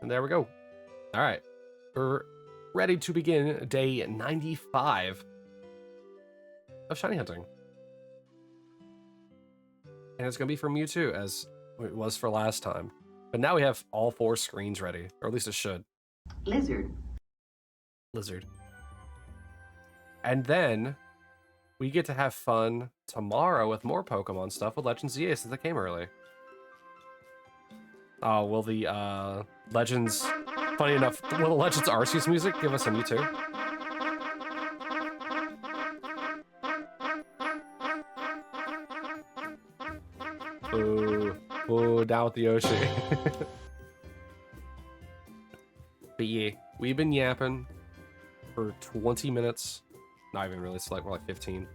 And there we go. All right. We're ready to begin day 95 of shiny hunting. And it's going to be for Mewtwo, as it was for last time. But now we have all 4 screens ready, or at least it should. Lizard. And then we get to have fun tomorrow with more Pokemon stuff with Legends ZA since it came early. Oh, will the Legends, funny enough, will the Legends Arceus music give us a Mewtwo? Ooh, down with the Yoshi. But yeah, we've been yapping for 20 minutes. Not even really, it's like more like 15.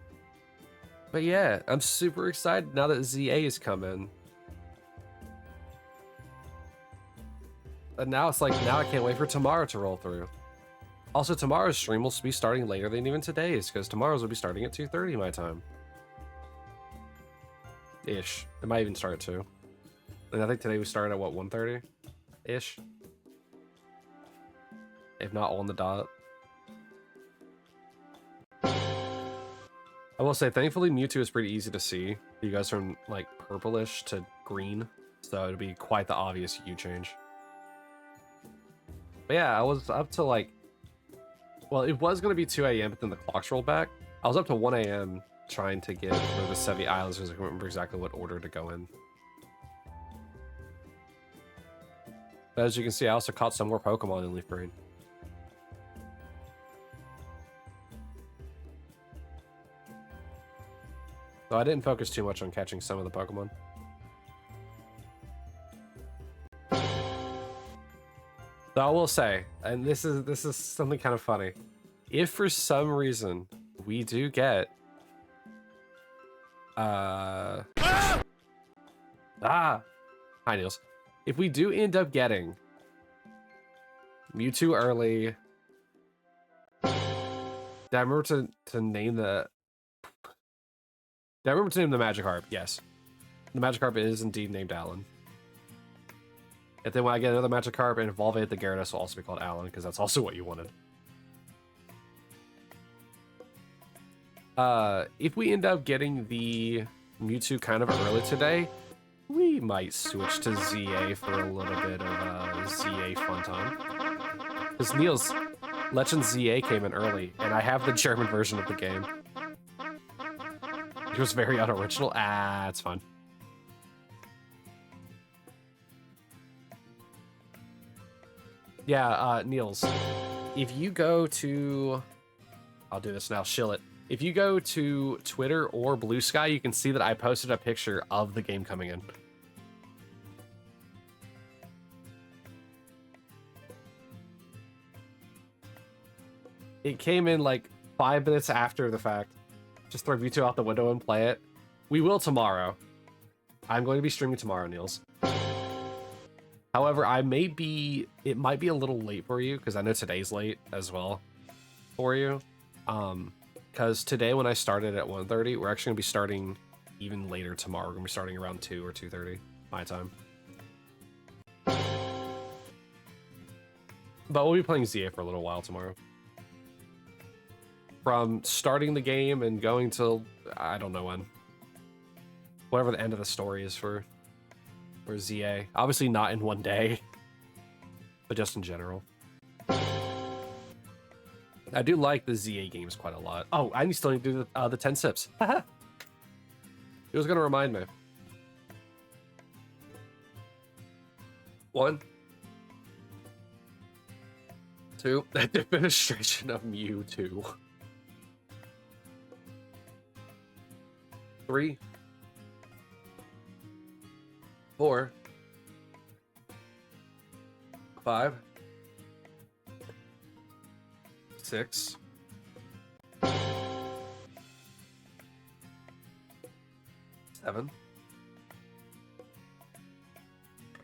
But yeah, I'm super excited now that ZA is coming. And now it's like, now I can't wait for tomorrow to roll through. Also, tomorrow's stream will be starting later than even today's, because tomorrow's will be starting at 2:30 my time. Ish. It might even start at 2. And I think today we started at what, 1:30? Ish. If not on the dot. I will say, thankfully, Mewtwo is pretty easy to see. You guys from like purplish to green, so it'd be quite the obvious hue change. But yeah, I was up to like, well, it was going to be 2 a.m., but then the clocks rolled back. I was up to 1 a.m. trying to get for the Sevi Islands, because I can't remember exactly what order to go in. But as you can see, I also caught some more Pokemon in Leaf Green. So I didn't focus too much on catching some of the Pokemon. So I will say, and this is something kind of funny. If for some reason we do get hi Niels. If we do end up getting Mewtwo early, did I remember to name the Magikarp? Yes. The Magikarp is indeed named Alan. And then when I get another Magikarp and evolve it, the Gyarados will also be called Alan, because that's also what you wanted. If we end up getting the Mewtwo kind of early today, we might switch to ZA for a little bit of ZA fun time. Because Niels, Legends ZA came in early, and I have the German version of the game. It was very unoriginal. Ah, it's fine. Yeah, Niels, if you go to... I'll do this now, shill it. If you go to Twitter or Blue Sky, you can see that I posted a picture of the game coming in. It came in like 5 minutes after the fact. Just throw Mewtwo out the window and play it. We will tomorrow. I'm going to be streaming tomorrow, Niels. However, it might be a little late for you, because I know today's late as well for you. Because today when I started at 1:30, we're actually going to be starting even later tomorrow. We're going to be starting around 2 or 2:30 my time. But we'll be playing ZA for a little while tomorrow. From starting the game and going till, I don't know when. Whatever the end of the story is for ZA. Obviously not in one day, but just in general. I do like the ZA games quite a lot. Oh, I still need to do the 10 sips. It was going to remind me. 1, 2, the defenestration of Mewtwo. 3, 4, 5, 6, 7,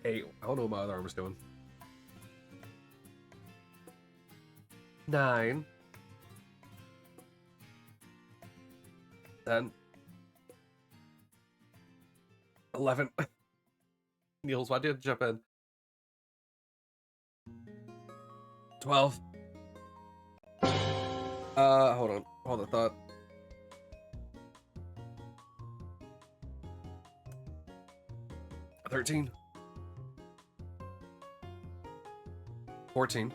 8. I don't know what my other arm is doing. 9, 10, 11. Niels, why did you jump in? 12. Hold on. Hold the thought. 13. 14.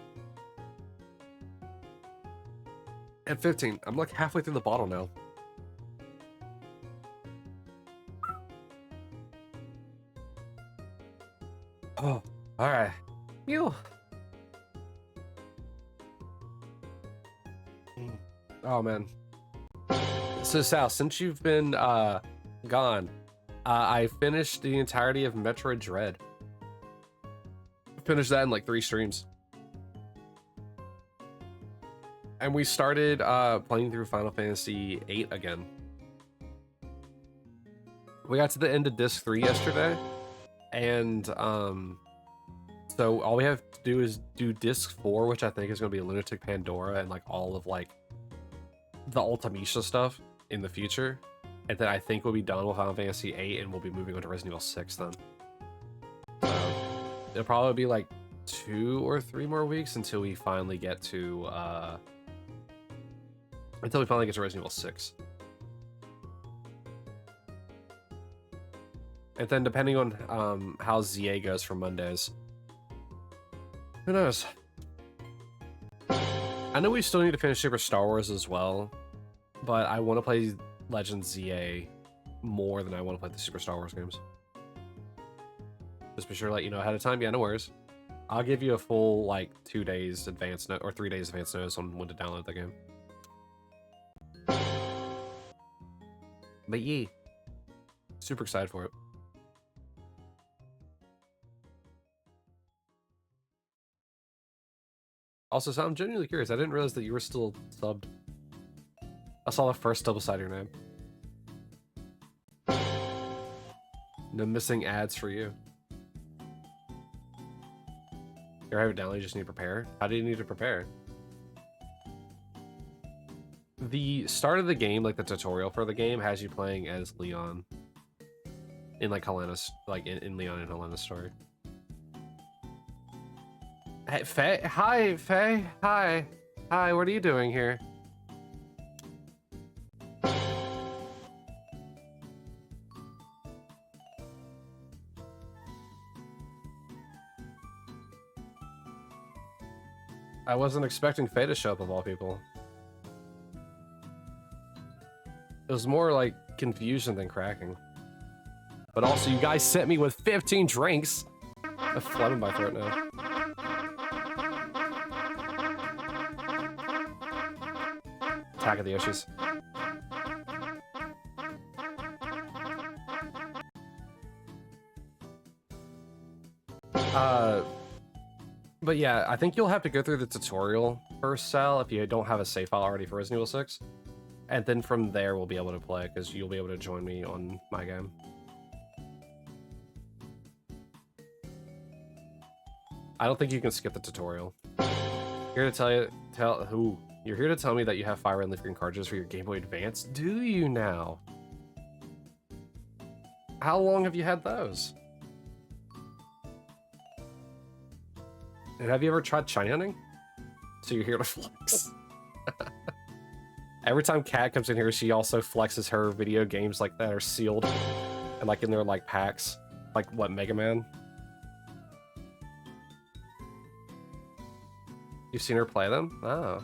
And 15. I'm like halfway through the bottle now. Oh, alright. Phew. Oh, man. So, Sal, since you've been gone, I finished the entirety of Metroid Dread. Finished that in like 3 streams. And we started playing through Final Fantasy VIII again. We got to the end of Disc 3 yesterday. And so all we have to do is do Disc 4, which I think is going to be Lunatic Pandora and like all of like the Ultimecia stuff in the future. And then I think we'll be done with Final Fantasy VIII and we'll be moving on to Resident Evil 6 then. So it'll probably be like 2 or 3 more weeks until we finally get to Resident Evil 6. And then depending on how ZA goes for Mondays, who knows? I know we still need to finish Super Star Wars as well, but I want to play Legends ZA more than I want to play the Super Star Wars games. Just be sure to let you know ahead of time. Yeah, no worries. I'll give you a full like 2 days advance note or 3 days advance notice on when to download the game. But yeah, super excited for it. Also, so I'm genuinely curious. I didn't realize that you were still subbed. I saw the first double side of your name. No missing ads for you. You have it down, you just need to prepare. How do you need to prepare? The start of the game, like the tutorial for the game, has you playing as Leon. In like Helena's, like in Leon and Helena's story. Hey, Faye. Hi, Faye. Hi. Hi, what are you doing here? I wasn't expecting Faye to show up of all people. It was more like confusion than cracking. But also, you guys sent me with 15 drinks. I'm phlegm in my throat now. Attack of the Yoshis. But yeah, I think you'll have to go through the tutorial first, Sal, if you don't have a save file already for Resident Evil 6. And then from there, we'll be able to play, because you'll be able to join me on my game. I don't think you can skip the tutorial. Here to tell you, you're here to tell me that you have Fire Red Leaf Green cartridges for your Game Boy Advance? Do you now? How long have you had those? And have you ever tried shiny hunting? So you're here to flex. Every time Kat comes in here, she also flexes her video games like that are sealed and like in their like packs, like what, Mega Man? You've seen her play them? Oh.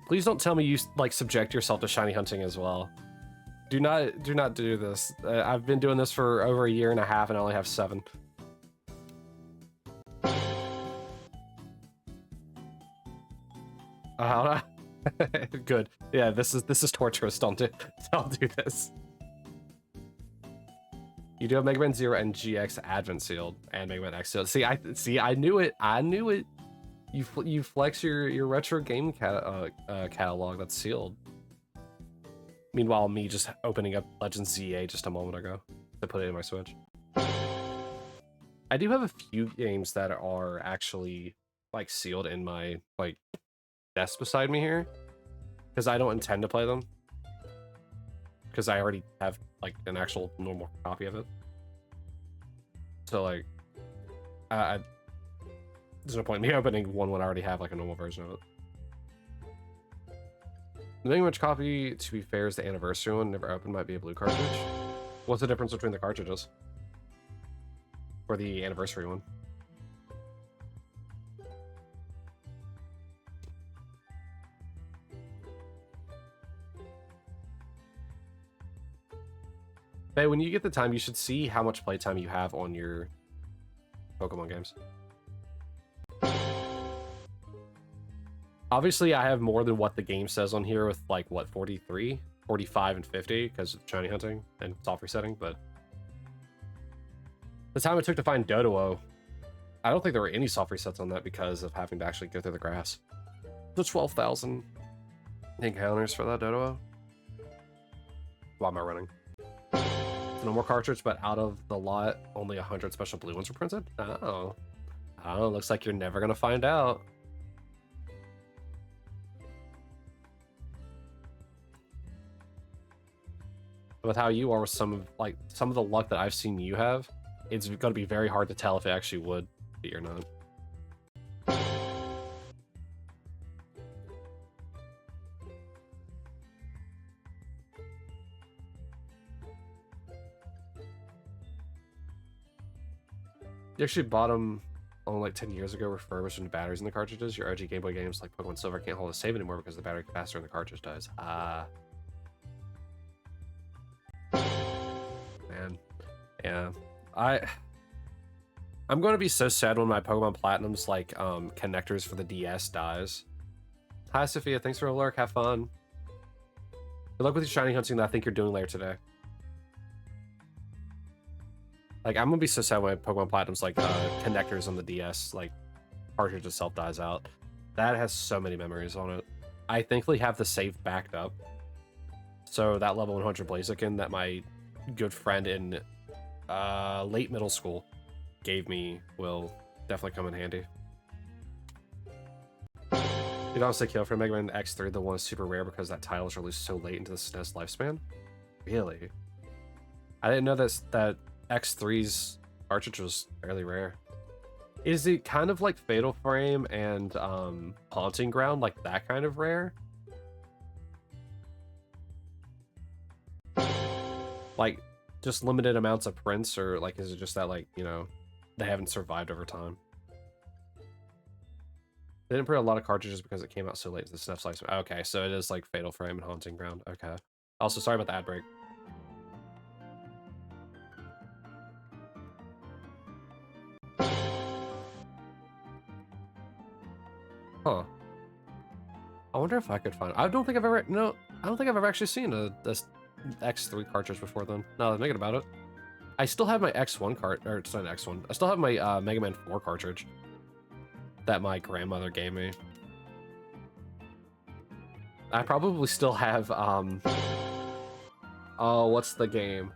Please don't tell me you like subject yourself to shiny hunting as well. Do not do this. I've been doing this for over 1.5 years and I only have 7. Good. Yeah, this is torturous. Don't do this. You do have Mega Man 0 and GX Advent sealed and Mega Man X sealed. See, I knew it. I knew it. You flex your retro game catalog that's sealed. Meanwhile, me just opening up Legends ZA just a moment ago to put it in my Switch. I do have a few games that are actually like sealed in my like desk beside me here, because I don't intend to play them, because I already have like an actual normal copy of it. So like, There's no point in me opening one when I already have like a normal version of it. The Mega Man copy, to be fair, is the anniversary one. Never opened, might be a blue cartridge. What's the difference between the cartridges? For the anniversary one? Hey, when you get the time, you should see how much playtime you have on your Pokemon games. Obviously, I have more than what the game says on here with, like, what, 43, 45, and 50, because of shiny hunting and soft resetting, but... The time it took to find Doduo, I don't think there were any soft resets on that because of having to actually go through the grass. The 12,000 encounters for that Doduo. Why am I running? No more cartridge, but out of the lot, only 100 special blue ones were printed? Oh. Oh, looks like you're never gonna find out. With how you are with some of the luck that I've seen you have, it's gonna be very hard to tell if it actually would be or not. You actually bought them only like 10 years ago, refurbished with batteries in the cartridges. Your OG Game Boy games like Pokemon Silver can't hold a save anymore because the battery capacitor in the cartridge dies. Ah. Man. Yeah. I'm going to be so sad when my Pokemon Platinum's like connectors for the DS dies. Hi Sophia, thanks for a lurk, have fun. Good luck with your shiny hunting that I think you're doing later today. Like, I'm gonna be so sad when Pokemon Platinum's like connectors on the DS, like cartridge itself dies out. That has so many memories on it. I thankfully have the save backed up. So that level 100 Blaziken that my good friend in late middle school gave me will definitely come in handy. You'd honestly kill for Mega Man X3, the one is super rare because that title is released so late into the SNES lifespan? Really? I didn't know that X3's cartridge was fairly rare. Is it kind of like Fatal Frame and Haunting Ground, like that kind of rare? Like, just limited amounts of prints, or like is it just that, like, you know, they haven't survived over time? They didn't print a lot of cartridges because it came out so late to the SNES lifespan. Okay, so it is like Fatal Frame and Haunting Ground. Okay. Also, sorry about the ad break. Huh. I wonder if I could find... I don't think I've ever... No, I don't think I've ever actually seen this X3 cartridge before then. Now that I'm thinking about it. I still have my X1 cart... Or, it's not an X1. I still have my Mega Man 4 cartridge that my grandmother gave me. I probably still have, Oh, what's the game?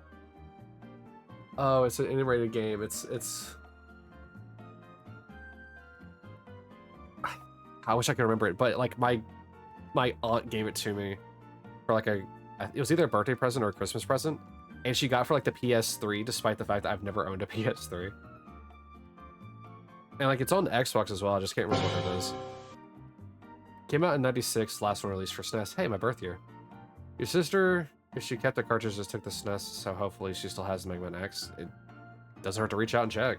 Oh, it's an integrated game. It's... I wish I could remember it, but like my aunt gave it to me for like it was either a birthday present or a Christmas present, and she got for like the PS3, despite the fact that I've never owned a PS3. And like it's on Xbox as well. I just can't remember what it is. Came out in '96, last one released for SNES. Hey, my birth year. Your sister, if she kept the cartridge, just took the SNES, so hopefully she still has Mega Man X. It doesn't hurt to reach out and check.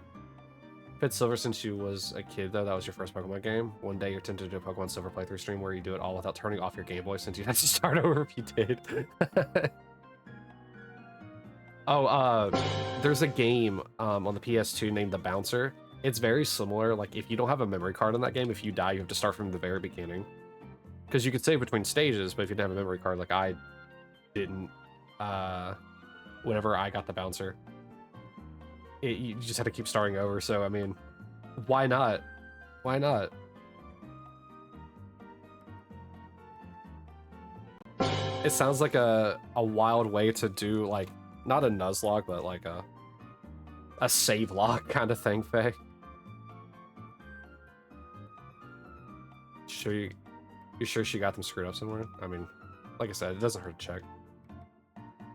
Fit Silver, since you was a kid though, that was your first Pokemon game. One day you're tempted to do a Pokemon Silver playthrough stream where you do it all without turning off your Game Boy, since you'd have to start over if you did. Oh, there's a game on the PS2 named The Bouncer. It's very similar. Like, if you don't have a memory card in that game, if you die, you have to start from the very beginning. Because you could save between stages, but if you didn't have a memory card, like I didn't, whenever I got The Bouncer, you just had to keep starting over. So I mean, why not? Why not? It sounds like a wild way to do, like, not a Nuzlocke, but like a save log kind of thing, Faye. You sure she got them screwed up somewhere? I mean, like I said, it doesn't hurt to check.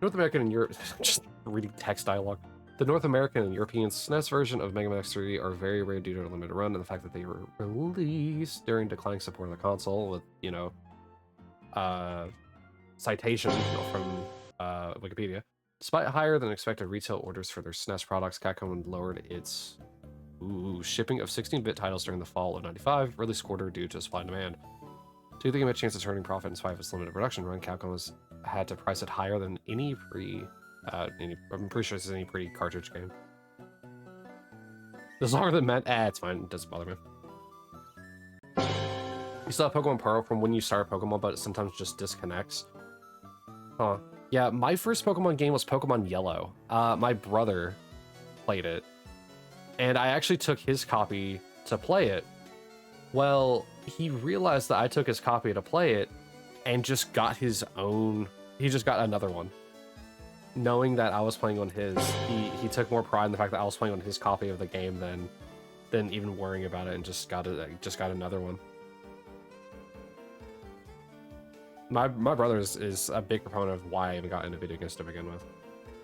North American and Europe, just reading text dialogue. The North American and European SNES version of Mega Man X3 are very rare due to a limited run and the fact that they were released during declining support of the console with, you know, citation from Wikipedia. Despite higher than expected retail orders for their SNES products, Capcom lowered its shipping of 16-bit titles during the fall of '95, release quarter due to supply and demand. To give them a chance of turning profit in spite of its limited production run, Capcom had to price it higher than any I'm pretty sure this is any pre-cartridge game. It's longer than meant. It's fine. It doesn't bother me. You still have Pokemon Pearl from when you start Pokemon, but it sometimes just disconnects. Huh. Yeah, my first Pokemon game was Pokemon Yellow. My brother played it, and I actually took his copy to play it. Well, he realized that I took his copy to play it, and just got his own. He just got another one. Knowing that I was playing on his, he took more pride in the fact that I was playing on his copy of the game than even worrying about it, and just got another one. My brother is a big proponent of why I even got into video games to begin with.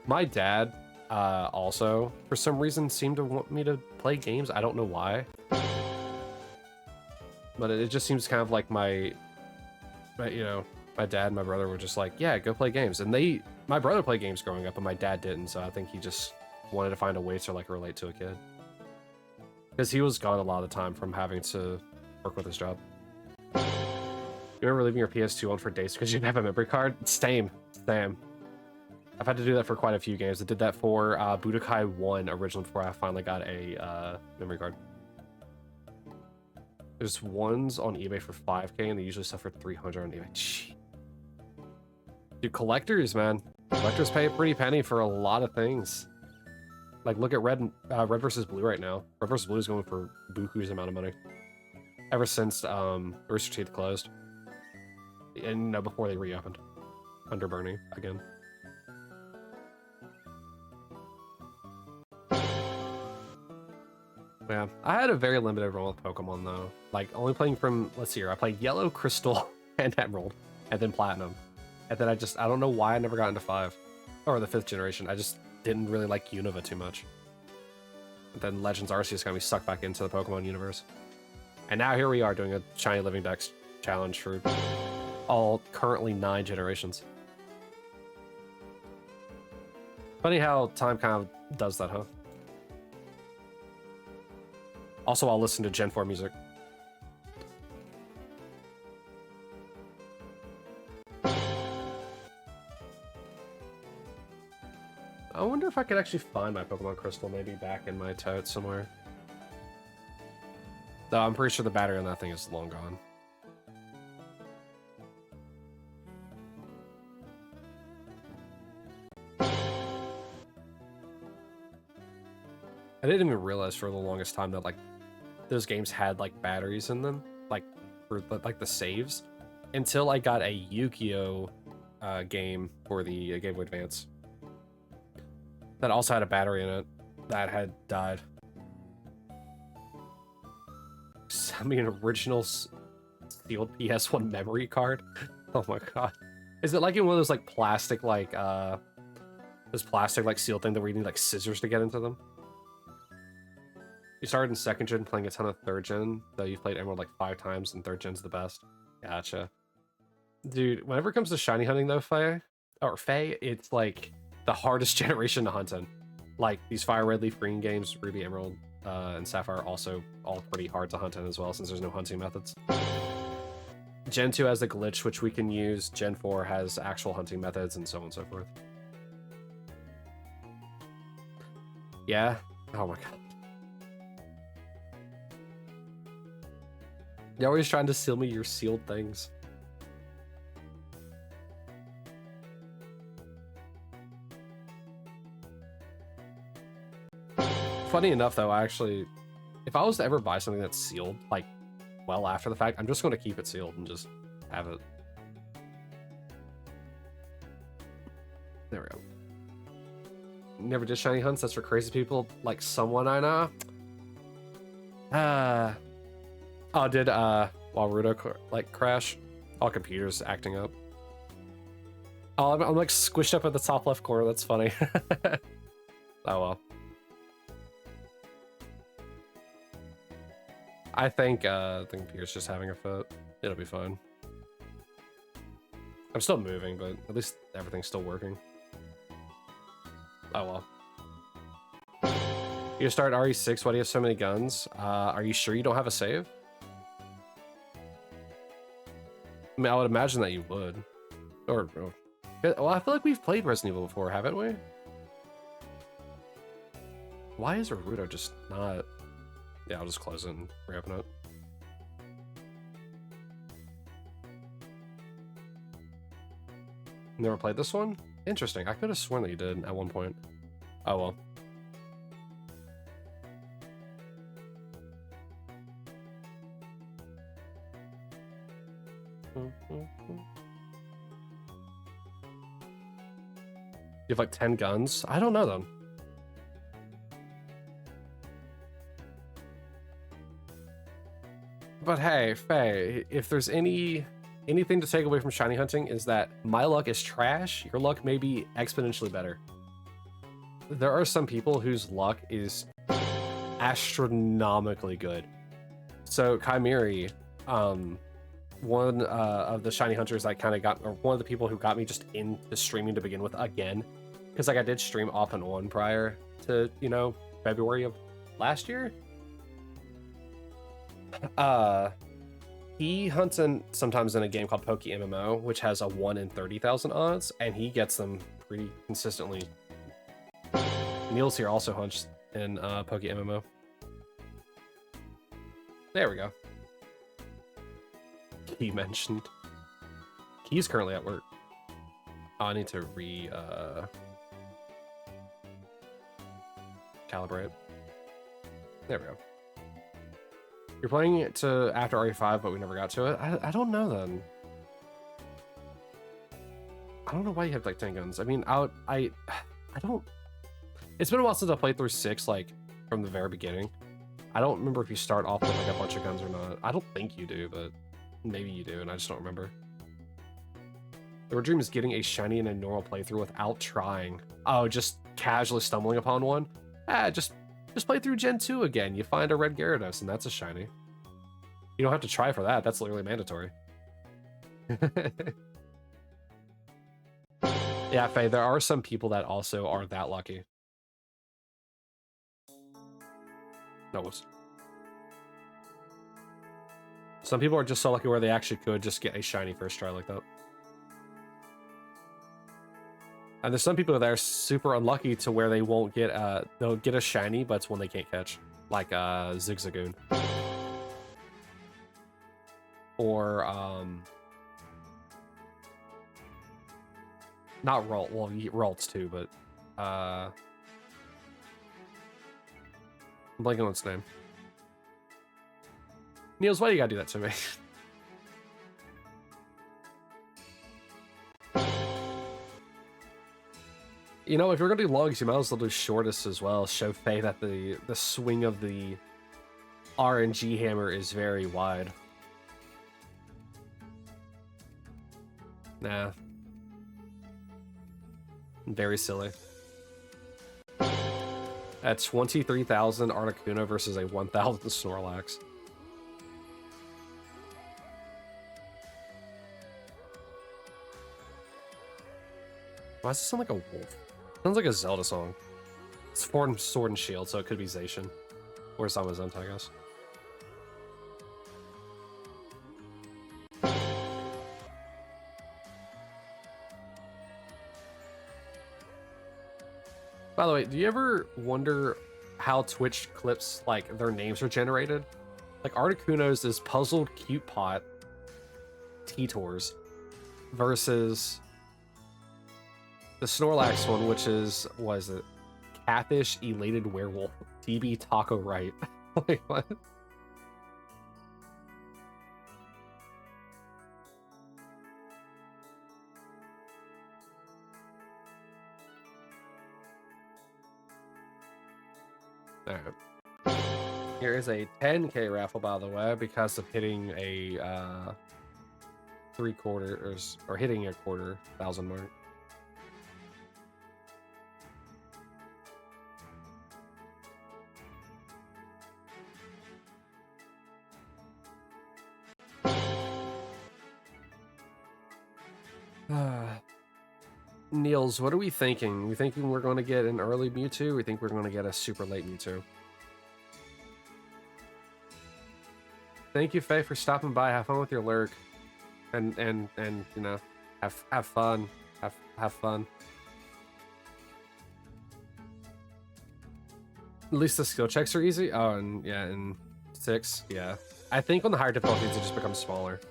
My dad also, for some reason, seemed to want me to play games. I don't know why, but it just seems kind of like my dad and my brother were just like, yeah, go play games, and my brother played games growing up, but my dad didn't, so I think he just wanted to find a way to like relate to a kid. Because he was gone a lot of the time from having to work with his job. You remember leaving your PS2 on for days because you didn't have a memory card? Same. I've had to do that for quite a few games. I did that for Budokai 1 originally before I finally got a memory card. There's ones on eBay for 5K and they usually sell for 300 on eBay. Gee. Dude, collectors, man. Collectors pay a pretty penny for a lot of things. Like, look at Red versus Blue right now. Red versus Blue is going for buku's amount of money. Ever since Rooster Teeth closed. And before they reopened. Under Bernie, again. Yeah, I had a very limited run with Pokemon, though. Like, only playing from, let's see here, I played Yellow, Crystal, and Emerald, and then Platinum. And then I don't know why I never got into 5. Or the 5th generation. I just didn't really like Unova too much. And then Legends Arceus got me sucked back into the Pokemon universe. And now here we are doing a Shiny Living Dex challenge for all currently 9 generations. Funny how time kind of does that, huh? Also, I'll listen to Gen 4 music. I wonder if I could actually find my Pokemon Crystal maybe back in my tote somewhere. Though I'm pretty sure the battery on that thing is long gone. I didn't even realize for the longest time that like those games had like batteries in them, like for like the saves, until I got a Yu-Gi-Oh game for the Game Boy Advance that also had a battery in it that had died. Send me an original sealed PS1 memory card. Oh my god. Is it like in one of those like plastic like this plastic like seal thing that we need like scissors to get into them? You started in 2nd gen playing a ton of 3rd gen, though you've played Emerald like 5 times and 3rd gen's the best. Gotcha. Dude, whenever it comes to shiny hunting though, Faye, it's like the hardest generation to hunt in. Like these Fire Red Leaf Green games, Ruby, Emerald, and Sapphire also all pretty hard to hunt in as well since there's no hunting methods. Gen 2 has the glitch which we can use, Gen 4 has actual hunting methods, and so on and so forth. Yeah? Oh my god. You're always trying to seal me your sealed things. Funny enough, though, if I was to ever buy something that's sealed, like, well after the fact, I'm just going to keep it sealed and just have it. There we go. Never did shiny hunts? That's for crazy people like someone I know? Oh, did Warudo like crash? All computers acting up. Oh, I'm like squished up at the top left corner. That's funny. Oh well. I think Pierre's just having a fit. It'll be fine. I'm still moving, but at least everything's still working. Oh well. You start RE6, why do you have so many guns? Are you sure you don't have a save? I mean, I would imagine that you would. Or well, I feel like we've played Resident Evil before, haven't we? Why is Naruto just not... Yeah, I'll just close it and reopen it. Never played this one? Interesting. I could have sworn that you did at one point. Oh well. You have like 10 guns? I don't know them. But hey, Faye, if there's anything to take away from shiny hunting is that my luck is trash, your luck may be exponentially better. There are some people whose luck is astronomically good. So Chimeri, one of the shiny hunters I kind of got, or one of the people who got me just into streaming to begin with again, because like I did stream off and on prior to, you know, February of last year. He hunts in sometimes in a game called Poke MMO, which has a 1 in 30,000 odds, and he gets them pretty consistently. Niels here also hunts in Poke MMO. There we go. Key mentioned. Key's currently at work. Oh, I need to calibrate. There we go. You're playing it to after RE5, but we never got to it. I don't know then. I don't know why you have like 10 guns. I mean, I don't. It's been a while since I played through 6, like from the very beginning. I don't remember if you start off with like a bunch of guns or not. I don't think you do, but maybe you do, and I just don't remember. Your dream is getting a shiny in a normal playthrough without trying. Oh, just casually stumbling upon one? Just play through Gen 2 again. You find a red Gyarados, and that's a shiny. You don't have to try for that. That's literally mandatory. Yeah, Faye, there are some people that also are that lucky. No, whoops. Some people are just so lucky where they actually could just get a shiny first try like that. And there's some people that are super unlucky to where they won't get they'll get a shiny, but it's one they can't catch, like Zigzagoon, or not Ralt. Well, Ralt's too, but I'm blanking on its name. Niels, why do you gotta do that to me? You know, if you're gonna do longs, you might as well do shortest as well. Show Faye that the swing of the RNG hammer is very wide. Nah. Very silly. At 23,000 Articuno versus a 1,000 Snorlax. Why does it sound like a wolf? Sounds like a Zelda song. It's from Sword and Shield, so it could be Zacian. Or Zamazenta, I guess. By the way, do you ever wonder how Twitch clips, like, their names are generated? Like, Articuno's is Puzzled Cute Pot T-Tors versus the Snorlax one, which is, what is it? Catfish Elated Werewolf. DB Taco Right. Like, what? Alright. Here is a 10K raffle, by the way, because of hitting a 3/4 or hitting a 250,000 mark. Niels, what are we thinking? We thinking we're going to get an early Mewtwo? We think we're going to get a super late Mewtwo? Thank you, Faye, for stopping by. Have fun with your lurk, and you know, have fun. Have fun. At least the skill checks are easy. Oh, and yeah, in 6, yeah. I think on the higher difficulties, it just becomes smaller.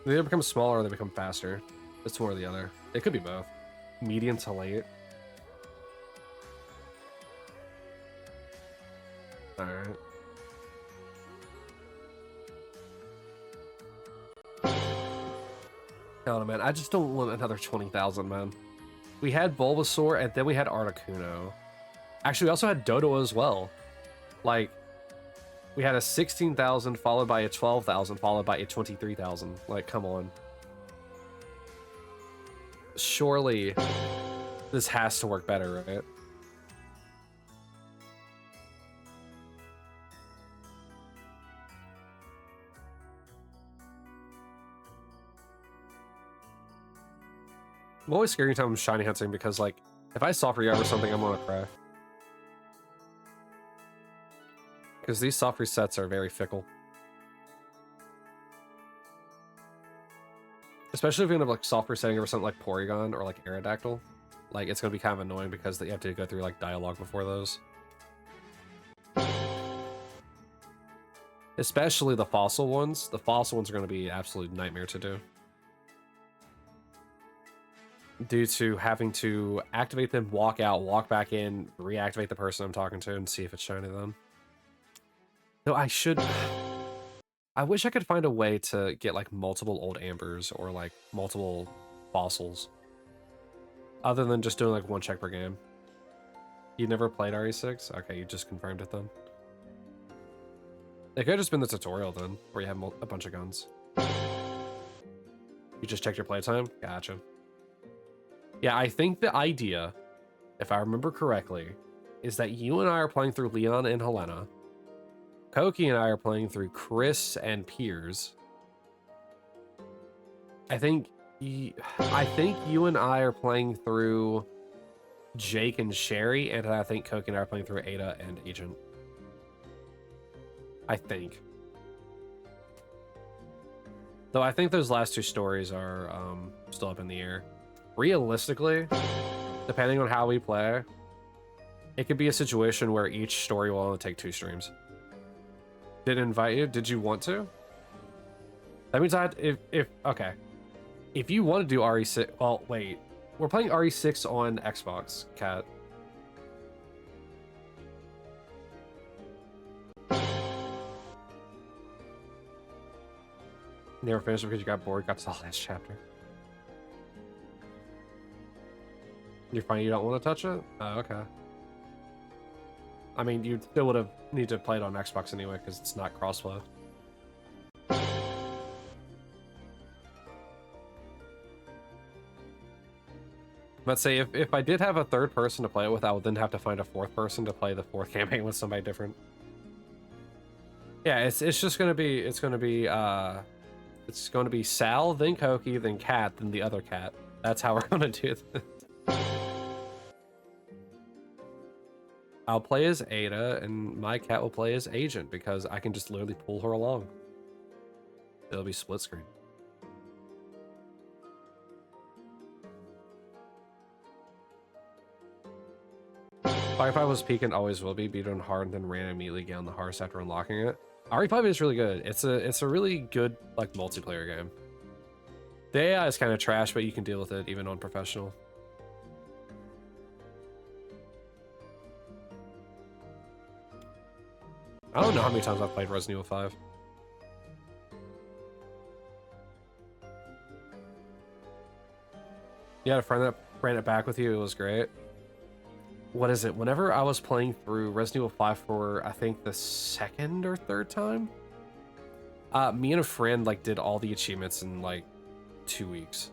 They either become smaller or they become faster. It's one or the other. It could be both. Medium to late. Alright. Oh man, I just don't want another 20,000, man. We had Bulbasaur and then we had Articuno. Actually, we also had Dodo as well. Like, we had a 16,000 followed by a 12,000 followed by a 23,000. Like, come on. Surely this has to work better, right? I'm always scared anytime I'm shiny hunting because, like, if I soft react or something, I'm gonna cry. Because these soft resets are very fickle. Especially if you end up like soft resetting over something like Porygon or like Aerodactyl. Like, it's gonna be kind of annoying because you have to go through like dialogue before those. Especially the fossil ones. The fossil ones are gonna be an absolute nightmare to do. Due to having to activate them, walk out, walk back in, reactivate the person I'm talking to, and see if it's shiny then. Though I wish I could find a way to get like multiple old ambers or like multiple fossils. Other than just doing like one check per game. You never played RE6? Okay, you just confirmed it then. It could have just been the tutorial then, where you have a bunch of guns. You just checked your playtime? Gotcha. Yeah, I think the idea, if I remember correctly, is that you and I are playing through Leon and Helena. Koki and I are playing through Chris and Piers. I think you and I are playing through Jake and Sherry, and I think Koki and I are playing through Ada and Agent. I think. Though I think those last two stories are still up in the air. Realistically, depending on how we play, it could be a situation where each story will only take 2 streams. Did it invite you? Did you want to? That means I had, okay. If you want to do RE6, well, wait. We're playing RE6 on Xbox, Cat. Never finished because you got bored, got to the last chapter. You're fine, you don't want to touch it? Oh, okay. I mean, you still would have need to play it on Xbox anyway, because it's not crossplay. Let's say if I did have a third person to play it with, I would then have to find a 4th person to play the 4th campaign with somebody different. Yeah, it's just gonna be it's gonna be Sal, then Koki, then Cat, then the other cat. That's how we're gonna do this. I'll play as Ada, and my cat will play as Agent, because I can just literally pull her along. It'll be split screen. RE5 was peak and always will be. Beat on hard and then ran immediately get on the hardest after unlocking it. RE5 is really good. It's a really good like multiplayer game. The AI is kind of trash, but you can deal with it even on professional. I don't know how many times I've played Resident Evil 5. You had a friend that ran it back with you. It was great. What is it? Whenever I was playing through Resident Evil 5 for, I think, the 2nd or 3rd time, me and a friend like did all the achievements in like 2 weeks.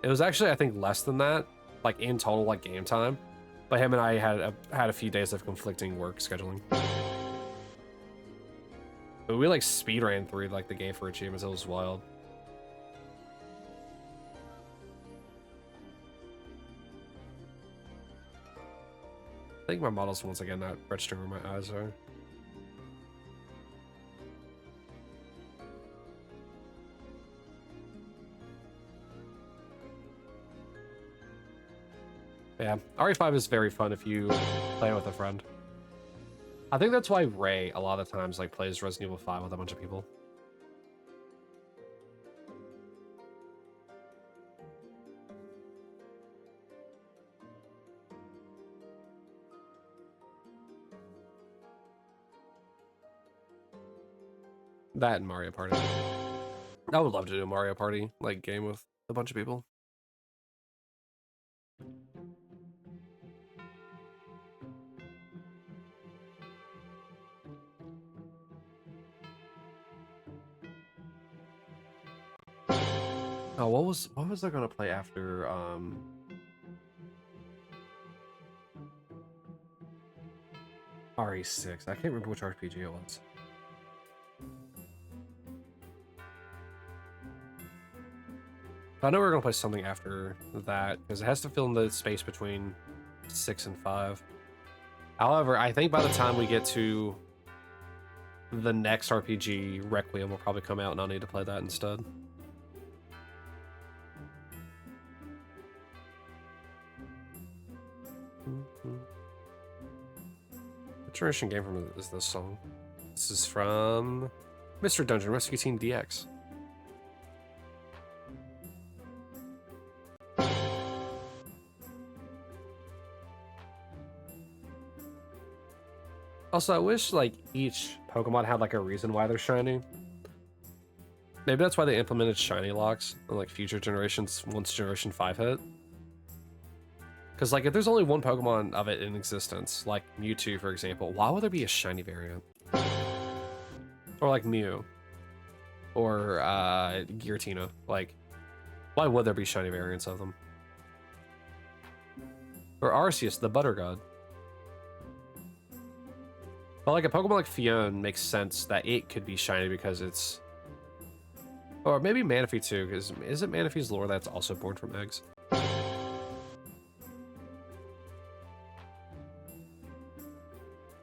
It was actually, I think, less than that, like in total, like game time. But him and I had a few days of conflicting work scheduling. But we like speed ran through like the game for achievements. It was wild. think my model's once again not registering where my eyes are. Yeah, RE5 is very fun if you play it with a friend. I think that's why Ray a lot of times like plays Resident Evil 5 with a bunch of people. That and Mario Party. I would love to do a Mario Party like game with a bunch of people. Oh, what was I gonna play after RE6? I can't remember which RPG it was. I know we're gonna play something after that because it has to fill in the space between 6 and 5. However, I think by the time we get to the next RPG, Requiem will probably come out and I'll need to play that instead. What generation game from is this song? This is from Mr. Dungeon Rescue Team DX. Also, I wish like each Pokemon had like a reason why they're shiny. Maybe that's why they implemented shiny locks in like future generations once Generation 5 hit. Because like if there's only one Pokemon of it in existence, like Mewtwo for example, why would there be a shiny variant? Or like Mew. Or Giratina. Like, why would there be shiny variants of them? Or Arceus, the Butter God. But like a Pokemon like Fion makes sense that it could be shiny because it's... Or maybe Manaphy too, because is it Manaphy's lore that's also born from eggs?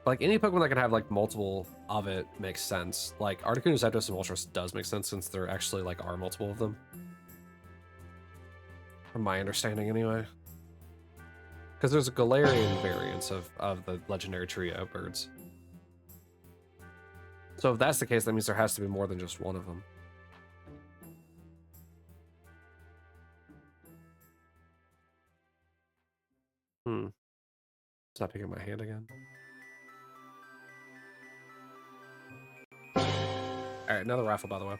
Like any Pokemon that can have like multiple of it makes sense. Like Articuno, Zapdos, and Moltres does make sense since there actually like are multiple of them. From my understanding anyway. Because there's a Galarian variants of the legendary trio birds. So if that's the case, that means there has to be more than just one of them. It's not picking up my hand again. Alright, another raffle, by the way.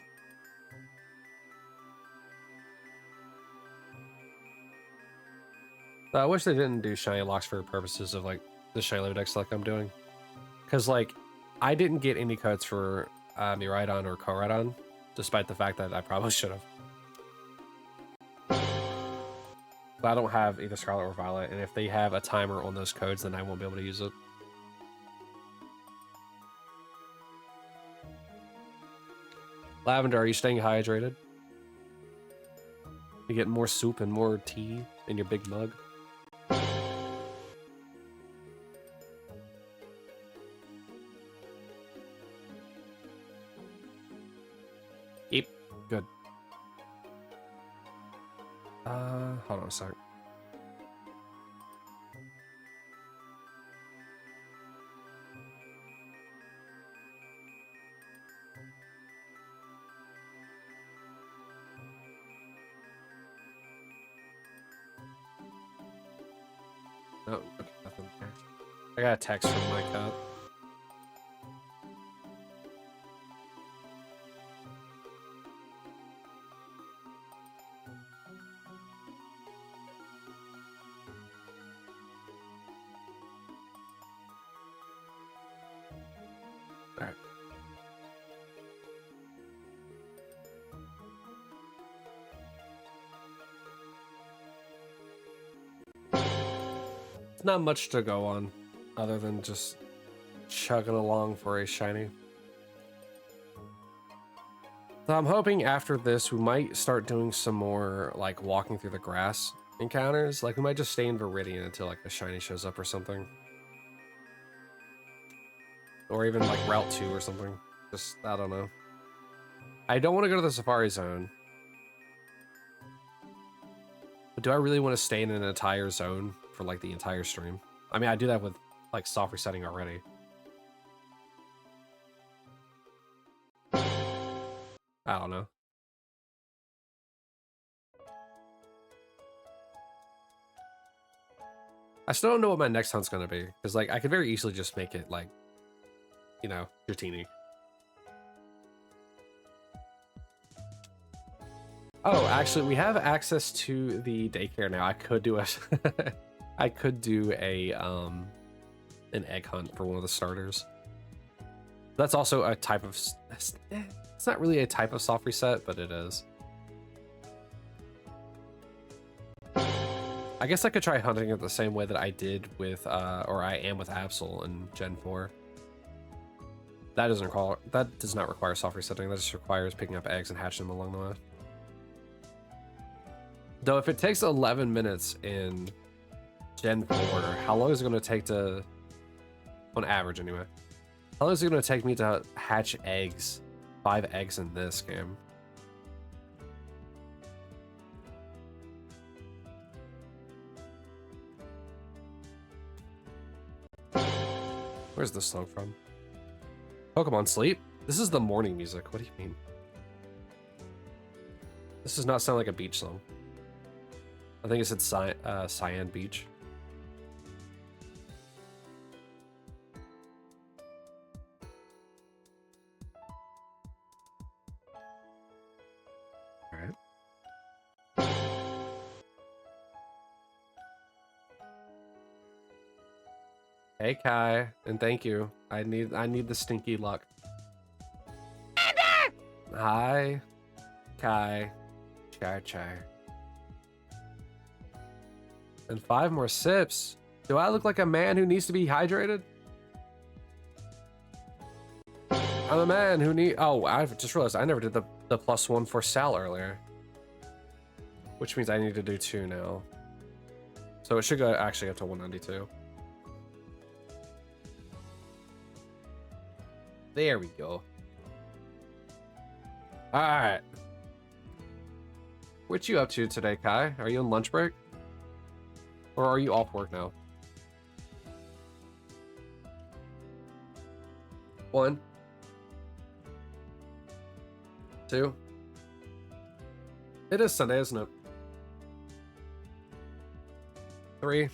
I wish they didn't do shiny locks for purposes of like the Shiny Living Dex like I'm doing. Because like, I didn't get any codes for Miraidon or Koraidon, despite the fact that I probably should have. But I don't have either Scarlet or Violet, and if they have a timer on those codes, then I won't be able to use it. Lavender, are you staying hydrated? You get more soup and more tea in your big mug? Yep, good. Hold on a sec. No, okay, nothing there. I got a text from my cat. Alright. Not much to go on other than just chugging along for a shiny. So I'm hoping after this we might start doing some more like walking through the grass encounters. Like we might just stay in Viridian until like a shiny shows up or something. Or even like Route 2 or something. Just, I don't know. I don't want to go to the Safari Zone. But do I really want to stay in an entire zone for like the entire stream? I mean, I do that with like soft resetting already. I don't know. I still don't know what my next hunt's gonna be, because like I could very easily just make it like, you know, Dratini. Oh, actually, we have access to the daycare now. I could do a, I could do a an egg hunt for one of the starters. That's also a type of. It's not really a type of soft reset, but it is. I guess I could try hunting it the same way that I did with, or I am with Absol in Gen 4. That does not require soft resetting. That just requires picking up eggs and hatching them along the way. Though if it takes 11 minutes in Gen 4, how long is it going to take to, on average anyway, how long is it going to take me to hatch eggs, 5 eggs in this game? Where's this song from? Pokemon Sleep? This is the morning music. What do you mean? This does not sound like a beach song. I think it said Cyan Beach. All right. Hey Kai, and thank you. I need the stinky luck. Hi, Kai. Char. And 5 more sips. Do I look like a man who needs to be hydrated? I'm a man who need. Oh, I just realized I never did the +1 for Sal earlier, which means I need to do 2 now. So it should go actually up to 192. There we go. All right. What you up to today, Kai? Are you on lunch break? Or are you off work now? 1, 2. It is Sunday, isn't it? 3.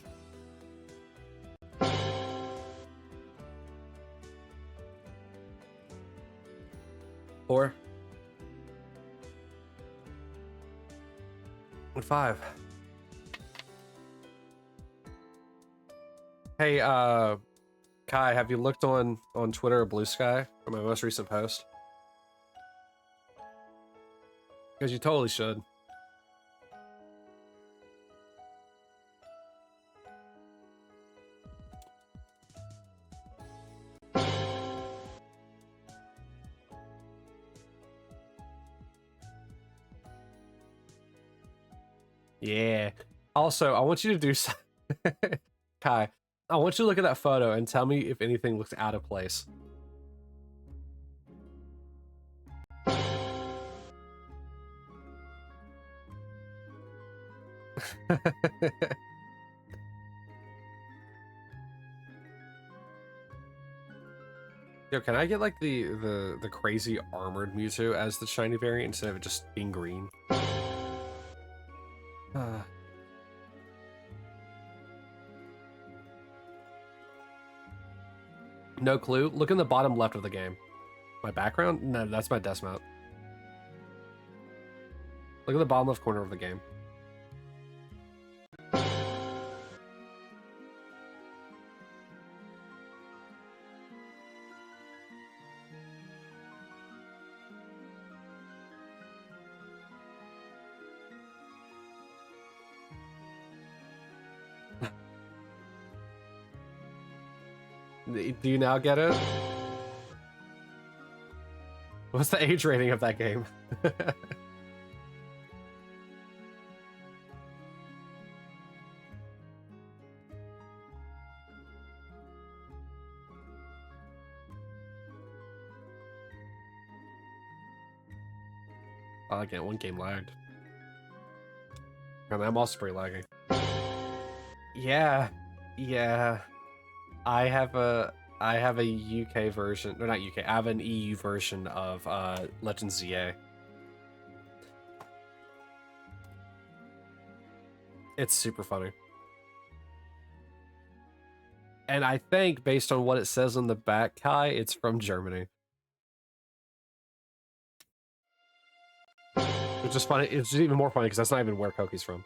4. And 5. Hey, Kai, have you looked on Twitter or Blue Sky for my most recent post? Because you totally should. Yeah. Also, I want you to do Kai, I want you to look at that photo and tell me if anything looks out of place. Yo, can I get like the crazy armored Mewtwo as the shiny variant instead of it just being green? No clue. Look in the bottom left of the game. My background? No, that's my desk mount. Look at the bottom left corner of the game. Do you now get it? What's the age rating of that game? Again, one game lagged. And I'm also pretty laggy. Yeah. Yeah. I have a UK version, or not UK, I have an EU version of Legends ZA. It's super funny. And I think, based on what it says on the back, Kai, it's from Germany. Which is funny. It's even more funny because that's not even where Koki's from.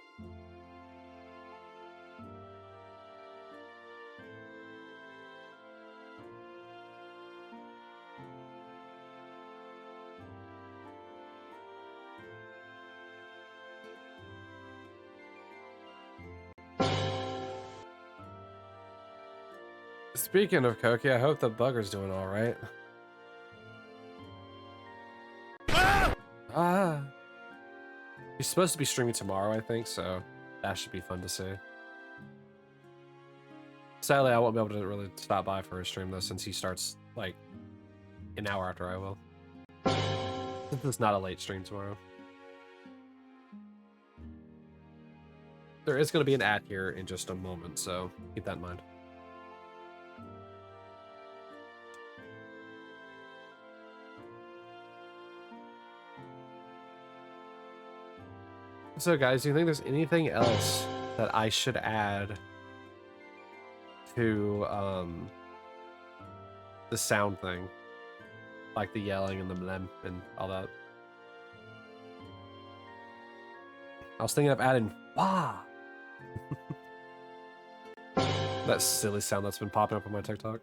Speaking of Koki, I hope the bugger's doing all right. Ah! He's supposed to be streaming tomorrow, I think, so that should be fun to see. Sadly, I won't be able to really stop by for his stream, though, since he starts, like, an hour after I will. Since it's not a late stream tomorrow. There is going to be an ad here in just a moment, so keep that in mind. So guys, do you think there's anything else that I should add to the sound thing? Like the yelling and the blem and all that. I was thinking of adding wah. That silly sound that's been popping up on my TikTok.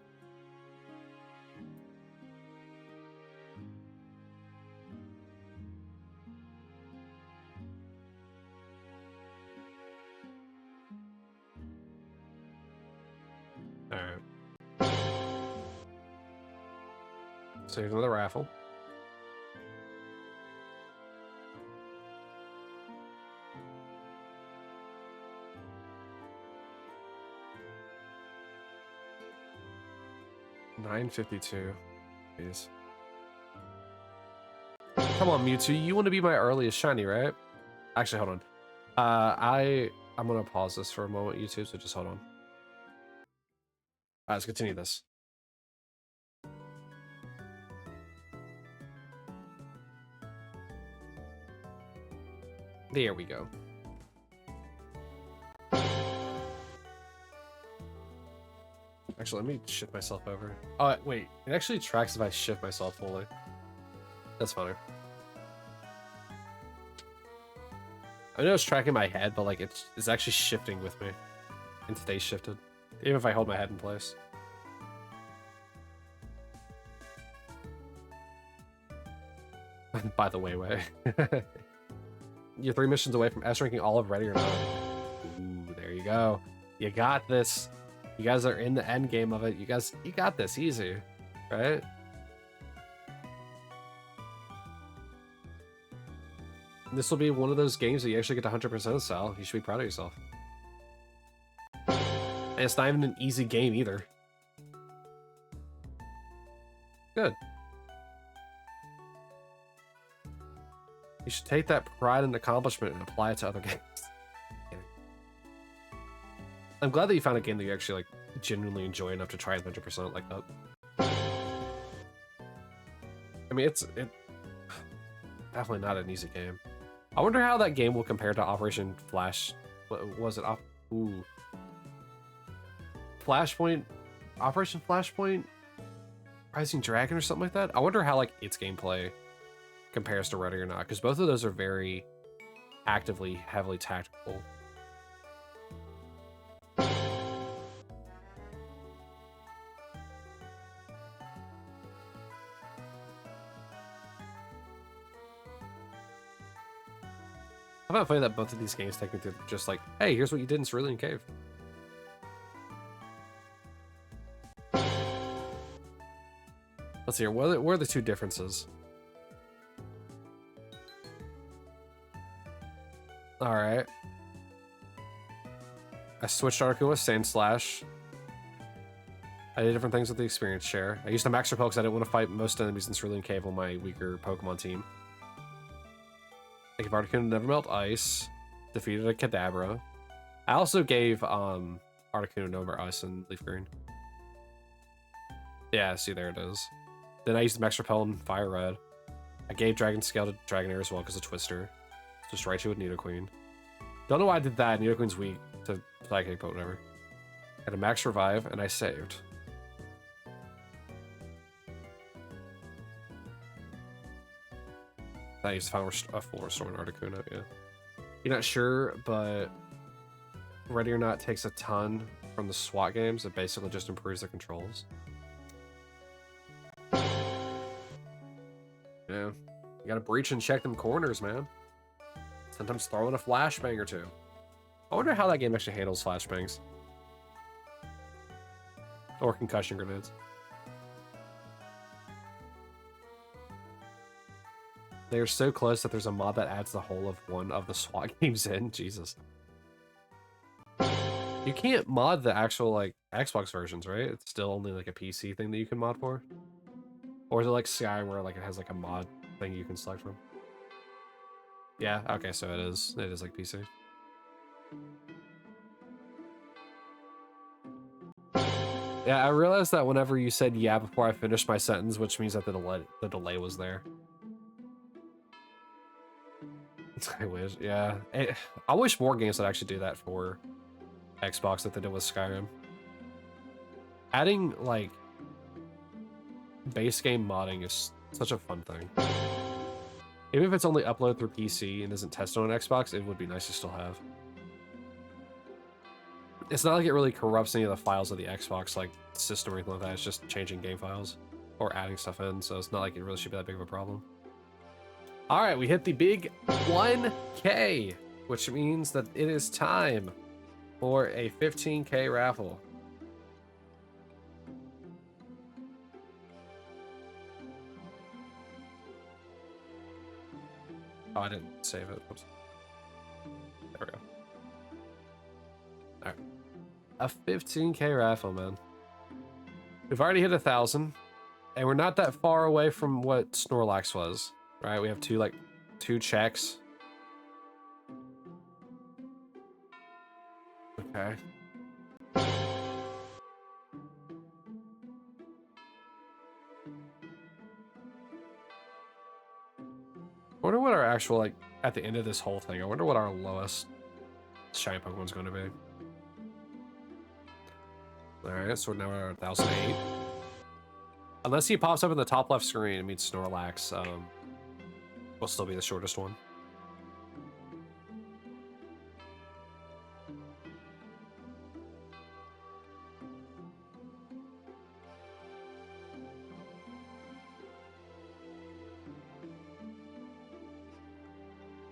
So here's another raffle. $9.52. Jeez. Come on, Mewtwo. You want to be my earliest shiny, right? Actually, hold on. I'm gonna pause this for a moment, YouTube. So just hold on. All right, let's continue this. There we go. Actually, let me shift myself over. Oh, wait. It actually tracks if I shift myself fully. That's funny. I know it's tracking my head, but like it's actually shifting with me. And stays shifted. Even if I hold my head in place. By the way. You're 3 missions away from S ranking all of ready or not. Ooh, there you go. You got this. You guys are in the end game of it. You got this easy, right? This will be one of those games that you actually get to 100% Sal. You should be proud of yourself. And it's not even an easy game either. Good. You should take that pride and accomplishment and apply it to other games. I'm glad that you found a game that you actually like genuinely enjoy enough to try it 100% like that. I mean, it's definitely not an easy game. I wonder how that game will compare to Operation Flash. What was it? Ooh. Flashpoint? Operation Flashpoint? Rising Dragon or something like that? I wonder how like its gameplay compares to Ready or Not, because both of those are very actively, heavily tactical. I found it funny that both of these games take me through just like, hey, here's what you did in Cerulean Cave. Let's see here. What are the two differences? All right. I switched Article with Sand Slash. I did different things with the experience share. I used the Max Repel because I didn't want to fight most enemies in Cerulean Cave on my weaker Pokemon team. gave Articuno Never Melt Ice. Defeated a Kadabra. I also gave Articuno Never Ice and Leaf Green. Yeah, see, there it is. Then I used the Max Repel and Fire Red. I gave Dragon Scale to Dragonair as well because of Twister. Just Raichu with Nidoqueen. Don't know why I did that. Nidoqueen's weak to Psychic, but whatever. Had a Max Revive, and I saved. I used to find a full restore in Articuno, yeah. You're not sure, but Ready or Not takes a ton from the SWAT games. It basically just improves the controls. Yeah. You gotta breach and check them corners, man. Sometimes throw in a flashbang or two. I wonder how that game actually handles flashbangs. Or concussion grenades. They are so close that there's a mod that adds the whole of one of the SWAT games in. Jesus. You can't mod the actual, like, Xbox versions, right? It's still only, like, a PC thing that you can mod for? Or is it like Skyrim where, like, it has, like, a mod thing you can select from? Yeah, okay, so it is. It is, like, PC. Yeah, I realized that whenever you said yeah before I finished my sentence, which means that the delay was there. I wish, yeah. I wish more games would actually do that for Xbox that they did with Skyrim. Adding, like, base game modding is such a fun thing. Even if it's only uploaded through PC and isn't tested on Xbox, it would be nice to still have. It's not like it really corrupts any of the files of the Xbox, like, system or anything like that. It's just changing game files or adding stuff in, so it's not like it really should be that big of a problem. All right, we hit the big 1K, which means that it is time for a 15K raffle. Oh, I didn't save it. Oops. There we go. All right. A 15K raffle, man. We've already hit 1,000, and we're not that far away from what Snorlax was, right? We have two checks. Okay. I wonder what our actual, like, at the end of this whole thing, I wonder what our lowest shiny Pokemon's going to be. Alright, so now we're at 1,008. Unless he pops up in the top left screen, it means Snorlax will still be the shortest one.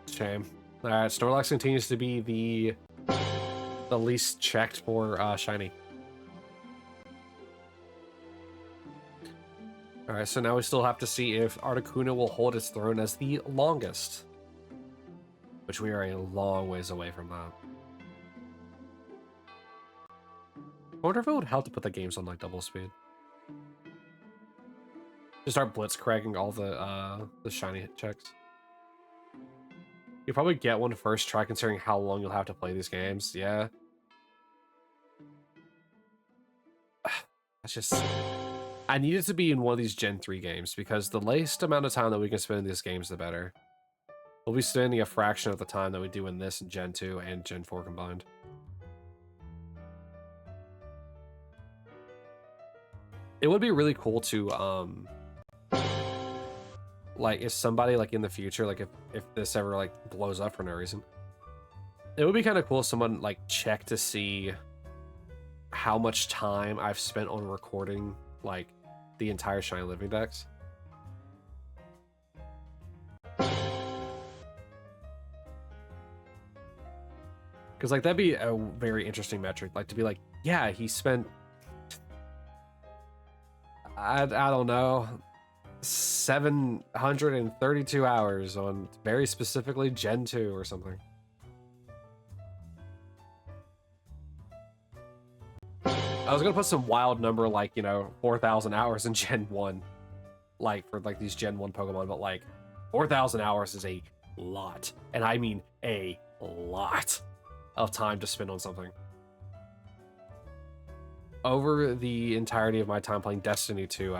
Shame. Alright, Snorlax continues to be the least checked for shiny. Alright, so now we still have to see if Articuno will hold its throne as the longest. Which we are a long ways away from that. I wonder if it would help to put the games on, like, double speed. Just start blitzcragging all the shiny checks. You'll probably get one first try considering how long you'll have to play these games. Yeah. That's just... I need it to be in one of these Gen 3 games because the least amount of time that we can spend in these games, the better. We'll be spending a fraction of the time that we do in this in Gen 2 and Gen 4 combined. It would be really cool to, like, if somebody, like, in the future, like, if this ever, like, blows up for no reason, it would be kind of cool if someone, like, check to see how much time I've spent on recording, like, the entire Shiny Living Dex. Because, like, that'd be a very interesting metric, like, to be like, yeah, he spent, I don't know, 732 hours on very specifically Gen 2 or something. I was gonna put some wild number like, you know, 4,000 hours in Gen 1. Like, for, like, these Gen 1 Pokemon, but, like, 4,000 hours is a lot, and I mean a lot of time to spend on something. Over the entirety of my time playing Destiny 2,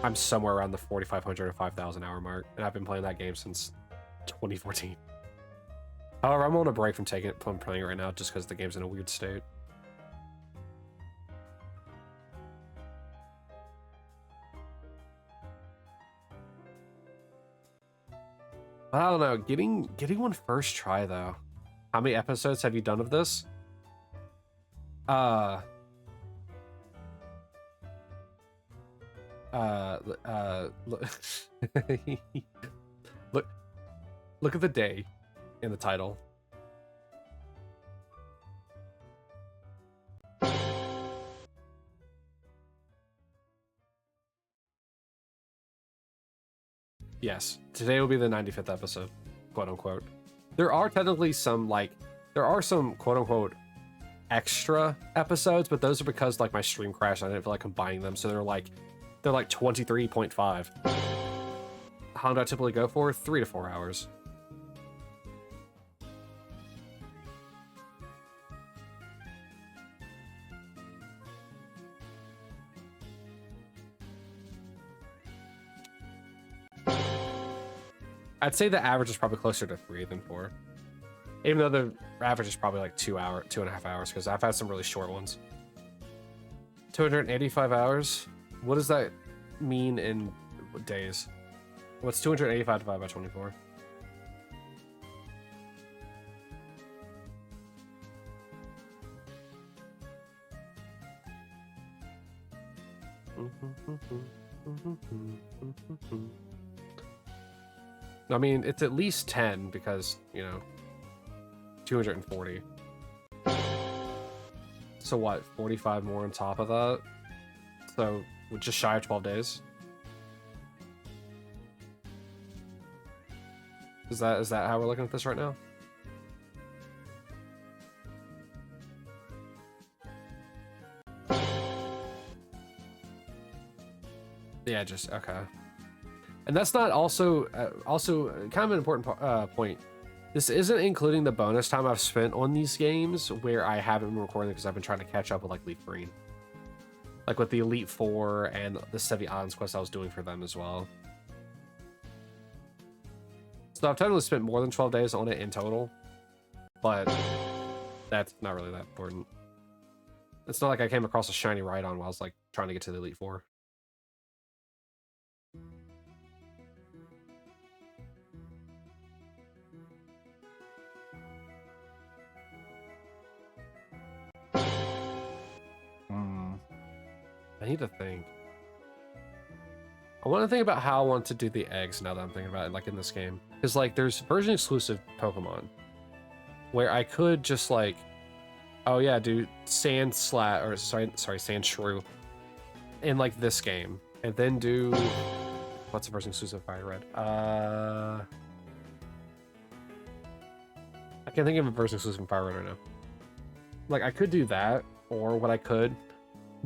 I'm somewhere around the 4,500 to 5,000 hour mark, and I've been playing that game since 2014. However, I'm on a break from playing it right now just because the game's in a weird state. I don't know, getting one first try though. How many episodes have you done of this? Look, look at the day in the title. Yes, today will be the 95th episode, quote unquote. There are technically some quote unquote extra episodes, but those are because like my stream crashed. I didn't feel like combining them, so they're like 23.5. How long do I typically go for? 3 to 4 hours. I'd say the average is probably closer to 3 than 4. Even though the average is probably like 2.5 hours, because I've had some really short ones. 285 hours? What does that mean in days? What's 285 divided by 24? I mean, it's at least 10 because, you know, 240. So what, 45 more on top of that? So we're just shy of 12 days. Is that how we're looking at this right now? Yeah, just okay. And that's not also kind of an important point. This isn't including the bonus time I've spent on these games where I haven't been recording because I've been trying to catch up with like Leaf Green, like with the Elite Four and the Sevi Islands quest I was doing for them as well. So I've technically spent more than 12 days on it in total, but that's not really that important. It's not like I came across a shiny Rhydon while I was like trying to get to the Elite Four. I need to think. I want to think about how I want to do the eggs now that I'm thinking about it, like in this game. Because like there's version exclusive Pokemon where I could just like, oh yeah, do sand shrew in like this game, and then do what's the version exclusive Fire Red? I can't think of a version exclusive Fire Red right now. Like I could do that, or what I could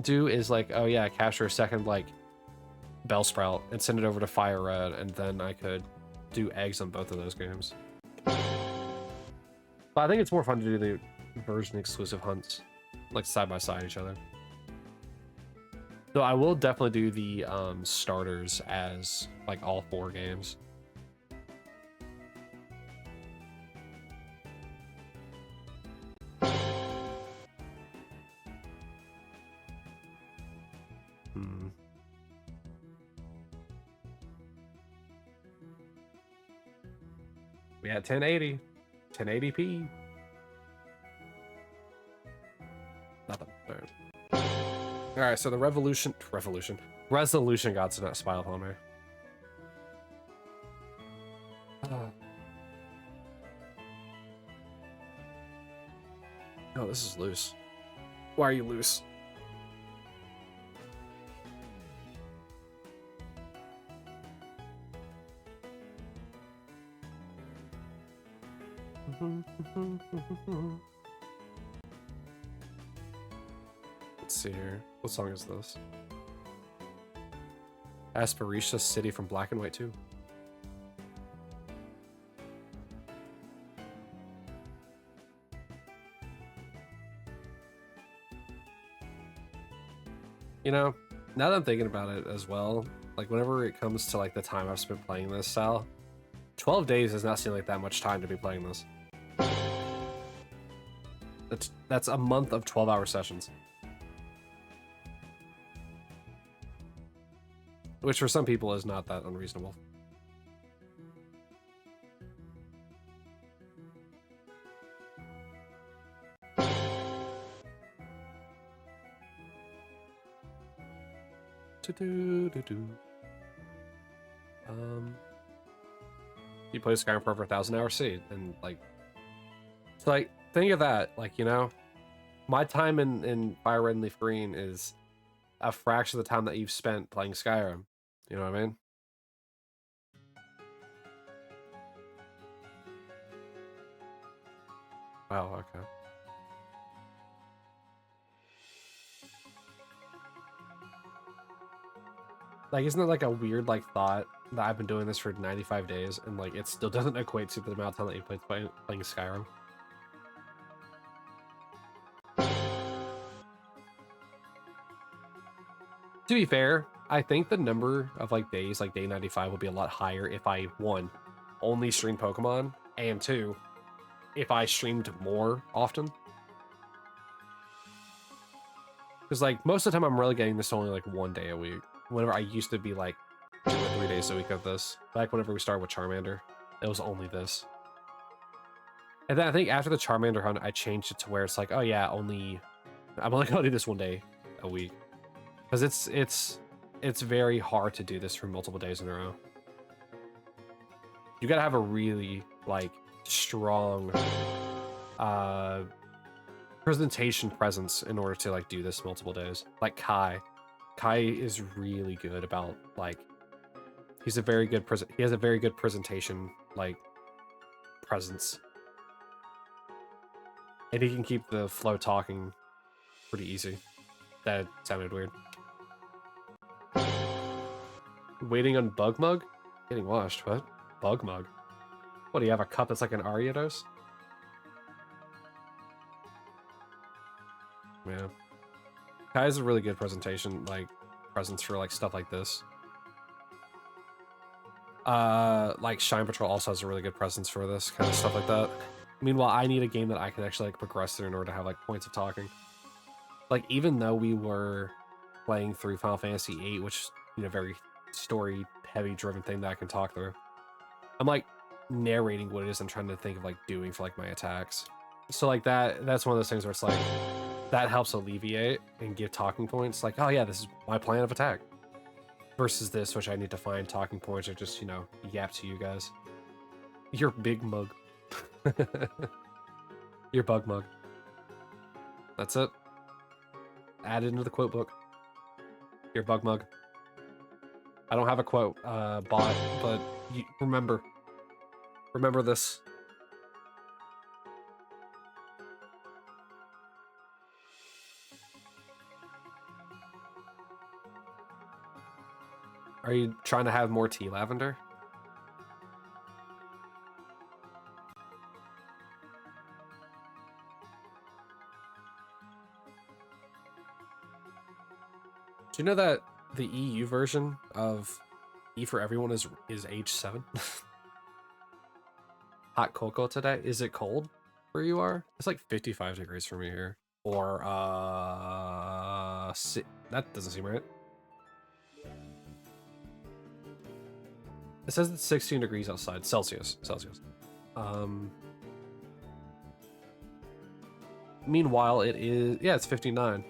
do is like, oh yeah, capture a second like Bellsprout and send it over to Fire Red, and then I could do eggs on both of those games. But I think it's more fun to do the version exclusive hunts like side by side each other. So I will definitely do the starters as like all 4 games. We had 1080, 1080p. Nothing. All right, so the resolution gods did not smile upon me. Oh, this is loose. Why are you loose? Let's see here. What song is this? Asperisha City from Black and White 2. You know, now that I'm thinking about it as well, like whenever it comes to like the time I've spent playing this style, 12 days does not seem like that much time to be playing this. That's a month of 12-hour sessions. Which for some people is not that unreasonable. You play Skyrim for over 1,000 hours, see, and like, it's like, think of that, like, you know, my time in Fire Red and Leaf Green is a fraction of the time that you've spent playing Skyrim. You know what I mean? Wow, okay. Like, isn't it like a weird like thought that I've been doing this for 95 days and like it still doesn't equate to the amount of time that you played playing Skyrim? To be fair, I think the number of like days, like day 95, would be a lot higher if I, one, only streamed Pokemon, and two, if I streamed more often. Because like most of the time I'm relegating this to only like 1 day a week. Whenever I used to be like 2 or 3 days a week of this. Back whenever we started with Charmander, it was only this. And then I think after the Charmander hunt, I changed it to where it's like, oh yeah, I'm only gonna do this 1 day a week. Because it's very hard to do this for multiple days in a row. You gotta have a really like strong presentation presence in order to like do this multiple days. Like Kai is really good about like he has a very good presentation like presence, and he can keep the flow talking pretty easy. That sounded weird. Waiting on Bug Mug? Getting washed, what? Bug Mug? What, do you have a cup that's like an Ariados? Yeah. Kai has a really good presentation, like, presence for, like, stuff like this. Like, Shine Patrol also has a really good presence for this kind of stuff like that. Meanwhile, I need a game that I can actually, like, progress through in order to have, like, points of talking. Like, even though we were playing through Final Fantasy VIII, which, you know, very story-heavy driven thing that I can talk through, I'm, like, narrating what it is I'm trying to think of, like, doing for, like, my attacks. So, like, that's one of those things where it's, like, that helps alleviate and give talking points. Like, oh, yeah, this is my plan of attack. Versus this, which I need to find talking points or just, you know, yap to you guys. Your big mug. Your bug mug. That's it. Add it into the quote book. Your bug mug. I don't have a quote bot, but you, remember this. Are you trying to have more tea, Lavender? Do you know that the EU version of E for Everyone is age 7? Hot cocoa today? Is it cold where you are? It's like 55 degrees for me here. Or, that doesn't seem right. It says it's 16 degrees outside. Celsius. Meanwhile, it is... Yeah, it's 59.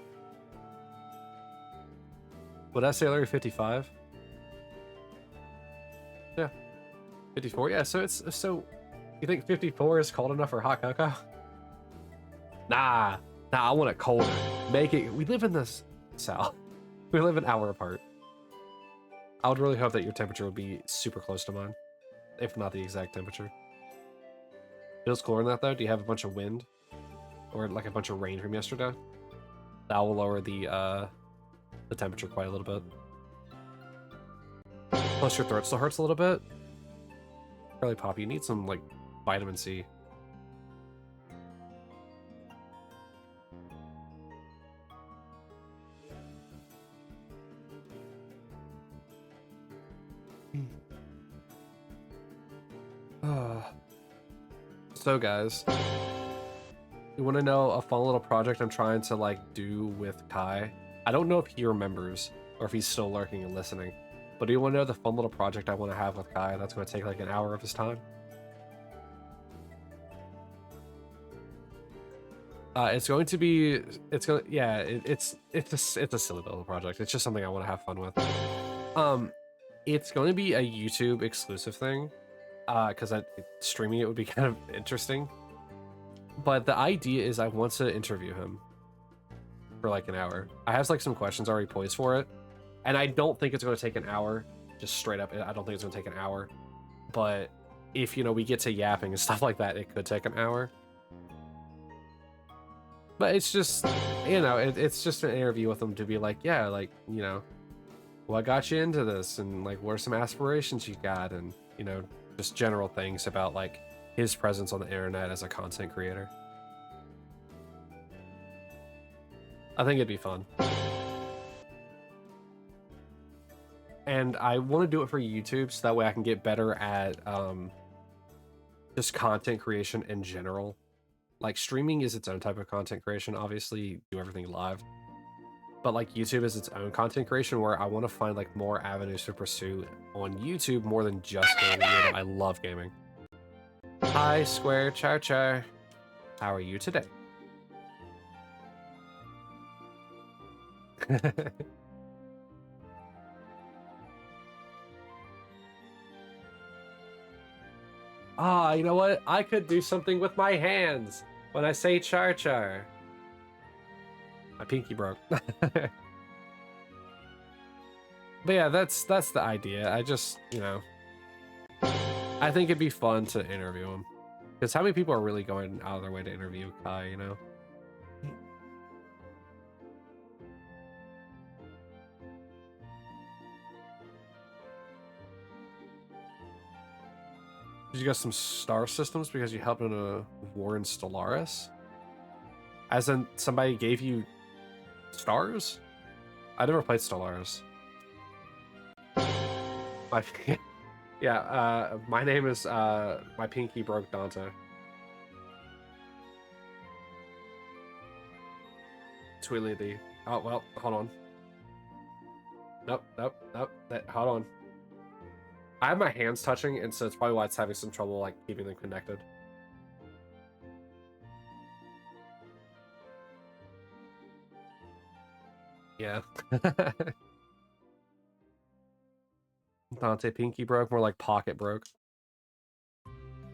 Would I say Larry 55? Yeah. 54? Yeah, so it's... So, you think 54 is cold enough for hot cocoa? Nah, I want it colder. Make it... We live in this... South. We live an hour apart. I would really hope that your temperature would be super close to mine, if not the exact temperature. Feels cooler than that, though? Do you have a bunch of wind? Or, like, a bunch of rain from yesterday? That will lower the temperature quite a little bit. Plus, your throat still hurts a little bit. Really, Poppy, you need some, like, vitamin C. So guys, you want to know a fun little project I'm trying to like do with Kai? I don't know if he remembers or if he's still lurking and listening, but do you want to know the fun little project I want to have with Kai that's going to take like an hour of his time? It's going to be, it's a silly little project. It's just something I want to have fun with. It's going to be a YouTube exclusive thing, because streaming it would be kind of interesting. But the idea is I want to interview him for like an hour. I have like some questions already poised for it, and I don't think it's going to take an hour. Just straight up, I don't think it's going to take an hour. But if we get to yapping and stuff like that, it could take an hour. But it's just, it's just an interview with him to be like, yeah, like, what got you into this, and like, what are some aspirations you got, and just general things about like his presence on the internet as a content creator. I think it'd be fun. And I want to do it for YouTube so that way I can get better at just content creation in general. Like, streaming is its own type of content creation, obviously, you do everything live. But like YouTube is its own content creation where I want to find like more avenues to pursue on YouTube more than just gaming. I love gaming. Hi, Square Char Char. How are you today? You know what? I could do something with my hands when I say Char Char. My pinky broke. But yeah, that's the idea. I just, I think it'd be fun to interview him. Because how many people are really going out of their way to interview Kai, Did you get some star systems because you helped in a war in Stellaris? As in, somebody gave you stars? I never played Stellaris. My name is, my pinky broke Dante. Tweedledee. Oh, well, hold on. Nope. Hold on. I have my hands touching, and so it's probably why it's having some trouble, like, keeping them connected. Yeah. Dante pinky broke, more like pocket broke.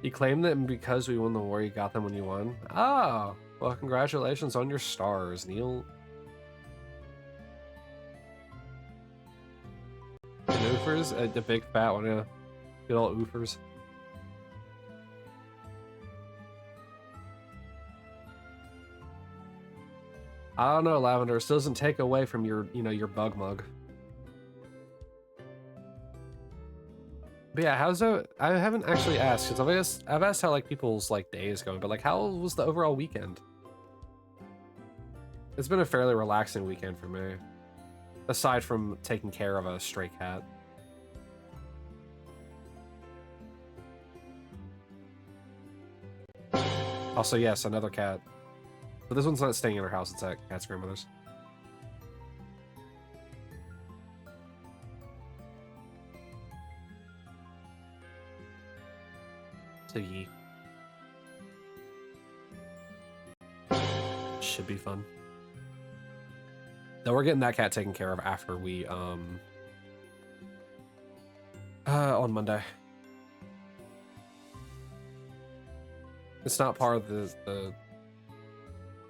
You claimed that because we won the war, you got them when you won? Oh, well, congratulations on your stars, Neil. And oofers? The big fat one, yeah. Good old oofers. I don't know, Lavender. It doesn't take away from your, your bug mug. But yeah, how's it? I haven't actually asked, because I've asked how like people's like days going, but like how was the overall weekend? It's been a fairly relaxing weekend for me, aside from taking care of a stray cat. Also, yes, another cat. But this one's not staying in our house, it's at cat's grandmother's. So ye. Should be fun. Though we're getting that cat taken care of after we, on Monday. It's not part of the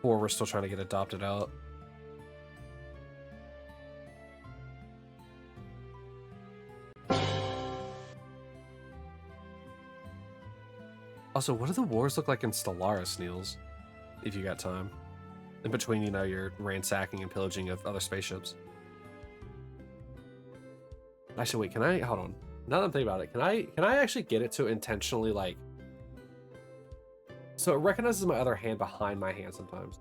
or we're still trying to get adopted out. Also, what do the wars look like in Stellaris, Niels? If you got time. In between, your ransacking and pillaging of other spaceships. Actually, wait, can I... Hold on. Now that I'm thinking about it, can I actually get it to intentionally, like... So it recognizes my other hand behind my hand sometimes.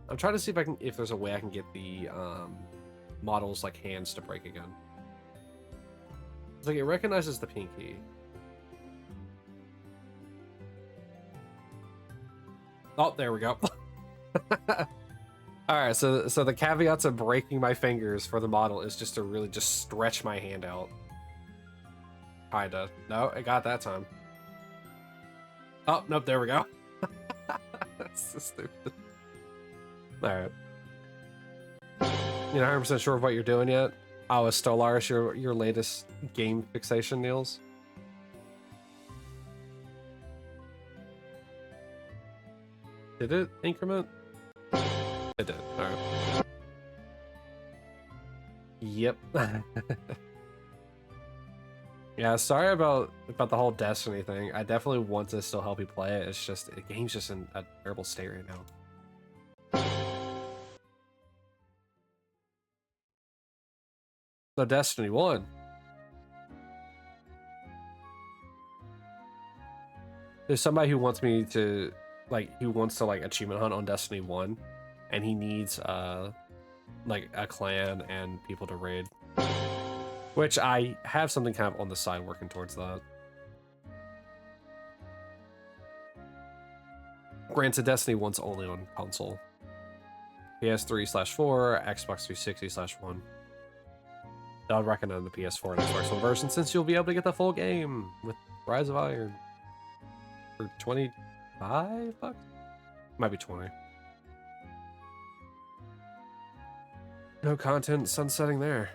I'm trying to see if there's a way I can get the model's like hands to break again. It's like it recognizes the pinky. Oh, there we go. All right, so the caveat to breaking my fingers for the model is just to really just stretch my hand out. Kinda. No, it got that time. Oh, nope, there we go. That's so stupid. All right. You're not 100% sure of what you're doing yet? Oh, is Stellaris your latest game fixation, Niels? Did it increment? It did. All right. Yep. Yeah, sorry about the whole Destiny thing. I definitely want to still help you play it. It's just the game's just in a terrible state right now. So Destiny 1. There's somebody who wants me to like achievement hunt on Destiny 1, and he needs like a clan and people to raid. Which I have something kind of on the side working towards that. Granted, Destiny 1's only on console. PS3/4, Xbox 360/1. I would recommend the PS4 and Xbox One version since you'll be able to get the full game with Rise of Iron for $25? Might be 20. No content sunsetting there.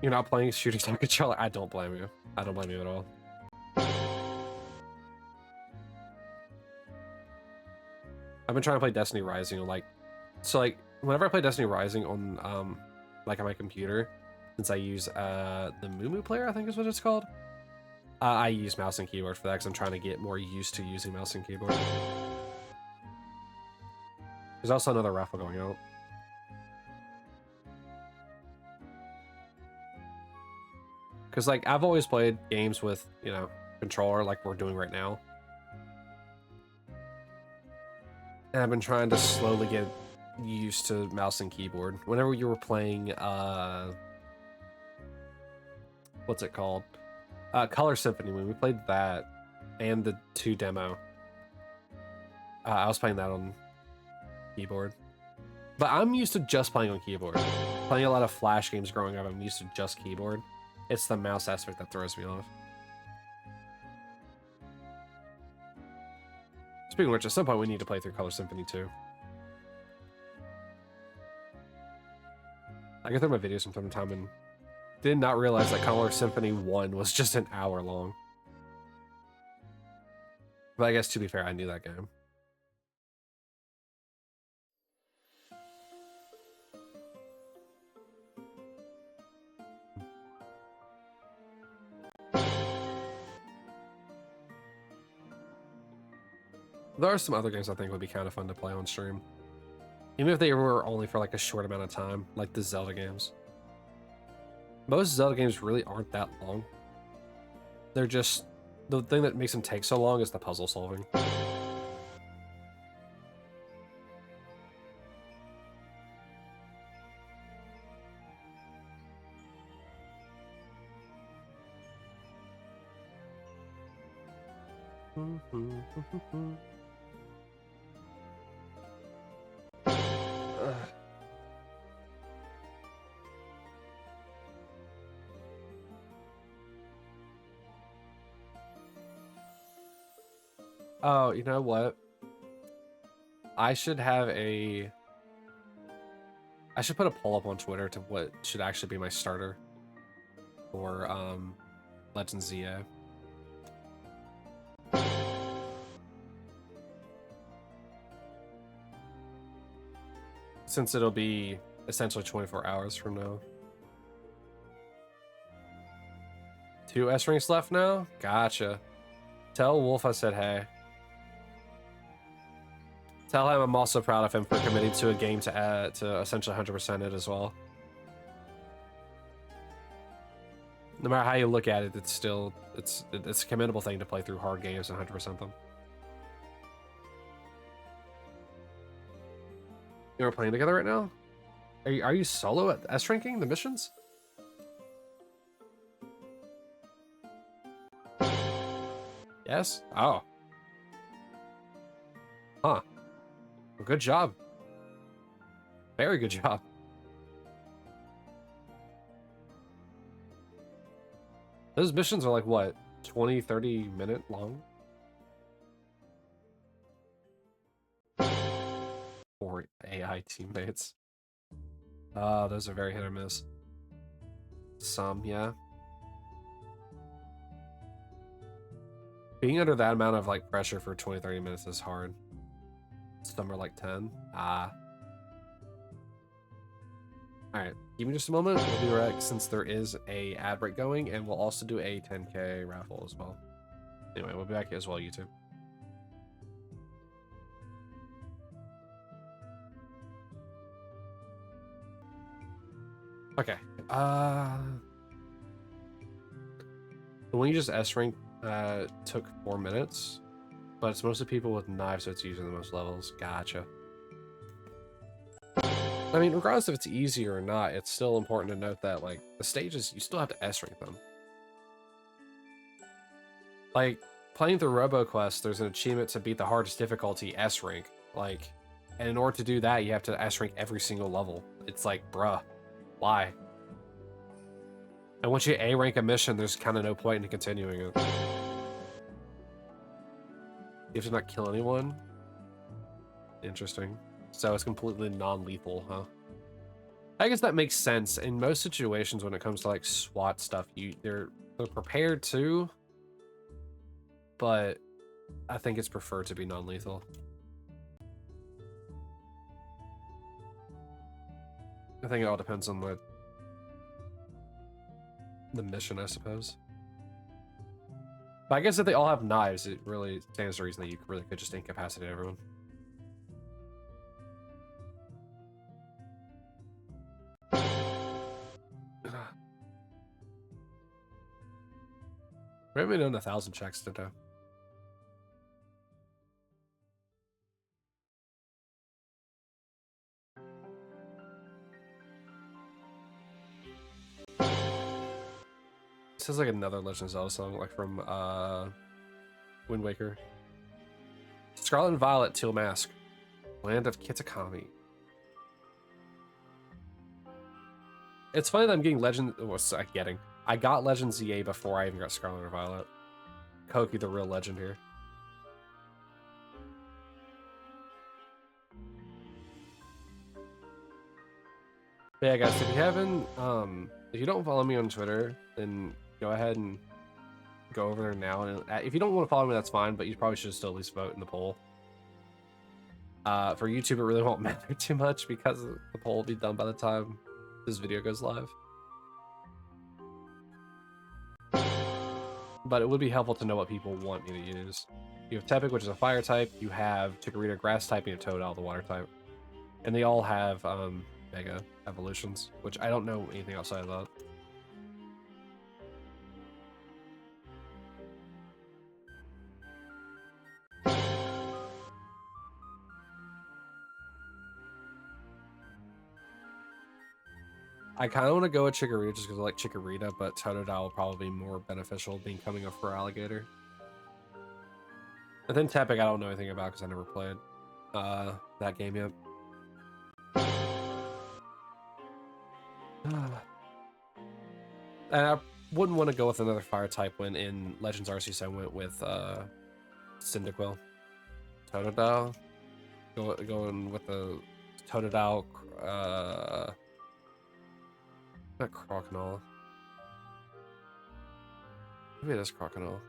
You're not playing shooters on controller? I don't blame you. I don't blame you at all. I've been trying to play Destiny Rising on whenever I play Destiny Rising on like on my computer, since I use the Mumu player, I think is what it's called. I use mouse and keyboard for that because I'm trying to get more used to using mouse and keyboard. There's also another raffle going out. Because like I've always played games with, you know, controller like we're doing right now. And I've been trying to slowly get used to mouse and keyboard. Whenever you were playing, what's it called? Color Symphony, when we played that and the 2 demo, I was playing that on keyboard. But I'm used to just playing on keyboard. Playing a lot of Flash games growing up, I'm used to just keyboard. It's the mouse aspect that throws me off. Speaking of which, at some point we need to play through Color Symphony 2. I go through my videos from time to time and did not realize that Color Symphony 1 was just an hour long. But I guess to be fair, I knew that game. There are some other games I think would be kind of fun to play on stream. Even if they were only for like a short amount of time, like the Zelda games. Most Zelda games really aren't that long. They're just... the thing that makes them take so long is the puzzle solving. Oh, you know what? I should have a... I should put a poll up on Twitter to what should actually be my starter for Legends ZA. Since it'll be essentially 24 hours from now. 2 S ranks left now? Gotcha. Tell Wolf I said hey. Tell him I'm also proud of him for committing to a game to add to essentially 100% it as well. No matter how you look at it, it's still it's a commendable thing to play through hard games and 100% them. You are playing together right now? Are you solo at S ranking the missions? Yes? Oh. Huh. Well, good job. Very good job. Those missions are like, what, 20, 30-minute long? Or AI teammates. Those are very hit or miss. Some, yeah. Being under that amount of like pressure for 20, 30 minutes is hard. Some are like 10. Alright, give me just a moment. We'll be right back since there is a ad break going, and we'll also do a 10K raffle as well. Anyway, we'll be back as well, YouTube. Okay. The one you just S-rank took 4 minutes, but it's mostly people with knives, so it's using the most levels. Gotcha. I mean, regardless if it's easy or not, it's still important to note that, like, the stages, you still have to S-rank them. Like, playing through RoboQuest, there's an achievement to beat the hardest difficulty S-rank. Like, and in order to do that, you have to S-rank every single level. It's like, bruh, why? And once you A-rank a mission, there's kind of no point in continuing it. You have to not kill anyone? Interesting. So it's completely non-lethal, huh? I guess that makes sense. In most situations when it comes to like SWAT stuff, they're prepared to, but I think it's preferred to be non-lethal. I think it all depends on the mission, I suppose. But I guess if they all have knives, it really stands to reason that you really could just incapacitate everyone. We haven't done 1,000 checks today. This is like another Legend of Zelda song, like from Wind Waker. Scarlet and Violet, Teal Mask, Land of Kitakami. It's funny that I'm getting Legend. I got Legend ZA before I even got Scarlet or Violet. Koki, the real legend here. But yeah, guys, if you haven't, if you don't follow me on Twitter, then go ahead and go over there now. And if you don't want to follow me, that's fine, but you probably should still at least vote in the poll. For YouTube, it really won't matter too much because the poll will be done by the time this video goes live. But it would be helpful to know what people want me to use. You have Tepig, which is a fire type. You have Chikorita, grass type, and you have Totodile, the water type. And they all have Mega evolutions, which I don't know anything outside of that. I kind of want to go with Chikorita just because I like Chikorita, but Totodile will probably be more beneficial being coming up for Alligator. And then Tepig, I don't know anything about because I never played that game yet. And I wouldn't want to go with another fire type when in Legends Arceus I went with Cyndaquil. Totodile. Going with the Totodile, not Croconaw. Maybe it is Croconaw.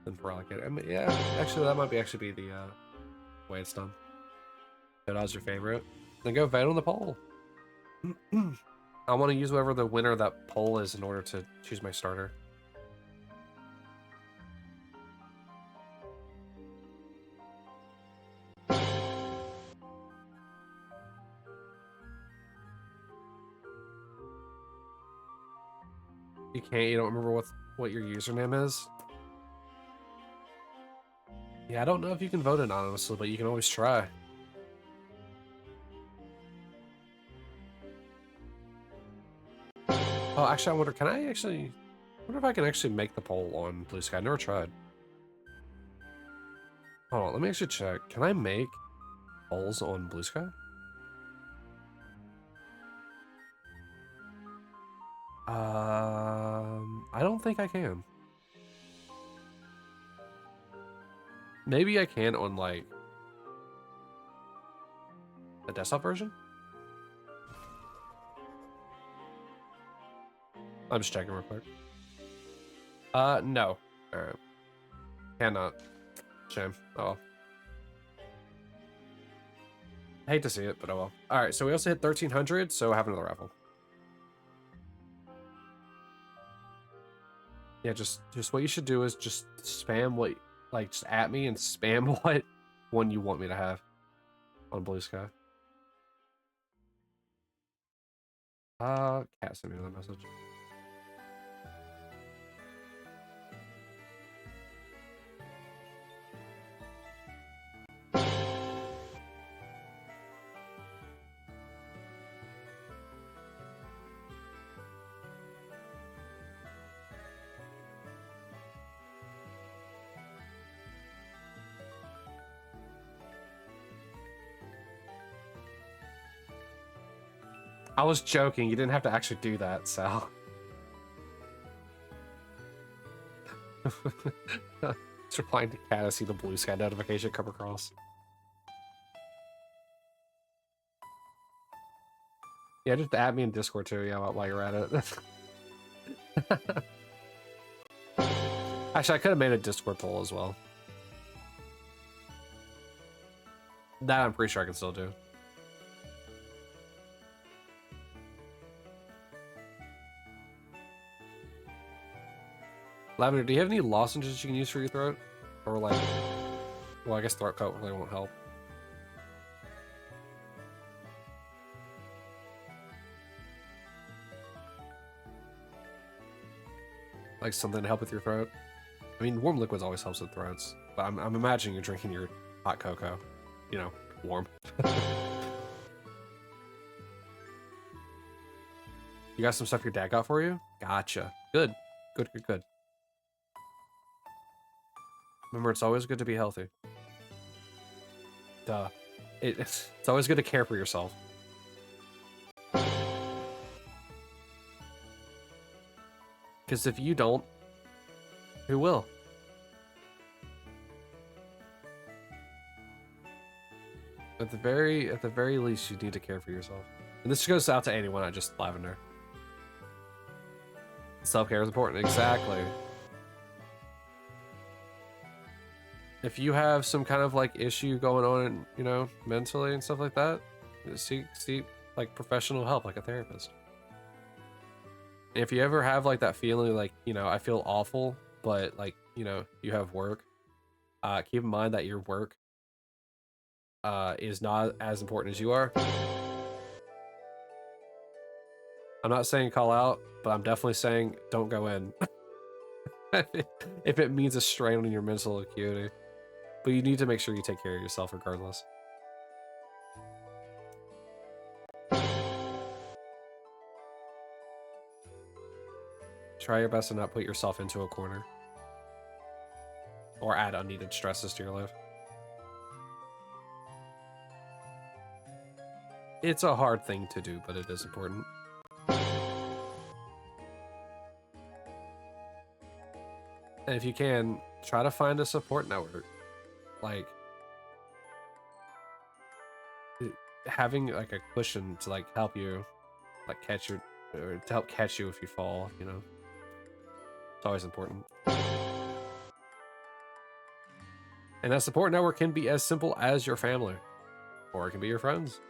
Then for Alligator. I mean, yeah, actually that might be the way it's done. Totodile's your favorite. Then go vote on the poll. I want to use whatever the winner of that poll is in order to choose my starter. You don't remember what your username is? Yeah, I don't know if you can vote anonymously, but you can always try. Oh, actually, I wonder, can I actually... wonder if I can actually make the poll on Blue Sky. I never tried. Hold on, let me actually check. Can I make polls on Blue Sky? I don't think I can. Maybe I can on like the desktop version? I'm just checking real quick. No. Alright. Cannot. Shame. Oh well. I hate to see it, but oh well. Alright, so we also hit 1,300, so have another raffle. Yeah, just what you should do is just spam what, like, just at me and spam what one you want me to have on Blue Sky. Cat sent me another message. I was joking. You didn't have to actually do that, Sal. Just replying to Cat, I see the Blue Sky notification come across. Yeah, just add me in Discord too, yeah, while you're at it. Actually, I could have made a Discord poll as well. That I'm pretty sure I can still do. Lavender, do you have any lozenges you can use for your throat? Or like, well, I guess throat coat really won't help. Like something to help with your throat? I mean, warm liquids always helps with throats, but I'm imagining you're drinking your hot cocoa, you know, warm. You got some stuff your dad got for you? Gotcha. Good. Good, good, good. Remember, it's always good to be healthy. Duh. It's always good to care for yourself. Because if you don't, who will? At the very least, you need to care for yourself. And this goes out to anyone, not just Lavender. Self-care is important, exactly. If you have some kind of like issue going on, you know, mentally and stuff like that, seek like professional help, like a therapist. And if you ever have like that feeling like, you know, I feel awful, but like, you know, you have work, keep in mind that your work is not as important as you are. I'm not saying call out, but I'm definitely saying don't go in. If it means a strain on your mental acuity. But you need to make sure you take care of yourself regardless. Try your best to not put yourself into a corner. Or add unneeded stresses to your life. It's a hard thing to do, but it is important. And if you can, try to find a support network. Like, having like a cushion to like help you, like catch your, or to help catch you if you fall, you know. It's always important. And that support network can be as simple as your family, or it can be your friends.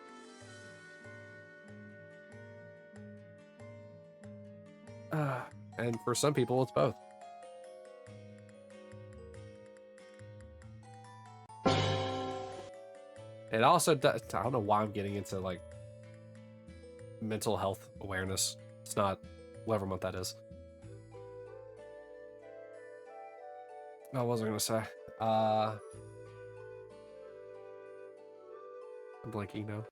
And for some people, it's both. It also does, I don't know why I'm getting into like mental health awareness. It's not whatever month that is. What was I gonna say? I'm blanking now.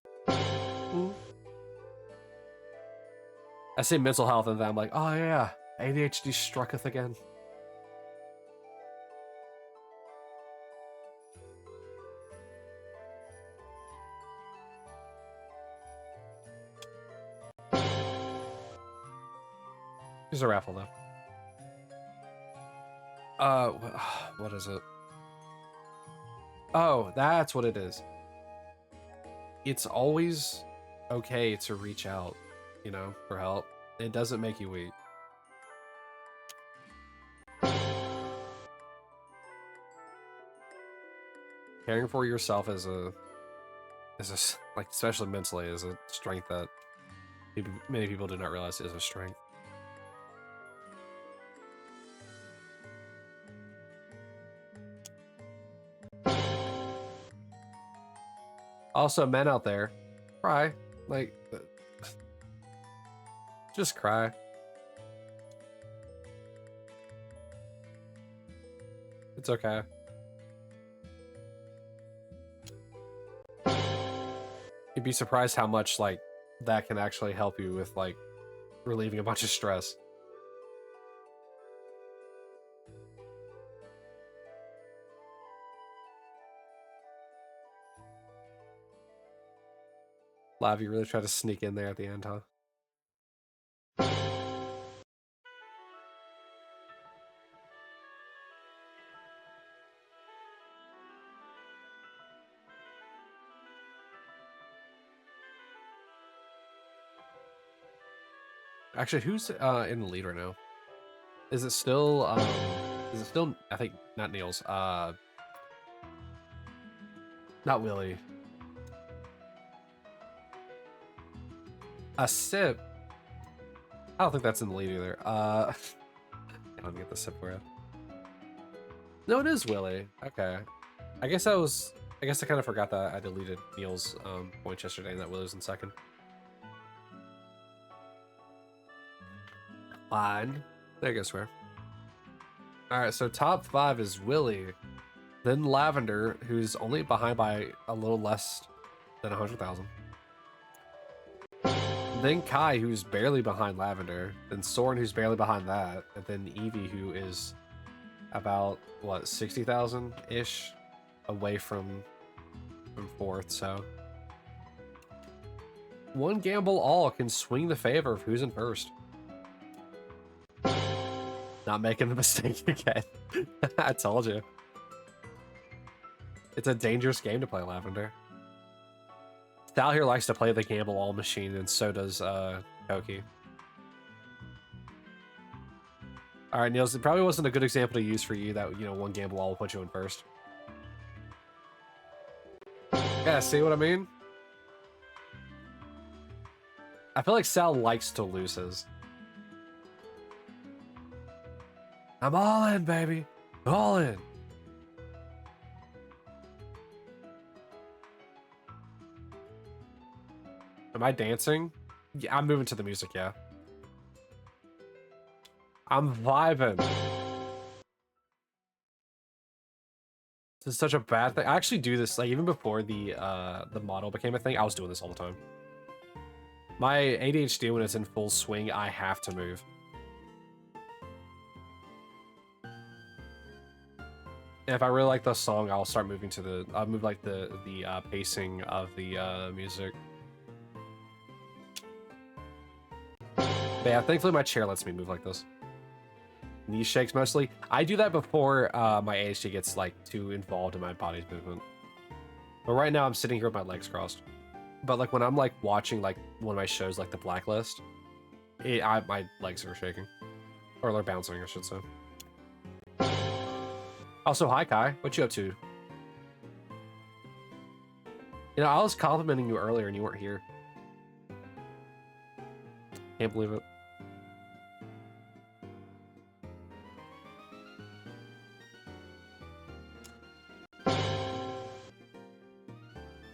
I say mental health and then I'm like, oh yeah, ADHD strucketh again. Here's a raffle though. What is it? Oh, that's what it is. It's always okay to reach out, you know, for help. It doesn't make you weak. Caring for yourself is like, especially mentally, is a strength that many people do not realize is a strength. Also, men out there, cry. Like, just cry. It's okay. You'd be surprised how much, like, that can actually help you with, like, relieving a bunch of stress. Lav, you really try to sneak in there at the end, huh? Actually, who's in the lead right now? Is it still I think not Niels, not Willie. A sip. I don't think that's in the lead either. Let me get the sip for you. No, it is Willie. Okay. I guess I kind of forgot that I deleted Niels' points yesterday and that Willie was in second. Fine. There you go, swear. Alright, so top 5 is Willie, then Lavender, who's only behind by a little less than 100,000. Then Kai, who's barely behind Lavender, then Soren, who's barely behind that, and then Evie, who is about, what, 60,000-ish away from fourth, so... One gamble all can swing the favor of who's in first. Not making the mistake again. I told you. It's a dangerous game to play, Lavender. Sal here likes to play the gamble all machine, and so does Koki. Alright, Niels, it probably wasn't a good example to use for you that, you know, one gamble all will put you in first. Yeah, see what I mean? I feel like Sal likes to lose his. I'm all in, baby. All in. Am I dancing? Yeah, I'm moving to the music, yeah. I'm vibing. This is such a bad thing. I actually do this, like, even before the model became a thing, I was doing this all the time. My ADHD, when it's in full swing, I have to move. And if I really like the song, I'll start moving to the... I'll move, like, the pacing of the music. But yeah, thankfully my chair lets me move like this. Knee shakes mostly. I do that before my ADHD gets, like, too involved in my body's movement. But right now I'm sitting here with my legs crossed. But, like, when I'm, like, watching, like, one of my shows, like The Blacklist, my legs are shaking. Or they're bouncing, I should say. Also, hi, Kai. What you up to? You know, I was complimenting you earlier and you weren't here. Can't believe it.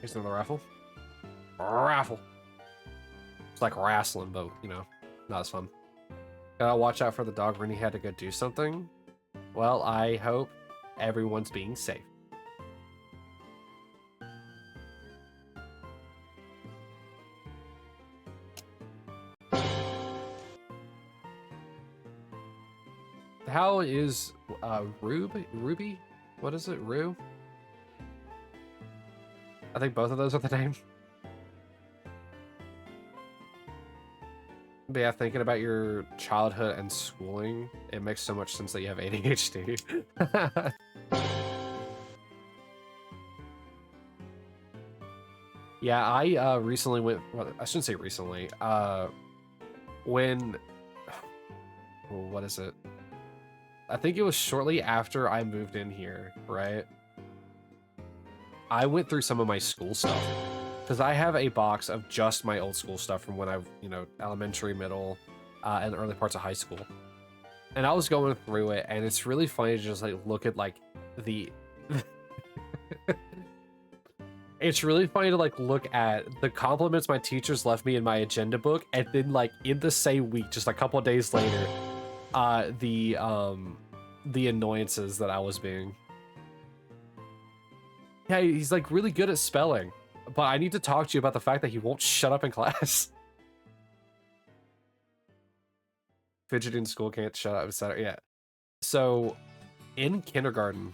Here's another raffle. Raffle. It's like wrestling, but, you know, not as fun. Gotta watch out for the dog when he had to go do something. Well, I hope everyone's being safe. How is Ruby? What is it? Rue? I think both of those are the name. But yeah, thinking about your childhood and schooling, it makes so much sense that you have ADHD. Yeah, I recently went, well, I shouldn't say recently, when, what is it? I think it was shortly after I moved in here, right? I went through some of my school stuff because I have a box of just my old school stuff from when I, elementary, middle, and early parts of high school. And I was going through it, and it's really funny to just like look at like the it's really funny to like look at the compliments my teachers left me in my agenda book, and then like in the same week, just a couple of days later, the annoyances that I was being. Yeah, he's like really good at spelling, but I need to talk to you about the fact that he won't shut up in class. Fidget in school, can't shut up, etc. Yeah. So in kindergarten,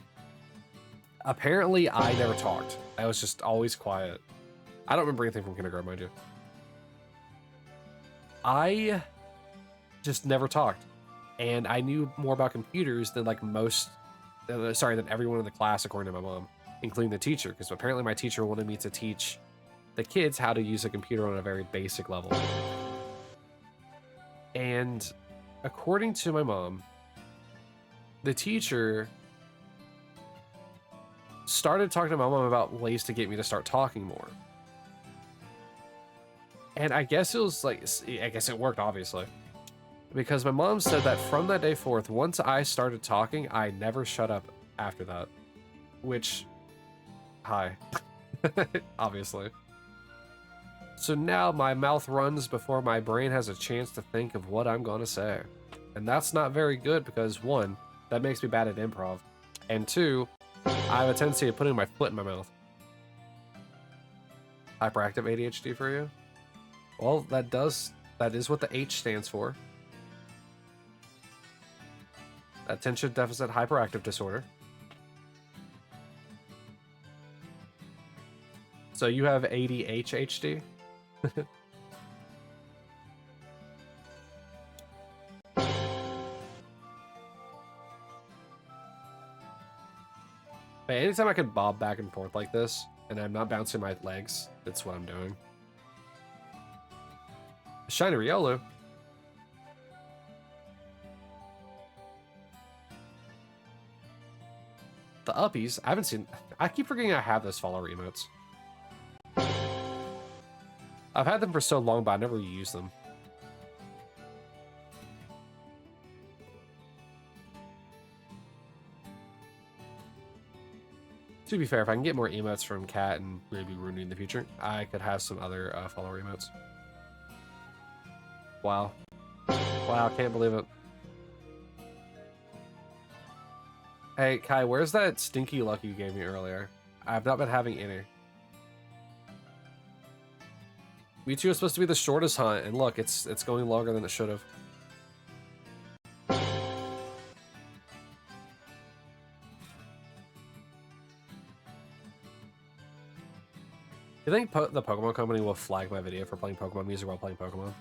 apparently I never talked. I was just always quiet. I don't remember anything from kindergarten, mind you. I just never talked. And I knew more about computers than like than everyone in the class, according to my mom, including the teacher, because apparently my teacher wanted me to teach the kids how to use a computer on a very basic level. And according to my mom, the teacher started talking to my mom about ways to get me to start talking more. And I guess it was like, I guess it worked, obviously. Because my mom said that from that day forth, once I started talking, I never shut up after that. Which, hi. Obviously. So now my mouth runs before my brain has a chance to think of what I'm going to say. And that's not very good because, one, that makes me bad at improv. And two, I have a tendency of putting my foot in my mouth. Hyperactive ADHD for you? Well, that is what the H stands for. Attention Deficit Hyperactive Disorder. So you have ADHD? Hey, anytime I can bob back and forth like this, and I'm not bouncing my legs, that's what I'm doing. Shiny Riolu. The uppies, I haven't seen, I keep forgetting I have those follower emotes. I've had them for so long, but I never used them. To be fair, if I can get more emotes from Cat and maybe Rooney in the future, I could have some other follower emotes. Wow. Wow, can't believe it. Hey, Kai, where's that stinky luck you gave me earlier? I've not been having any. Mewtwo is supposed to be the shortest hunt, and look, it's going longer than it should have. You think the Pokemon Company will flag my video for playing Pokemon music while playing Pokemon?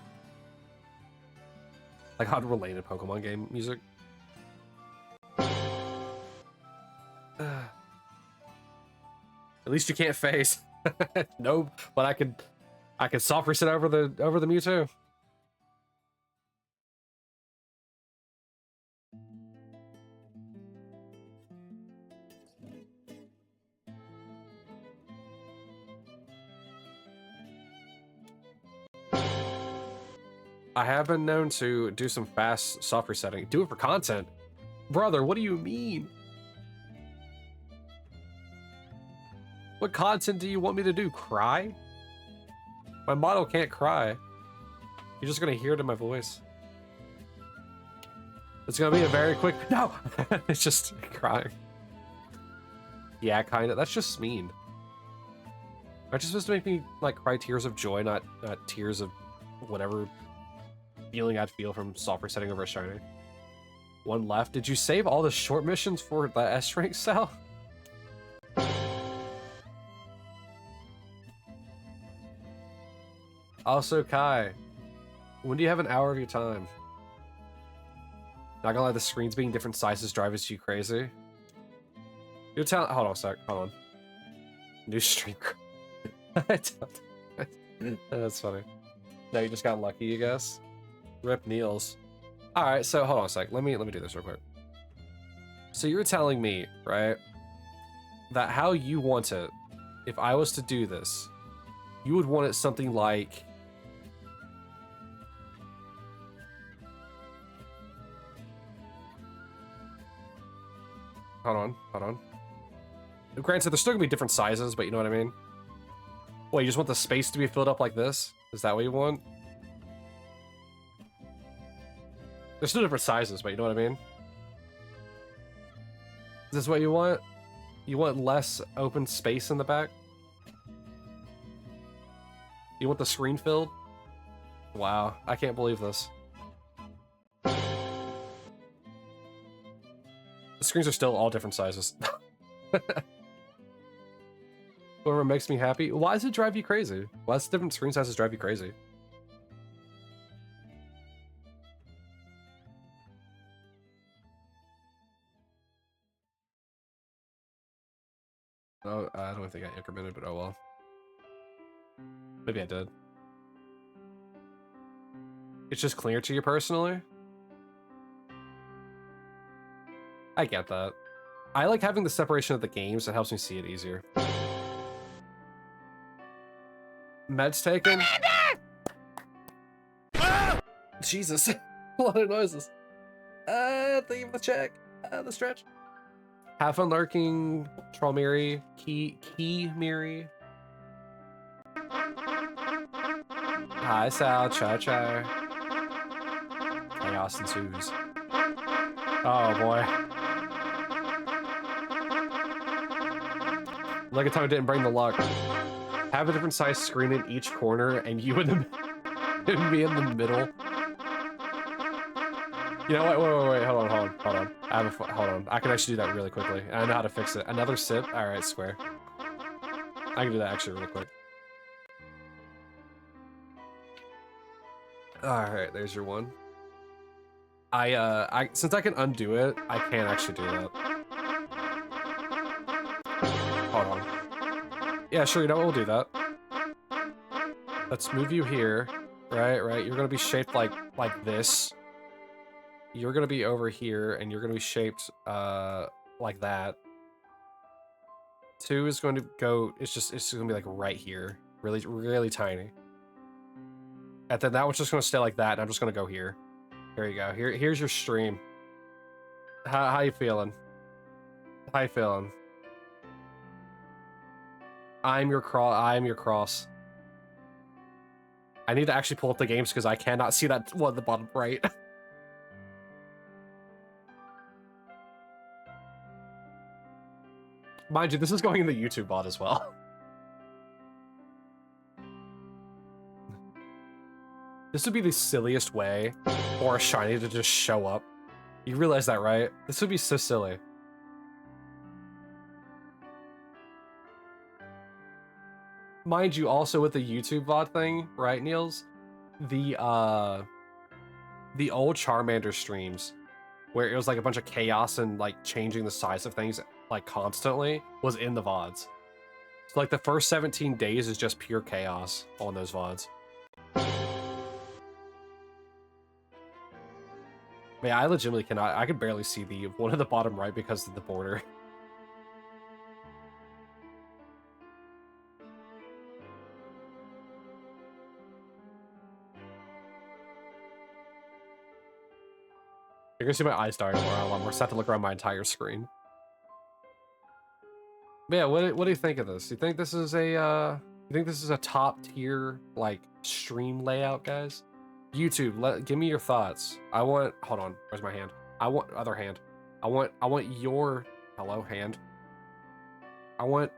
Like unrelated Pokemon game music? At least you can't face. No, but I could soft reset over the Mewtwo. I have been known to do some fast soft resetting. Do it for content. Brother, what do you mean? What content do you want me to do? Cry? My model can't cry. You're just gonna hear it in my voice. It's gonna be a very quick, no! It's just crying. Yeah, kinda. That's just mean. Aren't you supposed to make me, like, cry tears of joy, not tears of whatever feeling I'd feel from soft resetting over a shiny? One left. Did you save all the short missions for the S rank, Sal? Also, Kai, when do you have an hour of your time? Not gonna lie, the screens being different sizes drives you crazy. You're telling. Hold on a sec. Hold on. New stream. That's funny. No, you just got lucky, I guess. Rip Niels. All right, so hold on a sec. Let me do this real quick. So you're telling me, right, that how you want it, if I was to do this, you would want it something like. Hold on. Granted, there's still gonna be different sizes, but you know what I mean? Well, you just want the space to be filled up like this? Is that what you want? There's still different sizes, but you know what I mean? Is this what you want? You want less open space in the back? You want the screen filled? Wow, I can't believe this. The screens are still all different sizes. Whatever makes me happy. Why does it drive you crazy? Why does different screen sizes drive you crazy? Oh, I don't think I incremented, but oh well. Maybe I did. It's just clear to you personally? I get that. I like having the separation of the games. It helps me see it easier. Meds taken? Jesus. A lot of noises. Thank you for the check. The stretch. Have fun lurking. Trollmiri. Key Miri. Hi, Sal. Char. Chaos ensues. Oh, boy. Legatone didn't bring the luck. Have a different size screen in each corner, and you would be in the middle. You know what? Wait. Hold on. Hold on. I can actually do that really quickly. I know how to fix it. Another sip. All right, square. I can do that actually really quick. All right, there's your one. Since I can undo it, I can't actually do that. Hold on. Yeah, sure. You know what? We'll do that. Let's move you here. Right. You're gonna be shaped like this. You're gonna be over here, and you're gonna be shaped like that. 2 is going to go. It's gonna be like right here, really tiny. And then that one's just gonna stay like that. And I'm just gonna go here. There you go. Here's your stream. How you feeling? How you feeling? I'm your cross. I need to actually pull up the games because I cannot see that one at the bottom right. Mind you, this is going in the YouTube bot as well. This would be the silliest way for a shiny to just show up. You realize that, right? This would be so silly. Mind you, also with the YouTube bot thing, right, Niels? The old Charmander streams, where it was like a bunch of chaos and like changing the size of things like constantly, was in the VODs. So like the first 17 days is just pure chaos on those VODs. Yeah, I legitimately cannot. I could barely see the one at the bottom right because of the border. You're gonna see my eyes starting more. I'm more set to look around my entire screen. But yeah, what do you think of this? You think this is a top tier like stream layout, guys? YouTube, give me your thoughts. Hold on, where's my hand? Other hand. I want your, hello, hand. I want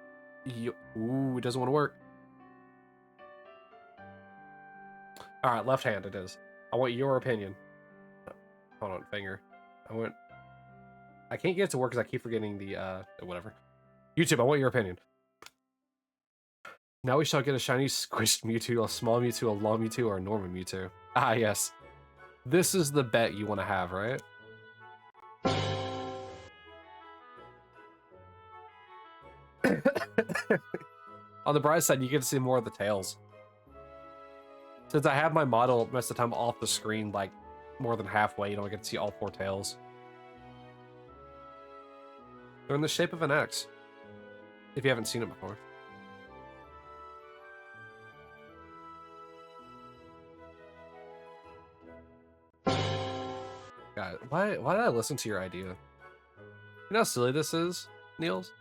you, ooh, it doesn't want to work. All right, left hand it is. I want your opinion. Hold on, finger. I can't get it to work because I keep forgetting the whatever. YouTube, I want your opinion. Now we shall get a shiny squished Mewtwo, a small Mewtwo, a long Mewtwo, or a normal Mewtwo. Ah, yes. This is the bet you want to have, right? On the bright side, you get to see more of the tails. Since I have my model most of the time off the screen, like more than halfway, you don't get to see all 4 tails. They're in the shape of an X, if you haven't seen it before. God, why did I listen to your idea? You know how silly this is, Niels?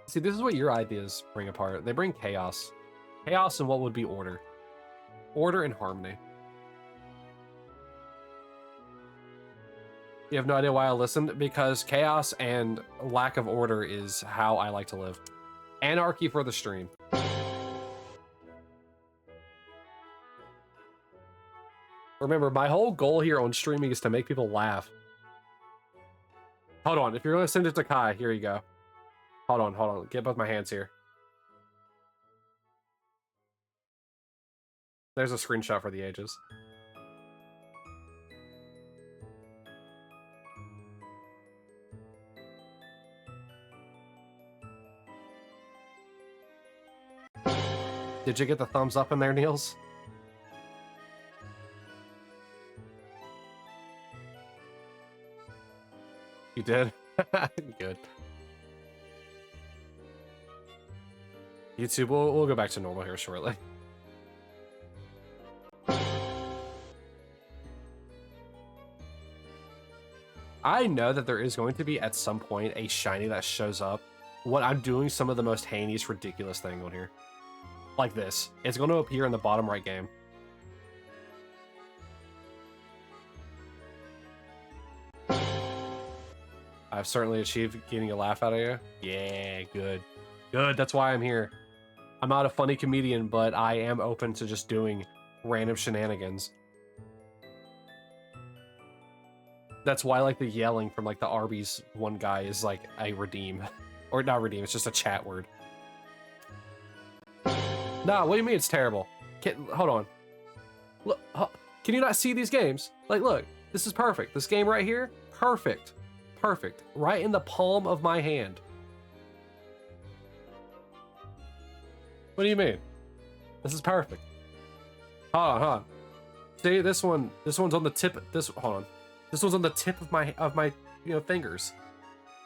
See, this is what your ideas bring apart. They bring chaos. Chaos and what would be order. Order and harmony. You have no idea why I listened? Because chaos and lack of order is how I like to live. Anarchy for the stream. Remember, my whole goal here on streaming is to make people laugh. Hold on, if you're going to send it to Kai, here you go. Hold on. Get both my hands here. There's a screenshot for the ages. Did you get the thumbs up in there, Niels? You did? Good. YouTube, we'll go back to normal here shortly. I know that there is going to be, at some point, a shiny that shows up when I'm doing some of the most heinous, ridiculous thing on here. Like this. It's going to appear in the bottom right game. I've certainly achieved getting a laugh out of you. Yeah, good. Good, that's why I'm here. I'm not a funny comedian, but I am open to just doing random shenanigans. That's why, like, the yelling from, like, the Arby's one guy is, like, a redeem. Or not redeem, it's just a chat word. Nah, what do you mean it's terrible? Hold on. Look, can you not see these games? Like, look, this is perfect. This game right here, perfect. Perfect. Right in the palm of my hand. What do you mean? This is perfect. Hold on. See, this one's on the tip. Hold on. This one's on the tip of my fingers.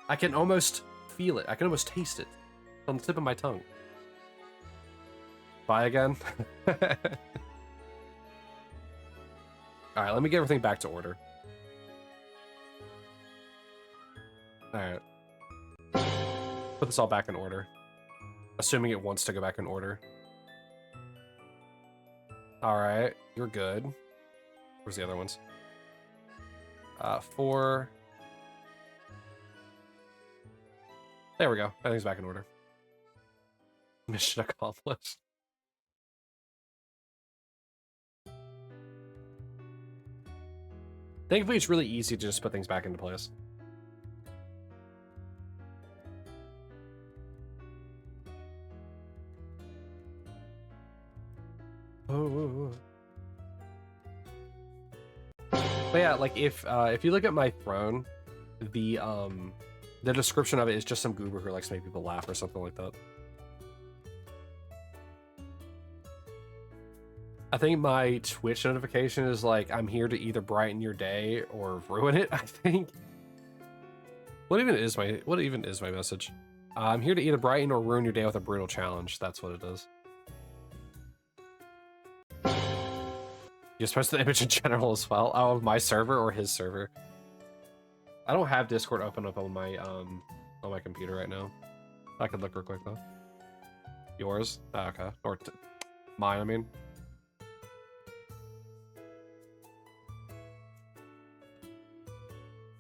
I can almost feel it. I can almost taste it on the tip of my tongue. Bye again. All right, let me get everything back to order. All right. Put this all back in order. Assuming it wants to go back in order. All right, you're good. Where's the other ones? 4. There we go. Everything's back in order. Mission accomplished. Thankfully, it's really easy to just put things back into place. Oh. But yeah, like if you look at my throne, the description of it is just some goober who likes to make people laugh or something like that. I think my Twitch notification is like, I'm here to either brighten your day or ruin it, I think. What even is my message? I'm here to either brighten or ruin your day with a brutal challenge. That's what it is. You just post the image in general as well. Oh, my server or his server. I don't have Discord open up on my computer right now. I could look real quick though. Yours? Oh, okay. Or mine, I mean.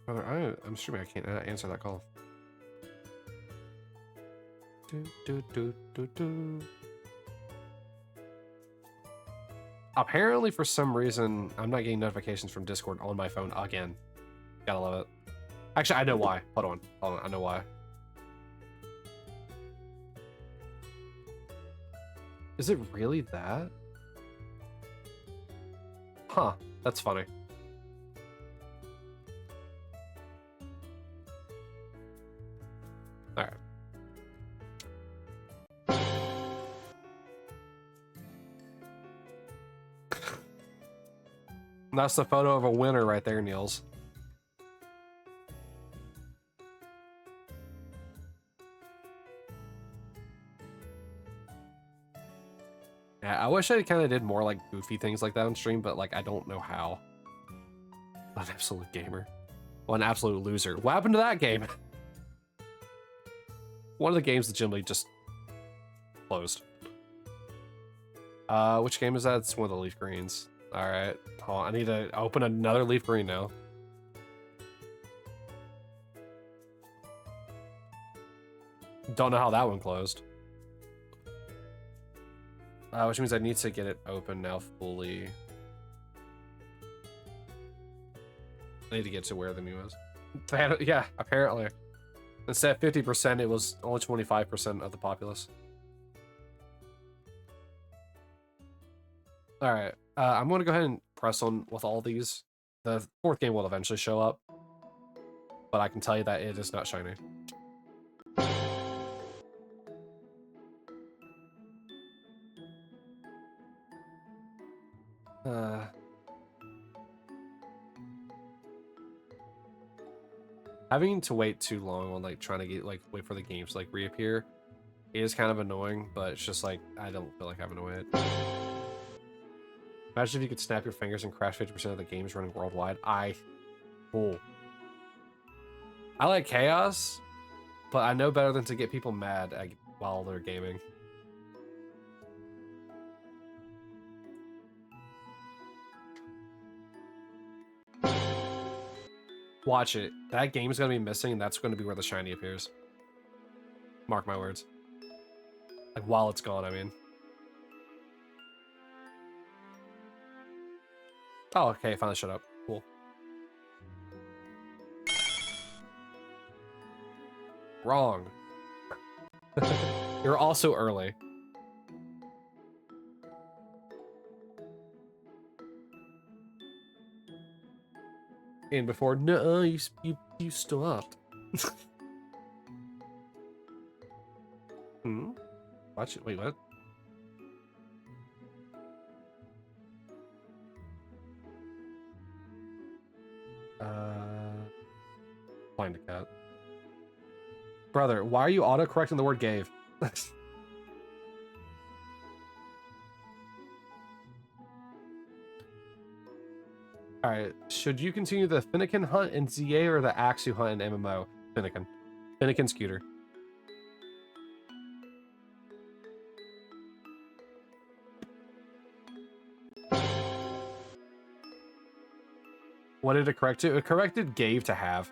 Brother, I'm streaming. I can't answer that call. Apparently, for some reason, I'm not getting notifications from Discord on my phone again. Gotta love it. Actually, I know why. Hold on. I know why. Is it really that? Huh. That's funny. Alright. That's the photo of a winner right there, Niels. Yeah, I wish I kind of did more like goofy things like that on stream, but like I don't know how. An absolute gamer. Well, an absolute loser. What happened to that game? One of the games legitimately just closed. Which game is that? It's one of the leaf greens. Alright. Hold on, I need to open another leaf green now. Don't know how that one closed. Which means I need to get it open now fully. I need to get to where the meme is. Yeah, apparently. Instead of 50%, it was only 25% of the populace. Alright, I'm going to go ahead and press on with all these. The fourth game will eventually show up. But I can tell you that it is not shiny. Having to wait too long on like trying to get like wait for the games to like reappear is kind of annoying, but it's just like I don't feel like having to wait. Imagine if you could snap your fingers and crash 50% of the games running worldwide. I like chaos, but I know better than to get people mad while they're gaming. Watch it. That game is going to be missing, and that's going to be where the shiny appears. Mark my words. Like, while it's gone, I mean. Oh, okay, finally shut up. Cool. Wrong. You're also early. And before, no, you stopped. Hmm? Watch it. Wait, what? Find a cat. Brother, why are you auto-correcting the word gave? Alright, should you continue the Finnegan hunt in ZA or the Axu hunt in MMO? Finnegan. Finnegan Scooter. What did it correct to? It corrected gave to have.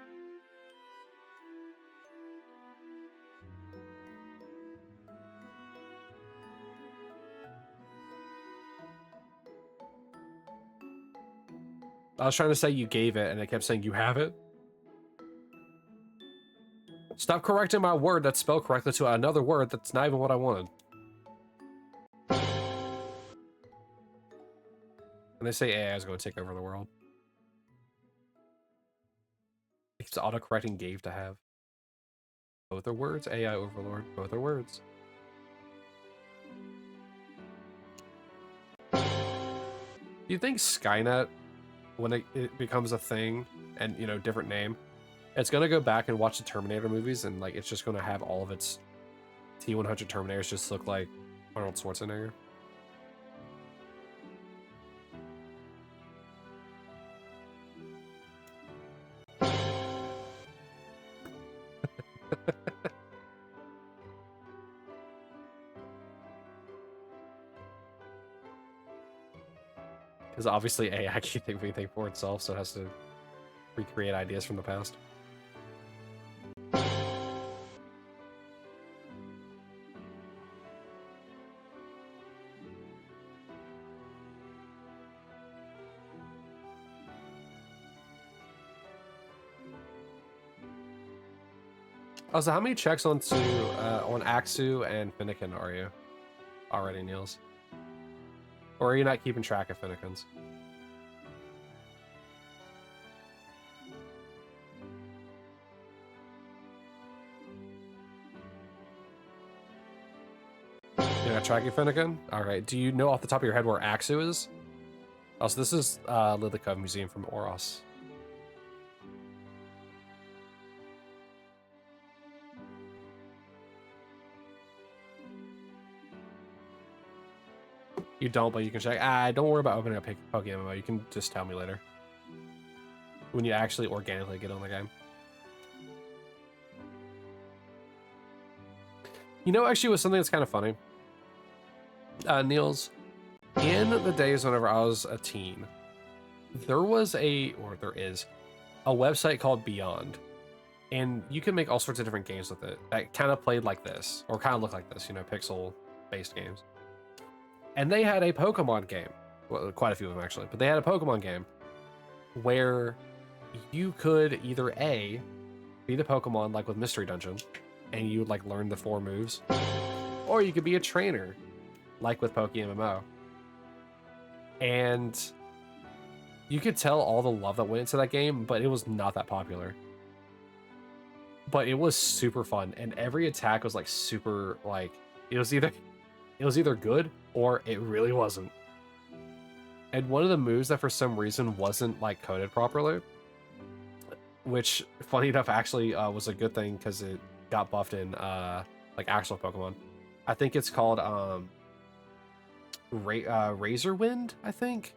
I was trying to say you gave it, and it kept saying you have it. Stop correcting my word that's spelled correctly to another word that's not even what I wanted. And they say AI is going to take over the world. It's auto-correcting gave to have. Both are words, AI overlord. Both are words. Do you think Skynet, when it becomes a thing and, you know, different name, it's going to go back and watch the Terminator movies and, like, it's just going to have all of its T-100 Terminators just look like Arnold Schwarzenegger? Because obviously AI can't think of anything for itself, so it has to recreate ideas from the past. Also, how many checks on Axu and Finnegan are you already, Niels? Or are you not keeping track of Finnegans? You're not tracking Finnegan? Alright, do you know off the top of your head where Axu is? Also, this is Lillikov Museum from Oros. You don't, but you can check. Don't worry about opening up Pokemon MMO. You can just tell me later. When you actually organically get on the game. You know, actually, was something that's kind of funny. Niels, in the days whenever I was a teen, there is, a website called Beyond. And you can make all sorts of different games with it that kind of played like this, or kind of look like this, you know, pixel-based games. And they had a Pokemon game. Well, quite a few of them, actually. But they had a Pokemon game where you could either A, be the Pokemon, like with Mystery Dungeon, and you would, like, learn the 4 moves. Or you could be a trainer, like with PokeMMO. And you could tell all the love that went into that game, but it was not that popular. But it was super fun, and every attack was, like, super, like, it was either good or it really wasn't. And one of the moves that for some reason wasn't, like, coded properly, which, funny enough, actually was a good thing because it got buffed in like actual Pokemon. I think it's called Razor Wind, I think.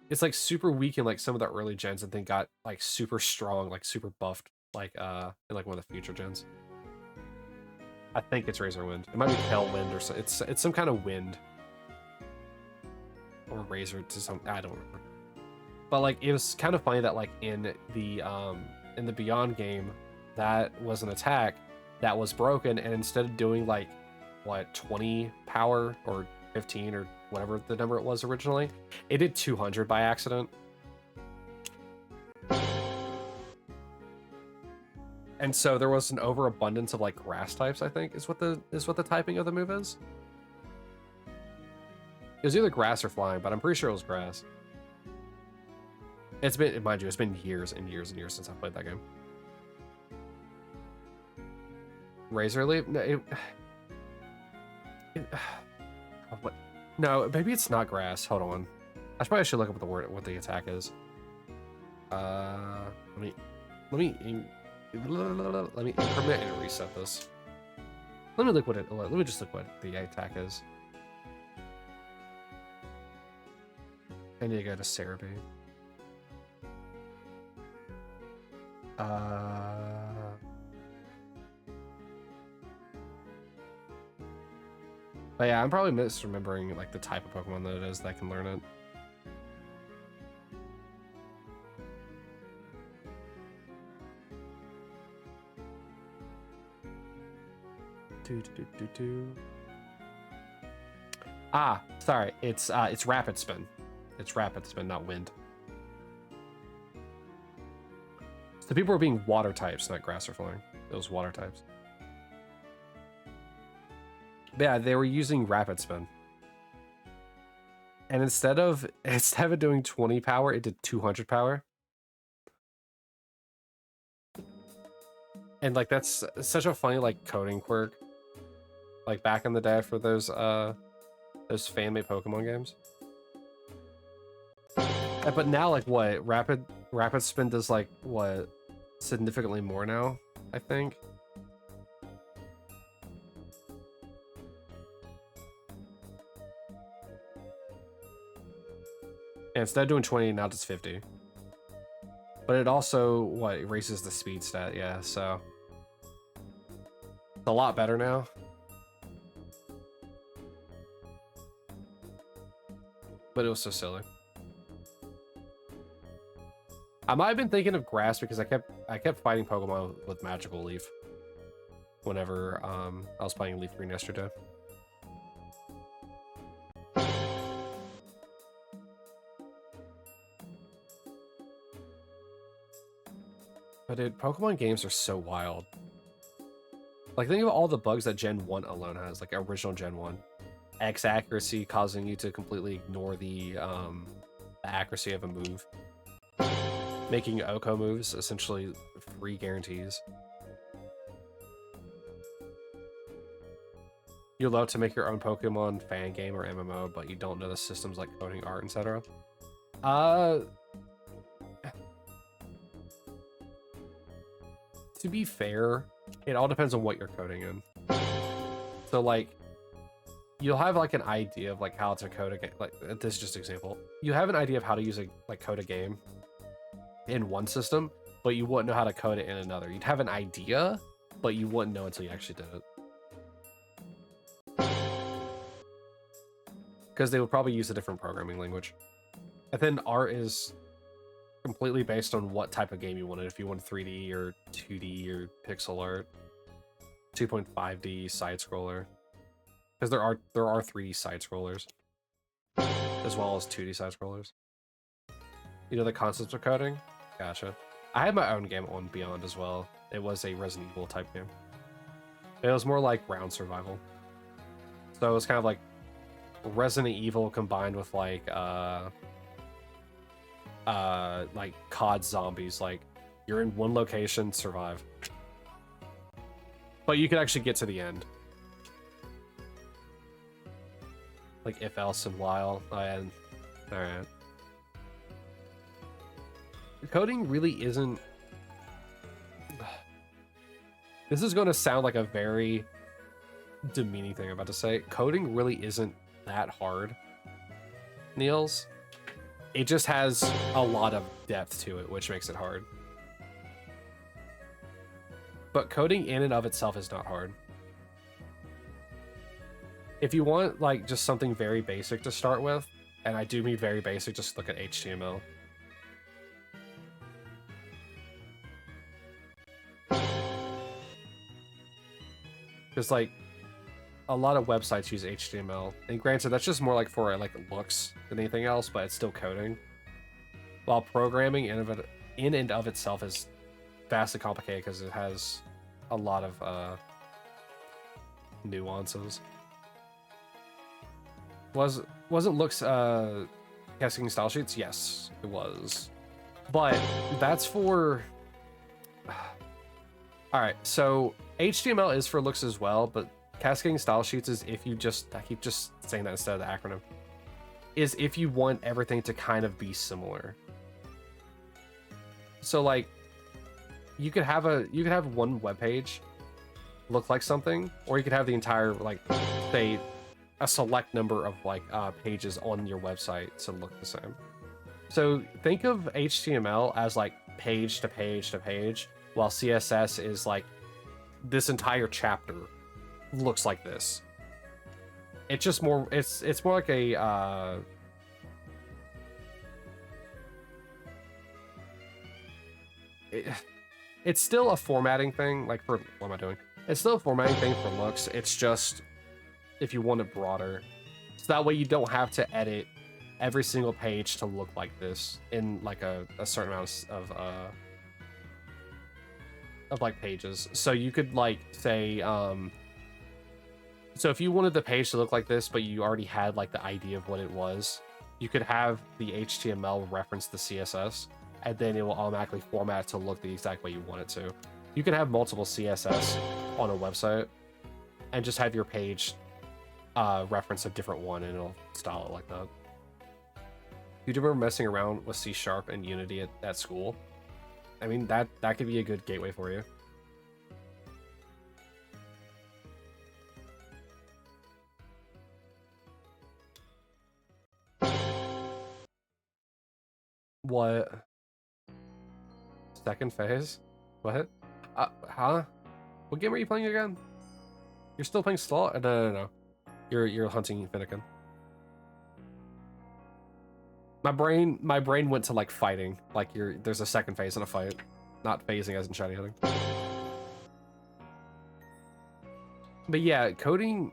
It's like super weak in like some of the early gens and then got like super strong, like super buffed, like in like one of the future gens. I think it's Razor Wind. It might be Tailwind or so. It's some kind of wind. Or Razor to some, I don't remember. But like it was kind of funny that like in the Beyond game, that was an attack that was broken, and instead of doing like what 20 power or 15 or whatever the number it was originally, it did 200 by accident. And so there was an overabundance of like grass types, I think is what the typing of the move is. It was either grass or flying, but I'm pretty sure it was grass. It's been, mind you, it's been years and years and years since I played that game. Razor Leaf? No, what? No, maybe it's not grass. Hold on. I should look up what the attack is. Let me increment and reset this. Let me just look what the attack is. I need to go to Cerebi. But yeah, I'm probably misremembering like the type of Pokemon that it is that can learn it. Ah, sorry, it's Rapid Spin. It's Rapid Spin, not Wind. So people were being water types, not grass or flying. It was water types. But yeah, they were using Rapid Spin. And instead of doing 20 power, it did 200 power. And like that's such a funny like coding quirk. Like back in the day for those fan-made Pokemon games. But now like what? Rapid Spin does like what? Significantly more now, I think. And instead of doing 20, now it's 50. But it also, what, erases the speed stat, yeah, so. It's a lot better now. But it was so silly. I might have been thinking of grass because I kept fighting Pokemon with Magical Leaf whenever I was playing Leaf Green yesterday. But dude, Pokemon games are so wild. Like, think of all the bugs that Gen 1 alone has, like original Gen 1. X accuracy causing you to completely ignore the accuracy of a move. Making Oko moves essentially free guarantees. You're allowed to make your own Pokemon fan game or MMO, but you don't know the systems like coding, art, etc. To be fair, it all depends on what you're coding in. So like, you'll have like an idea of like how to code a game. Like this is just an example. You have an idea of how to use a code a game in one system, but you wouldn't know how to code it in another. You'd have an idea, but you wouldn't know until you actually did it. Because they would probably use a different programming language. And then art is completely based on what type of game you wanted. If you want 3D or 2D or pixel art, 2.5D side scroller. Because there are 3D side scrollers as well as 2D side scrollers. You know the concepts of coding? Gotcha. I had my own game on Beyond as well. It was a Resident Evil type game. It was more like round survival. So it was kind of like Resident Evil combined with like COD zombies. Like you're in one location, survive. But you could actually get to the end. Like if, else, and while. And alright. Coding really isn't... This is going to sound like a very demeaning thing I'm about to say. Coding really isn't that hard, Niels. It just has a lot of depth to it, which makes it hard. But coding in and of itself is not hard. If you want like just something very basic to start with, and I do mean very basic, just look at HTML. Because like a lot of websites use HTML, and granted that's just more like for like looks than anything else, but it's still coding. While programming in and of itself is vastly complicated because it has a lot of nuances. Wasn't looks cascading style sheets? Yes, it was. But that's for... Alright, so HTML is for looks as well, but cascading style sheets is if you just... I keep just saying that instead of the acronym. Is if you want everything to kind of be similar. So like, you could have one web page look like something, or you could have the entire, like, say, a select number of like pages on your website to look the same. So think of HTML as like page to page to page, while CSS is like this entire chapter looks like this. It's just more, it's more like a it's still a formatting thing. Like for, what am I doing? It's still a formatting thing for looks. It's just if you want it broader, so that way you don't have to edit every single page to look like this in like a certain amount of like pages. So you could like say so if you wanted the page to look like this, but you already had like the idea of what it was, you could have the HTML reference the CSS, and then it will automatically format to look the exact way you want it to. You could have multiple CSS on a website and just have your page reference a different one, and it'll style it like that. You remember messing around with C# and Unity at school? I mean, that could be a good gateway for you. What? Second phase? What? Huh? What game are you playing again? You're still playing Slaw? No. You're hunting Finnegan. My brain went to like fighting. Like there's a second phase in a fight, not phasing as in Shiny Living. But yeah, coding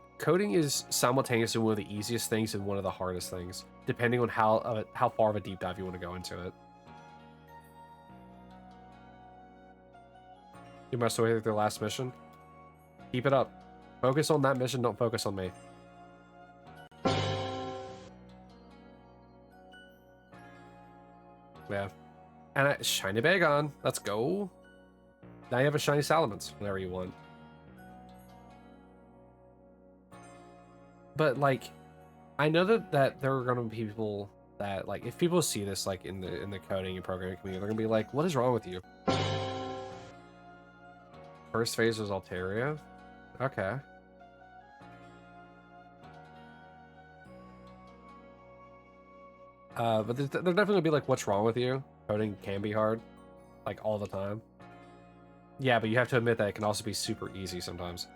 is simultaneously one of the easiest things and one of the hardest things, depending on how far of a deep dive you want to go into it. You must wait through the last mission. Keep it up. Focus on that mission, don't focus on me. Yeah. And shiny Bagon. Let's go. Now you have a shiny Salamence whenever you want. But like, I know that there are gonna be people that like, if people see this like in the coding and programming community, they're gonna be like, "What is wrong with you?" First phase was Altaria. Okay. But they're definitely gonna be like, "What's wrong with you?" Coding can be hard, like all the time. Yeah, but you have to admit that it can also be super easy sometimes.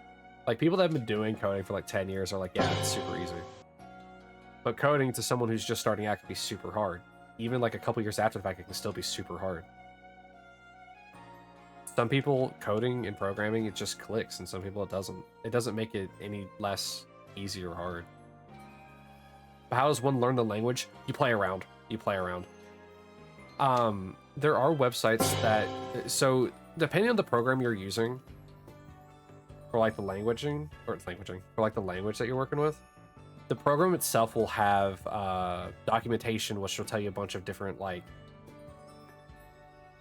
Like people that have been doing coding for like 10 years are like, yeah, it's super easy. But coding to someone who's just starting out can be super hard. Even like a couple years after the fact, it can still be super hard. Some people coding and programming, it just clicks, and some people it doesn't. It doesn't make it any less easy or hard. But how does one learn the language? You play around. You play around. There are websites that, so depending on the program you're using, for like the languaging, for like the language that you're working with, the program itself will have documentation, which will tell you a bunch of different like,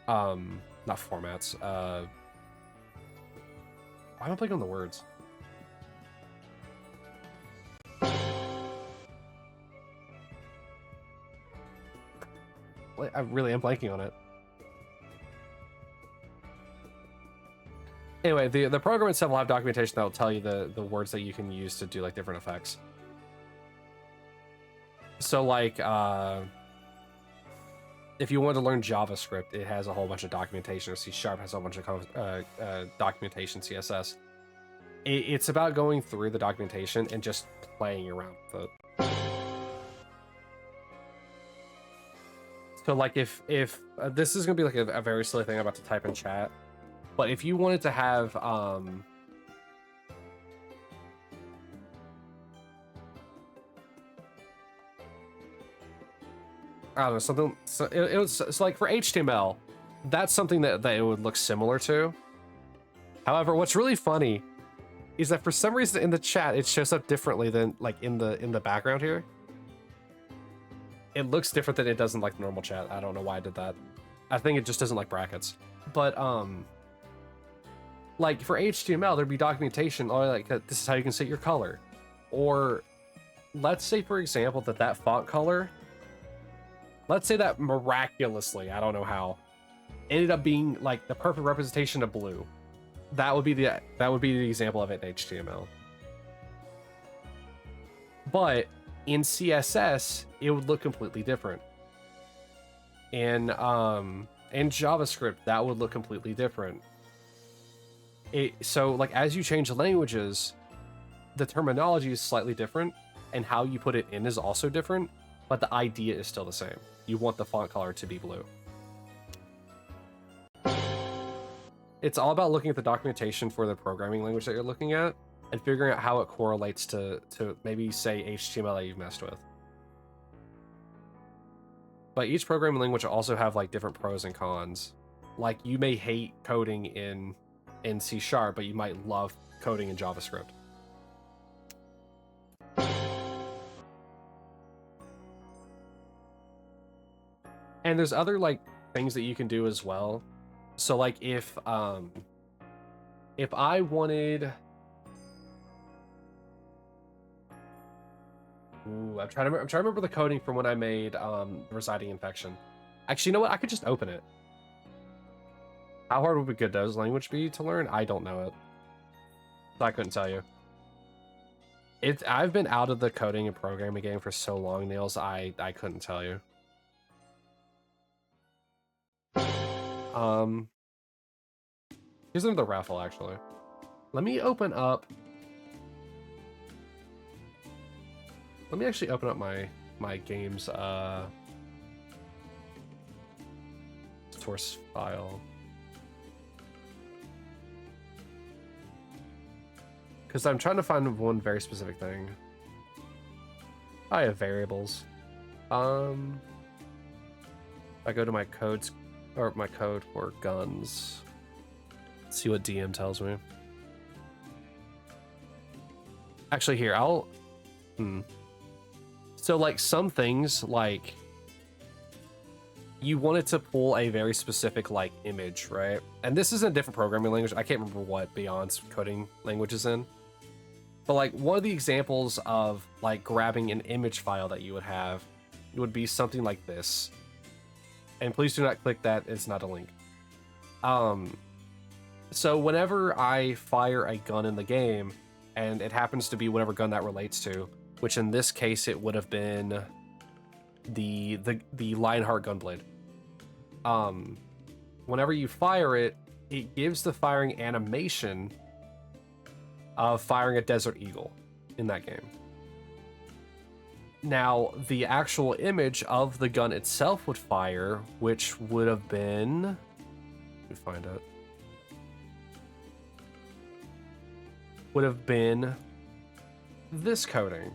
not formats. Why am I blanking on the words? I really am blanking on it. Anyway, the program itself will have documentation that will tell you the words that you can use to do like different effects. So like, if you want to learn JavaScript, it has a whole bunch of documentation. Or C# has a whole bunch of documentation, CSS. It's about going through the documentation and just playing around with it. So like if this is gonna be like a very silly thing I'm about to type in chat, but if you wanted to have I don't know, something, so it was, it's like for HTML, that's something that it would look similar to. However, what's really funny is that for some reason in the chat it shows up differently than like in the background here. It looks different than it does in like the normal chat. I don't know why I did that. I think it just doesn't like brackets. But like for HTML, there'd be documentation, or like this is how you can set your color. Or let's say, for example, that font color, let's say that miraculously, I don't know how, ended up being like the perfect representation of blue. That would be the example of it in HTML. But in CSS, it would look completely different. In JavaScript, that would look completely different. So like as you change the languages, the terminology is slightly different, and how you put it in is also different, but the idea is still the same. You want the font color to be blue. It's all about looking at the documentation for the programming language that you're looking at and figuring out how it correlates to maybe say HTML that you've messed with. But each programming language will also have like different pros and cons. Like you may hate coding in C#, but you might love coding in JavaScript. And there's other like things that you can do as well. So like if I wanted, I'm trying to remember the coding from when I made Residing Infection. Actually, you know what? I could just open it. How hard would a good Does language be to learn? I don't know it. So I couldn't tell you. I've been out of the coding and programming game for so long, Niels, I couldn't tell you. Here's another raffle, actually. Let me open up... Let me actually open up my game's source file. Because I'm trying to find one very specific thing. I have variables. I go to my codes, or my code for guns. Let's see what DM tells me. Actually, here, I'll... So, like, some things, like... You wanted to pull a very specific, like, image, right? And this is a different programming language. I can't remember what Beyond's coding language is in. But, like, one of the examples of, like, grabbing an image file that you would have would be something like this. And please do not click that. It's not a link. So whenever I fire a gun in the game, and it happens to be whatever gun that relates to, which in this case it would have been the Lionheart Gunblade. Whenever you fire it, it gives the firing animation of firing a Desert Eagle in that game. Now, the actual image of the gun itself would fire, which would have been... Let me find it. Would have been this coding.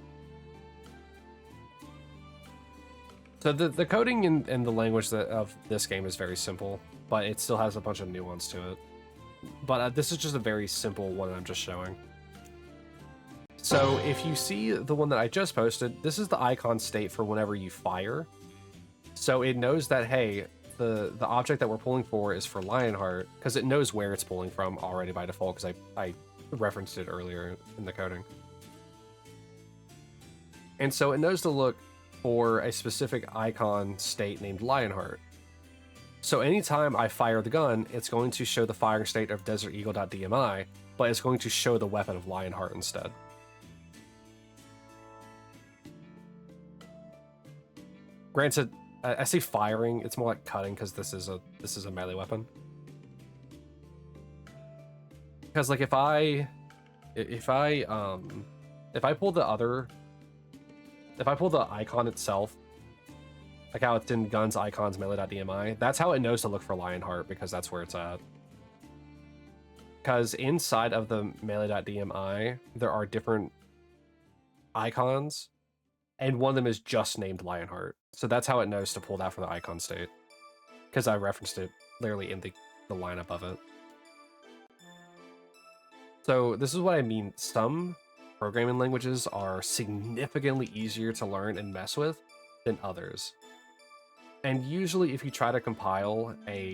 So the coding in the language of this game is very simple, but it still has a bunch of nuance to it. But this is just a very simple one I'm just showing. So if you see the one that I just posted, this is the icon state for whenever you fire. So it knows that, hey, the object that we're pulling for is for Lionheart, because it knows where it's pulling from already by default, because I referenced it earlier in the coding. And so it knows to look for a specific icon state named Lionheart. So anytime I fire the gun, it's going to show the firing state of Desert Eagle.dmi, but it's going to show the weapon of Lionheart instead. Granted, I say firing, it's more like cutting because this is a melee weapon. Because like if I pull the icon itself, like how it's in guns icons melee.dmi, that's how it knows to look for Lionheart, because that's where it's at. Because inside of the melee.dmi, there are different icons, and one of them is just named Lionheart. So that's how it knows to pull that from the icon state, because I referenced it literally in the lineup of it. So this is what I mean. Some programming languages are significantly easier to learn and mess with than others. And usually if you try to compile your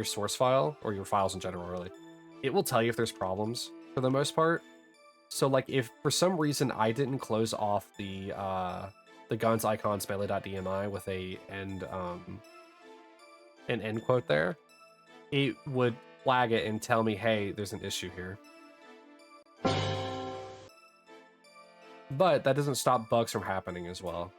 source file, or your files in general really, it will tell you if there's problems for the most part. So like if for some reason I didn't close off the guns icons melee.dmi with an end quote there, it would flag it and tell me, hey, there's an issue here. But that doesn't stop bugs from happening as well.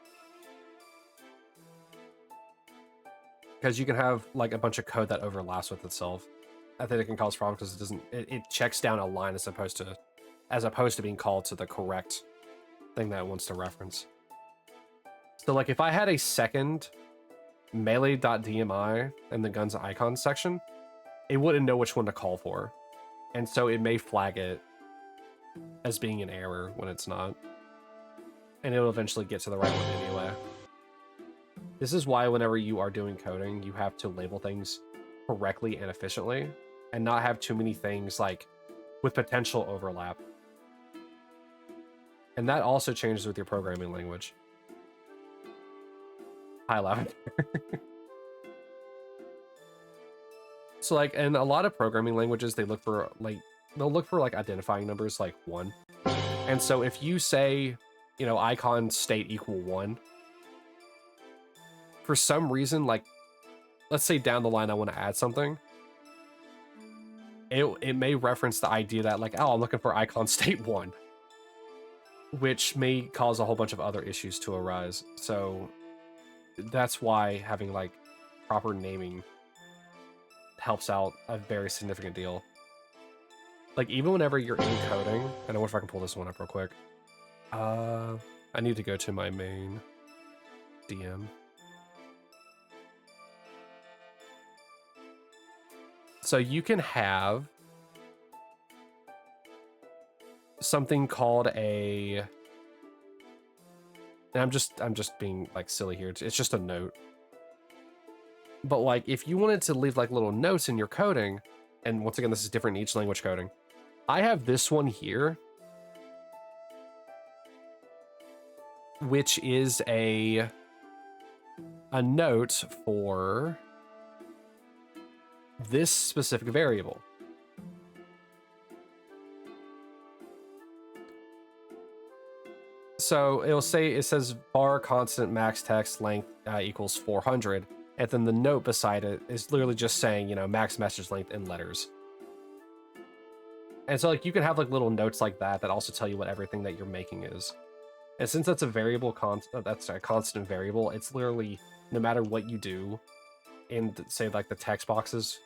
Because you can have like a bunch of code that overlaps with itself. I think it can cause problems because it checks down a line as opposed to being called to the correct thing that it wants to reference. So like if I had a second melee.dmi in the guns icons section, it wouldn't know which one to call for. And so it may flag it as being an error when it's not. And it'll eventually get to the right one anyway. This is why whenever you are doing coding, you have to label things correctly and efficiently, and not have too many things like with potential overlap. And that also changes with your programming language. Hi, Lavender. So like in a lot of programming languages, they'll look for like identifying numbers like 1. And so if you say, you know, icon state equal 1, for some reason, like let's say down the line I want to add something, it may reference the idea that like, oh, I'm looking for icon state 1, which may cause a whole bunch of other issues to arise. So that's why having like proper naming helps out a very significant deal. Like even whenever you're encoding, and I wonder if I can pull this one up real quick. I need to go to my main DM. So you can have something called a, and I'm just being like silly here. It's just a note. But like, if you wanted to leave like little notes in your coding, and once again, this is different in each language coding. I have this one here, which is a note for this specific variable. So it'll say, it says var constant max text length equals 400. And then the note beside it is literally just saying, you know, max message length in letters. And so like you can have like little notes like that that also tell you what everything that you're making is. And since that's a variable that's a constant variable, it's literally no matter what you do in say like the text boxes,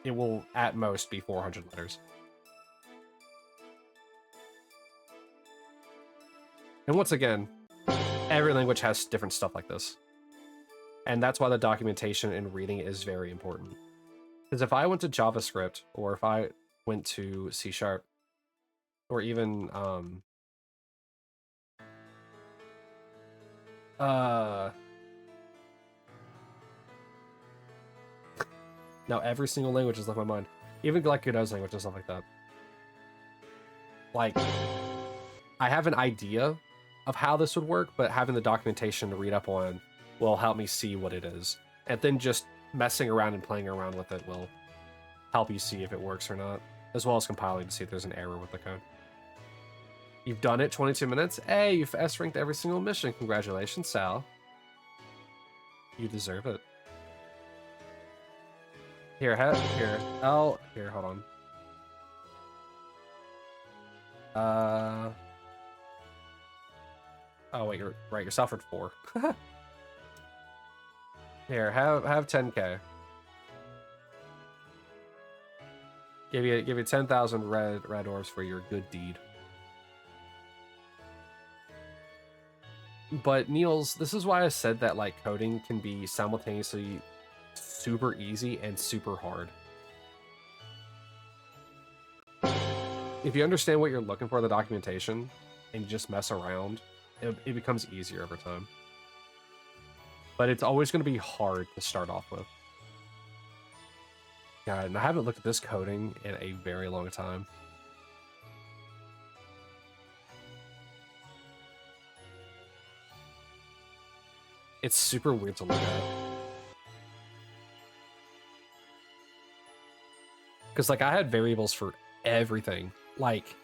it will at most be 400 letters. And once again, every language has different stuff like this. And that's why the documentation and reading is very important. Because if I went to JavaScript, or if I went to C#, or even now every single language has left my mind. Even like Godot's language and stuff like that. Like, I have an idea of how this would work, but having the documentation to read up on will help me see what it is. And then just messing around and playing around with it will help you see if it works or not, as well as compiling to see if there's an error with the code. You've done it, 22 minutes. Hey, you've S-ranked every single mission. Congratulations, Sal. You deserve it. Here, here. Oh, here, hold on. Oh wait, you're right. You're suffered 4. Here, have 10k. Give you 10,000 red orbs for your good deed. But Niels, this is why I said that like coding can be simultaneously super easy and super hard. If you understand what you're looking for in the documentation and you just mess around, it becomes easier over time. But it's always going to be hard to start off with. God, and I haven't looked at this coding in a very long time. It's super weird to look at. Because, like, I had variables for everything. Like,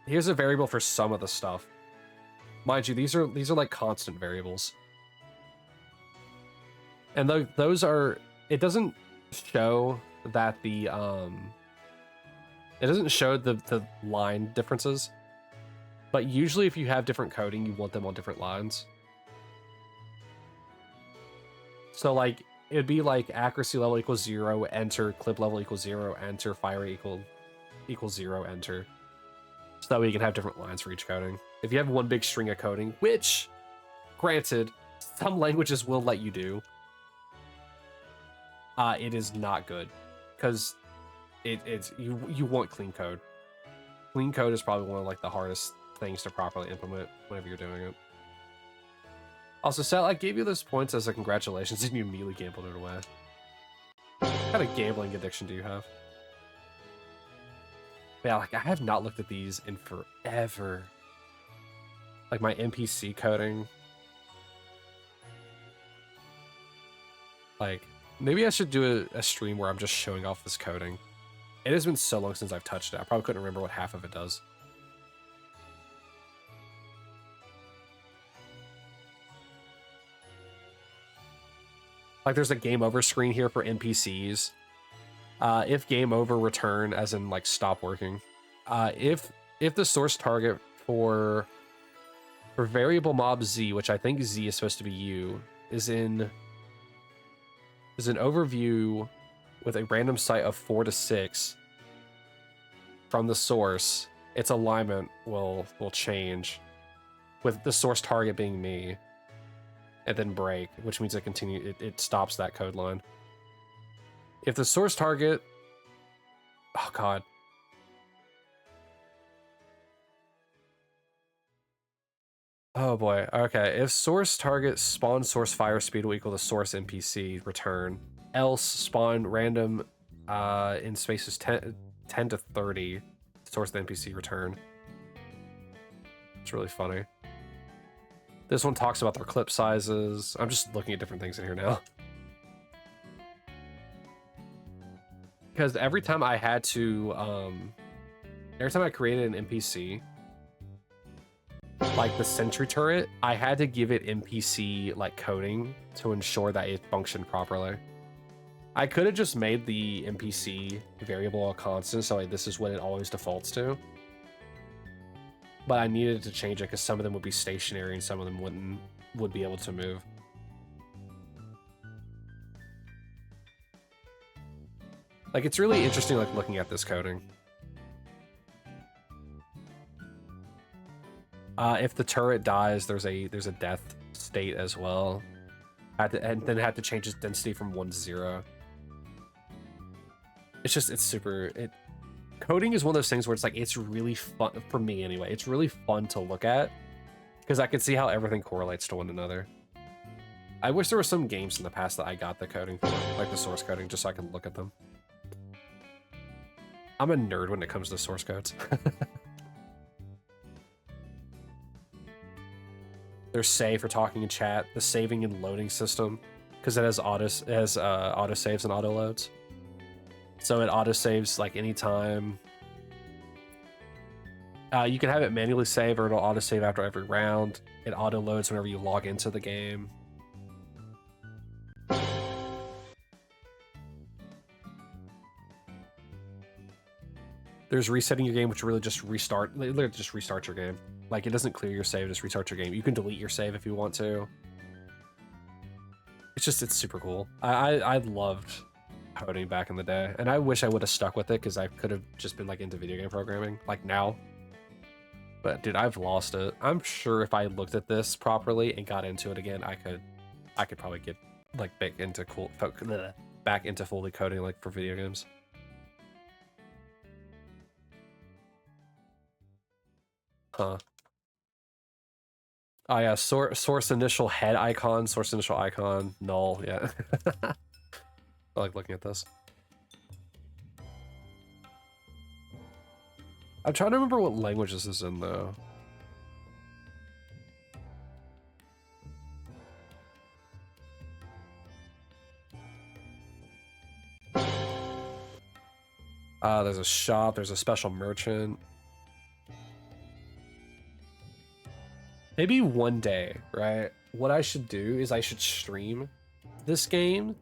here's a variable for some of the stuff. Mind you, these are like constant variables. And those are, it doesn't show that the it doesn't show the line differences. But usually if you have different coding, you want them on different lines. So like it'd be like accuracy level equals 0, enter, clip level equals 0, enter, fire rate equals 0, enter. So that way you can have different lines for each coding. If you have one big string of coding, which, granted, some languages will let you do, it is not good. Because you want clean code. Clean code is probably one of like the hardest things to properly implement whenever you're doing it. Also, Sal, I gave you those points as a congratulations, and you immediately gambled it away. What kind of gambling addiction do you have? Yeah, like I have not looked at these in forever. Like my NPC coding. Like, maybe I should do a stream where I'm just showing off this coding. It has been so long since I've touched it. I probably couldn't remember what half of it does. Like there's a game over screen here for NPCs. If game over, return, as in like stop working. If the source target for variable mob Z, which I think Z is supposed to be you, is an overview with a random site of 4 to 6 from the source, its alignment will change, with the source target being me, and then break, which means it stops that code line. If the source target, oh god, Oh boy. Okay. If source target spawn source fire speed will equal the source NPC return, else spawn random in spaces 10 to 30 source the NPC return. It's really funny. This one talks about their clip sizes. I'm just looking at different things in here now. Because every time I had to, every time I created an NPC, like the sentry turret, I had to give it NPC like coding to ensure that it functioned properly. I could have just made the NPC variable a constant, so like this is what it always defaults to. But I needed to change it because some of them would be stationary and some of them would be able to move. Like it's really interesting like looking at this coding. If the turret dies, there's a death state as well. And then had to change its density from 1 to 0. It's super. Coding is one of those things where it's like it's really fun for me anyway. It's really fun to look at because I can see how everything correlates to one another. I wish there were some games in the past that I got the coding for, like the source coding, just so I can look at them. I'm a nerd when it comes to source codes. There's save for talking in chat, the saving and loading system, because it has auto saves and auto loads. So it auto saves like anytime. You can have it manually save or it'll auto save after every round. It auto loads whenever you log into the game. There's resetting your game, which really just literally just restarts your game. Like it doesn't clear your save, just restarts your game. You can delete your save if you want to. It's super cool. I loved coding back in the day, and I wish I would have stuck with it because I could have just been like into video game programming like now. But dude, I've lost it. I'm sure if I looked at this properly and got into it again, I could probably get like back into fully coding like for video games. Huh. Oh yeah, source initial head icon, source initial icon, null, yeah. I like looking at this. I'm trying to remember what language this is in though. There's a shop, there's a special merchant. Maybe one day, right? What I should do is I should stream this game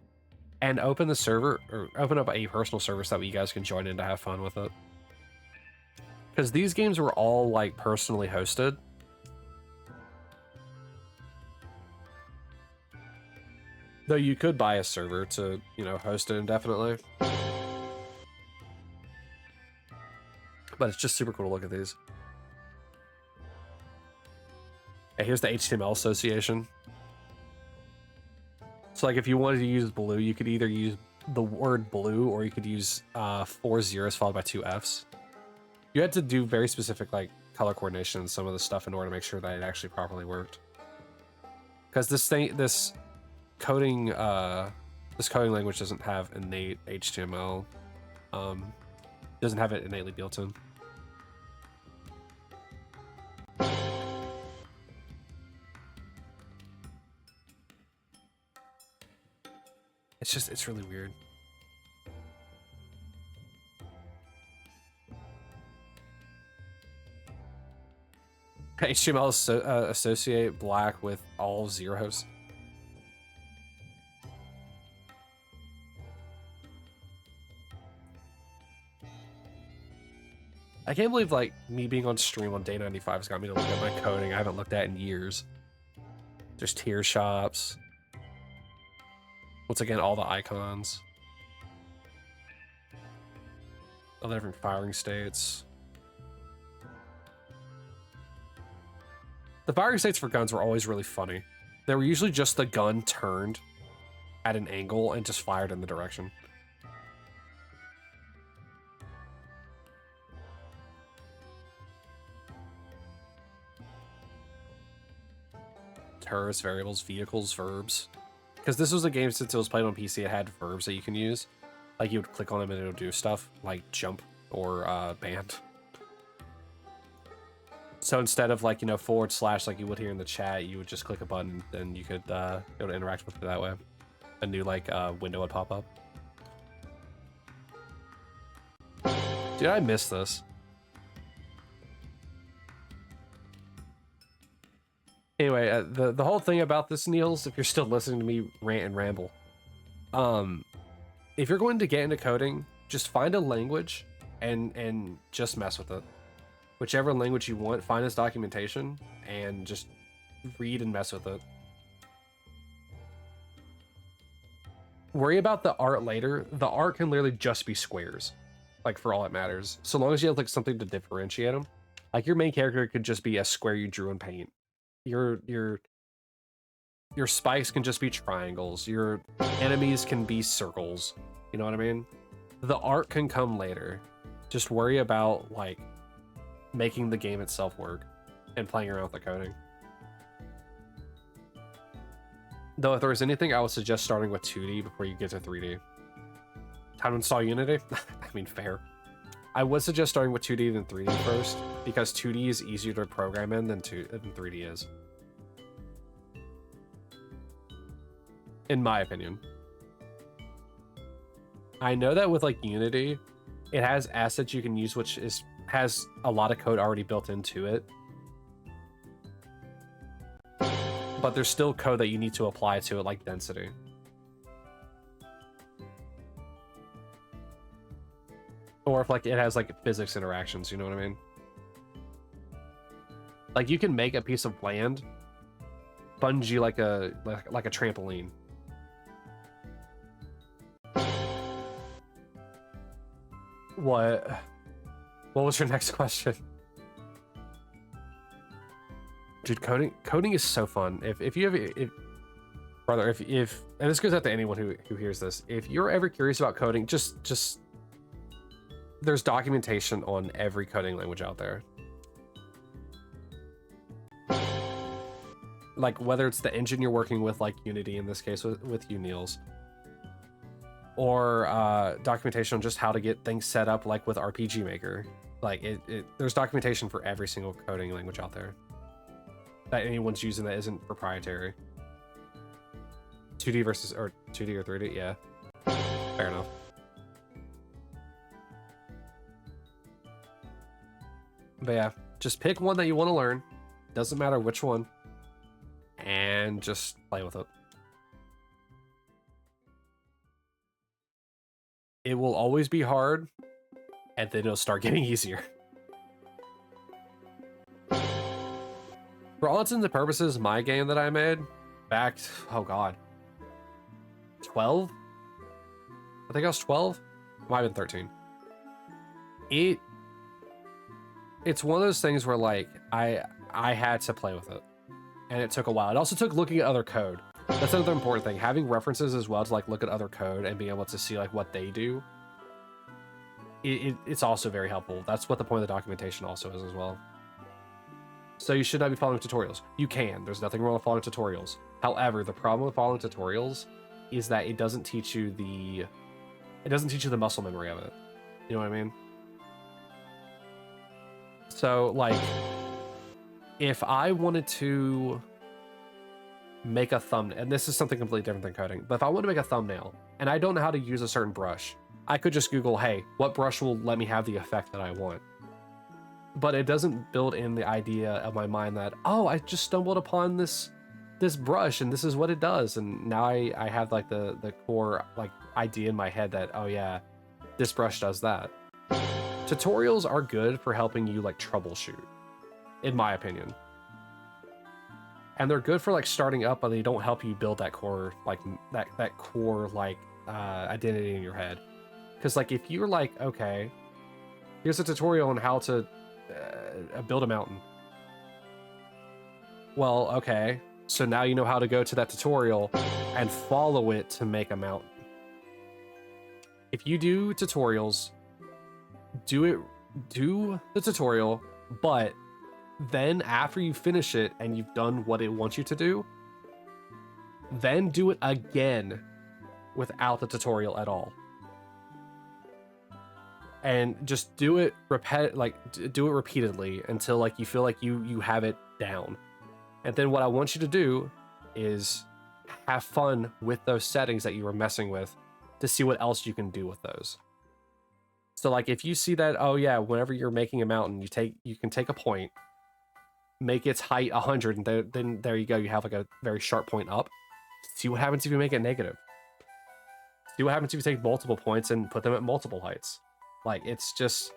and open the server, or open up a personal server so that you guys can join in to have fun with it. Because these games were all like personally hosted. Though you could buy a server to, you know, host it indefinitely. But it's just super cool to look at these. And here's the HTML association. So like if you wanted to use blue, you could either use the word blue or you could use 4 zeros followed by 2 Fs. You had to do very specific like color coordination and some of the stuff in order to make sure that it actually properly worked. Because this coding language doesn't have innate HTML. Doesn't have it innately built in. It's really weird. HTML associate black with all zeros. I can't believe like me being on stream on day 95 has got me to look at my coding I haven't looked at in years. There's tier shops. Once again, all the icons. All the different firing states. The firing states for guns were always really funny. They were usually just the gun turned at an angle and just fired in the direction. recurs, variables, vehicles, verbs. Because this was a game, since it was played on PC, it had verbs that you can use. Like, you would click on them and it'll do stuff, like jump or band. So instead of, like, you know, / like you would here in the chat, you would just click a button, and you could be able to interact with it that way. A new, like, window would pop up. Dude, I miss this. Anyway, the whole thing about this, Niels, if you're still listening to me rant and ramble, if you're going to get into coding, just find a language and just mess with it. Whichever language you want, find its documentation and just read and mess with it. Worry about the art later. The art can literally just be squares, like, for all it matters. So long as you have, like, something to differentiate them. Like, your main character could just be a square you drew in paint. Your spikes can just be triangles. Your enemies can be circles. You know what I mean? The art can come later. Just worry about, like, making the game itself work and playing around with the coding. Though if there was anything, I would suggest starting with 2D before you get to 3D. Time to install Unity? I mean, fair. I would suggest starting with 2D than 3D first, because 2D is easier to program in than 3D is. In my opinion. I know that with, like, Unity, it has assets you can use, which has a lot of code already built into it. But there's still code that you need to apply to it, like density. Or if, like, it has, like, physics interactions, you know what I mean? Like, you can make a piece of land bungee like a trampoline. What was your next question? Dude, coding is so fun. If you have brother, if and this goes out to anyone who hears this, if you're ever curious about coding, just there's documentation on every coding language out there. Like, whether it's the engine you're working with, like Unity in this case with you, Niels, or documentation on just how to get things set up, like with RPG Maker. Like, there's documentation for every single coding language out there that anyone's using that isn't proprietary. 2D versus, or 2D or 3D, yeah. Fair enough. But yeah, just pick one that you want to learn. Doesn't matter which one. And just play with it. It will always be hard, and then it'll start getting easier. For all intents and purposes, my game that I made back, oh god, 12? I think I was 12? Might have been 13. It's one of those things where, like, I had to play with it, and it took a while. It also took looking at other code. That's another important thing. Having references as well to, like, look at other code and being able to see, like, what they do. It's also very helpful. That's what the point of the documentation also is as well. So you should not be following tutorials. You can. There's nothing wrong with following tutorials. However, the problem with following tutorials is that it doesn't teach you the muscle memory of it. You know what I mean? So, like, if I wanted to make a thumbnail, and this is something completely different than coding, but if I want to make a thumbnail and I don't know how to use a certain brush, I could just Google, hey, what brush will let me have the effect that I want? But it doesn't build in the idea of my mind that, oh, I just stumbled upon this brush and this is what it does. And now I have, like, the core, like, idea in my head that, oh yeah, this brush does that. Tutorials are good for helping you, like, troubleshoot, in my opinion. And they're good for, like, starting up, but they don't help you build that core, like, that core, like, identity in your head. Because, like, if you're like, okay, here's a tutorial on how to build a mountain. Well, okay, so now you know how to go to that tutorial and follow it to make a mountain. If you do tutorials, do the tutorial, but then after you finish it and you've done what it wants you to do, then do it again without the tutorial at all. And just do it do it repeatedly until like you feel like you have it down. And then what I want you to do is have fun with those settings that you were messing with to see what else you can do with those. So like if you see that, oh yeah, whenever you're making a mountain, you can take a point, make its height 100, and then there you go, you have like a very sharp point up. See what happens if you make it negative. See what happens if you take multiple points and put them at multiple heights. Like, it's just,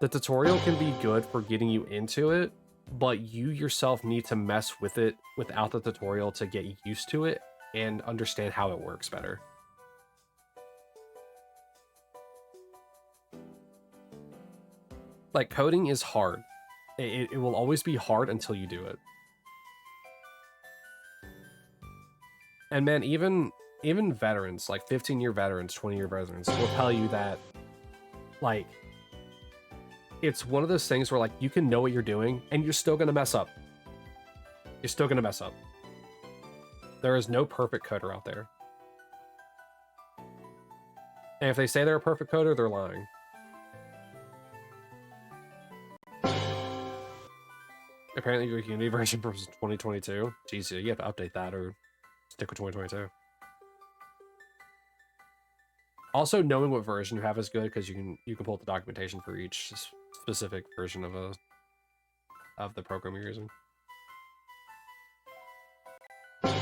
the tutorial can be good for getting you into it, but you yourself need to mess with it without the tutorial to get used to it and understand how it works better. Like, coding is hard. It will always be hard until you do it. And man, even veterans, like 15-year veterans, 20-year veterans, will tell you that, like, it's one of those things where, like, you can know what you're doing, and you're still gonna mess up. You're still gonna mess up. There is no perfect coder out there. And if they say they're a perfect coder, they're lying. Apparently your Unity version was 2022. Jeez, you have to update that or stick with 2022. Also, knowing what version you have is good because you can pull up the documentation for each specific version of the program you're using. But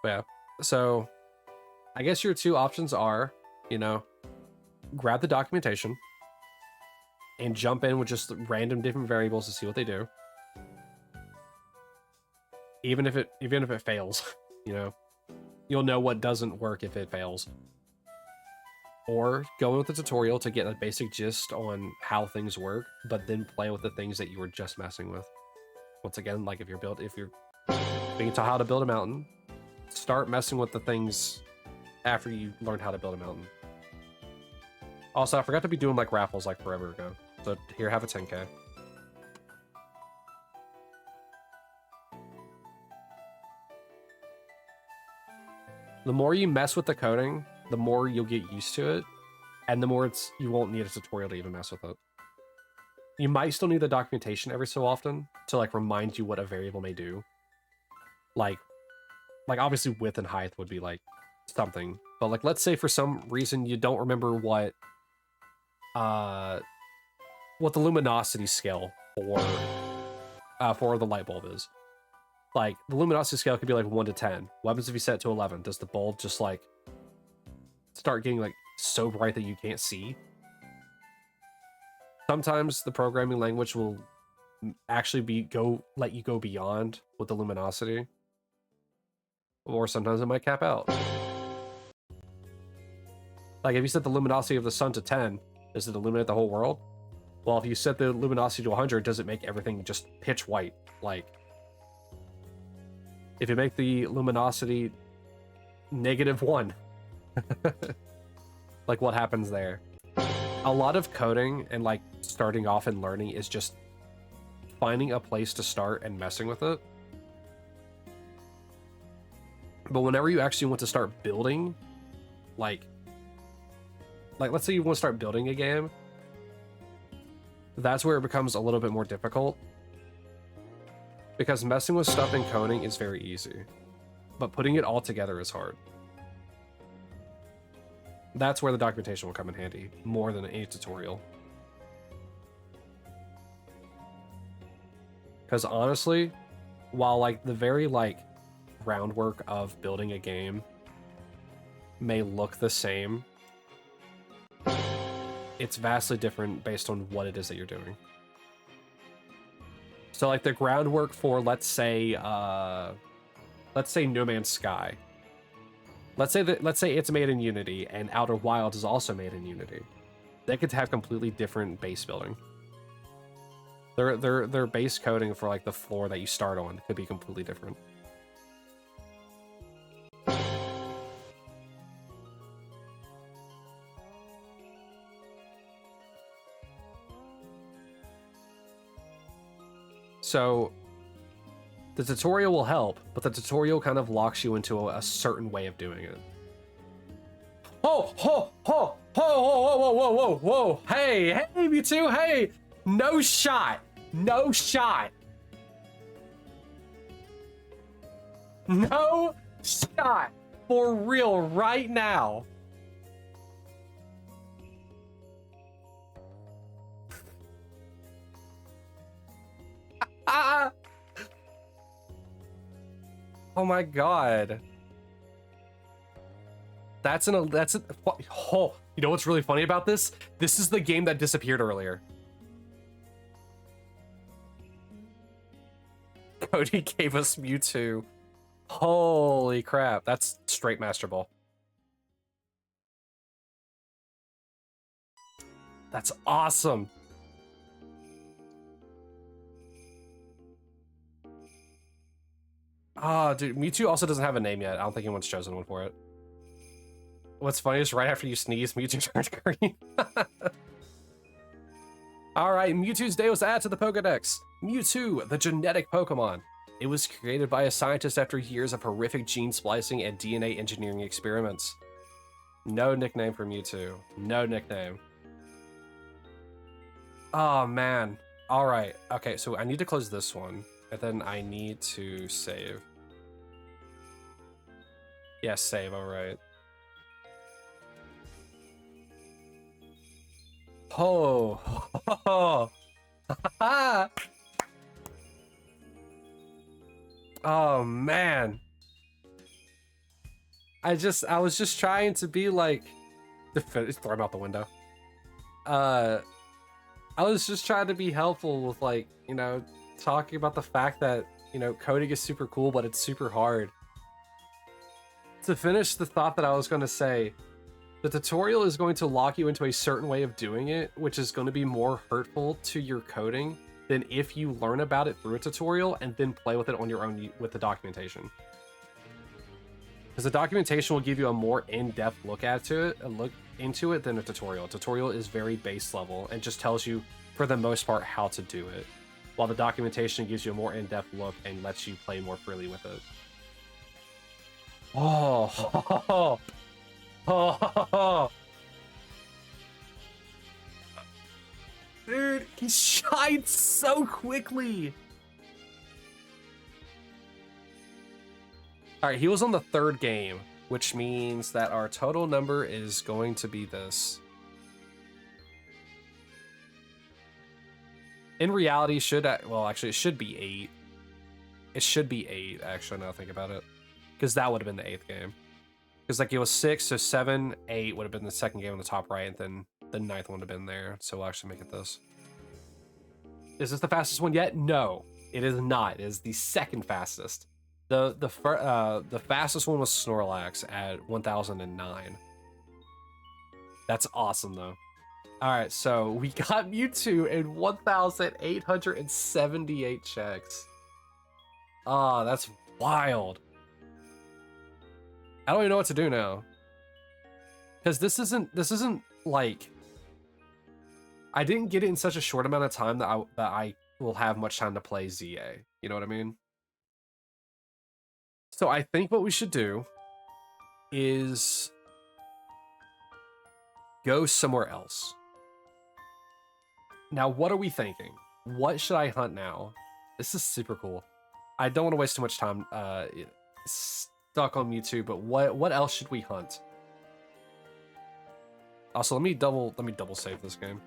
yeah, so I guess your two options are, you know, grab the documentation and jump in with just random different variables to see what they do. Even if it fails, you know, you'll know what doesn't work if it fails. Or go in with the tutorial to get a basic gist on how things work, but then play with the things that you were just messing with. Once again, like if you're being taught how to build a mountain, start messing with the things after you learn how to build a mountain. Also, I forgot to be doing like raffles like forever ago. So here, have a 10K. The more you mess with the coding, the more you'll get used to it, and the more you won't need a tutorial to even mess with it. You might still need the documentation every so often to like remind you what a variable may do. Like obviously width and height would be like something, but like let's say for some reason you don't remember what the luminosity scale for the light bulb is. Like, the luminosity scale could be like 1 to 10. What happens if you set it to 11? Does the bulb just like start getting like so bright that you can't see? Sometimes the programming language will actually let you go beyond with the luminosity, or sometimes it might cap out. Like if you set the luminosity of the sun to 10, does it illuminate the whole world? Well, if you set the luminosity to 100, does it make everything just pitch white? Like, if you make the luminosity -1, like what happens there? A lot of coding and like starting off and learning is just finding a place to start and messing with it. But whenever you actually want to start building, like let's say you want to start building a game, that's where it becomes a little bit more difficult. Because messing with stuff in coding is very easy, but putting it all together is hard. That's where the documentation will come in handy, more than any tutorial. Because honestly, while like the very like groundwork of building a game may look the same, it's vastly different based on what it is that you're doing. So like the groundwork for, let's say No Man's Sky. Let's say it's made in Unity and Outer Wilds is also made in Unity. They could have completely different base building. Their base coding for like the floor that you start on could be completely different. So The tutorial will help, but the tutorial kind of locks you into a certain way of doing it. Oh, ho, ho, ho, whoa, whoa, whoa, whoa, whoa, hey, hey, Mewtwo, hey, no shot, no shot. No shot, for real, right now. Ah! Oh my god. That's oh, you know what's really funny about this? This is the game that disappeared earlier. Cody gave us Mewtwo. Holy crap, that's straight Master Ball. That's awesome. Ah, dude, Mewtwo also doesn't have a name yet. I don't think anyone's chosen one for it. What's funny is right after you sneeze, Mewtwo turns green. Alright, Mewtwo's day was added to the Pokédex. Mewtwo, the genetic Pokemon. It was created by a scientist after years of horrific gene splicing and DNA engineering experiments. No nickname for Mewtwo. No nickname. Oh, man. Alright, okay, so I need to close this one, and then I need to save. Yes, save, alright. Oh, oh man. I was just trying to be like, throw him out the window. I was just trying to be helpful with, like, you know, talking about the fact that, you know, coding is super cool, but it's super hard. To finish the thought that I was going to say, the tutorial is going to lock you into a certain way of doing it, which is going to be more hurtful to your coding than if you learn about it through a tutorial and then play with it on your own with the documentation. Because the documentation will give you a more in-depth look into it than a tutorial. A tutorial is very base level and just tells you, for the most part, how to do it, while the documentation gives you a more in-depth look and lets you play more freely with it. Oh, oh, dude, he shined so quickly. All right, he was on the third game, which means that our total number is going to be this. In reality, well, actually, it should be 8. It should be 8, actually, now I think about it. Because that would have been the 8th game. Because, like, it was 6, so 7, 8 would have been the second game on the top right, and then the 9th one would have been there. So we'll actually make it this. Is this the fastest one yet? No, it is not. It is the second fastest. The fastest one was Snorlax at 1009. That's awesome, though. All right, so we got Mewtwo in 1,878 checks. Ah, that's wild. I don't even know what to do now. Because this isn't like, I didn't get it in such a short amount of time that I will have much time to play ZA. You know what I mean? So I think what we should do is go somewhere else. Now, what are we thinking? What should I hunt now? This is super cool. I don't want to waste too much time stuck on Mewtwo, but what else should we hunt? Also, let me double save this game.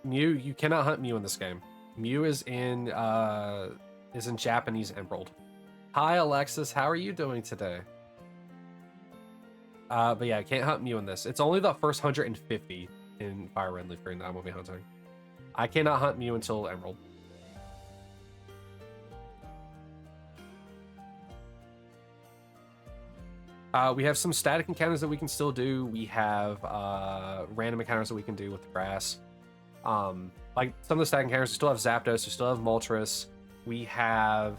Mew, you cannot hunt Mew in this game. Mew is in Japanese Emerald. Hi Alexis, how are you doing today? But yeah, I can't hunt Mew in this. It's only the first 150 in Fire Red Leaf Green that I'm gonna be hunting. I cannot hunt Mew until Emerald. We have some static encounters that we can still do. We have random encounters that we can do with the grass. Like some of the static encounters, we still have Zapdos, we still have Moltres. We have...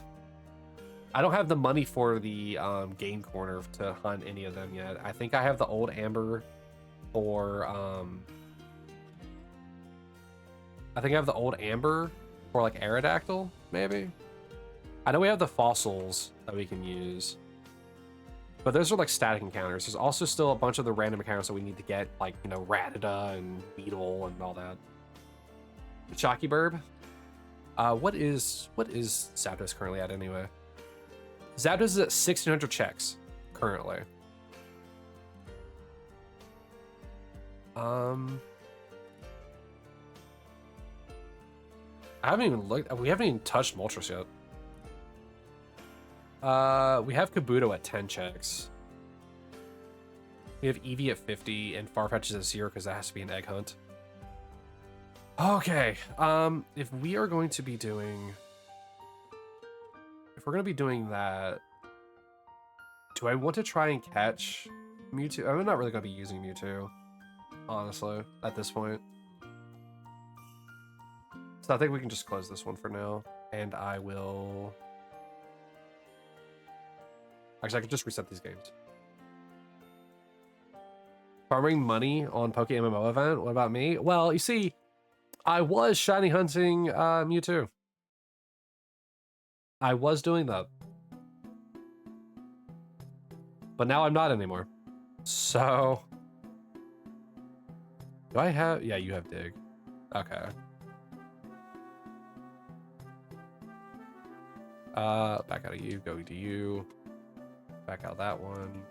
I don't have the money for the game corner to hunt any of them yet. I think I have the old Amber for I think I have the old Amber or like Aerodactyl, maybe. I know we have the fossils that we can use, but those are like static encounters. There's also still a bunch of the random encounters that we need to get, like, you know, Rattata and Beetle and all that. Shocky Burb. What is Zapdos currently at anyway? Zapdos is at 1,600 checks currently. I haven't even looked. We haven't even touched Moltres yet. We have Kabuto at 10 checks. We have Eevee at 50 and Farfetch is at 0 because that has to be an egg hunt. Okay, if we are going to be doing... If we're going to be doing that... Do I want to try and catch Mewtwo? I'm not really going to be using Mewtwo, honestly, at this point. So I think we can just close this one for now, and I will... Actually, I could just reset these games. Farming money on Poke MMO event? What about me? Well, you see, I was shiny hunting Mewtwo. I was doing that. But now I'm not anymore. So... Do I have... Yeah, you have Dig. Okay. Back out of you, go to you. Back out that one.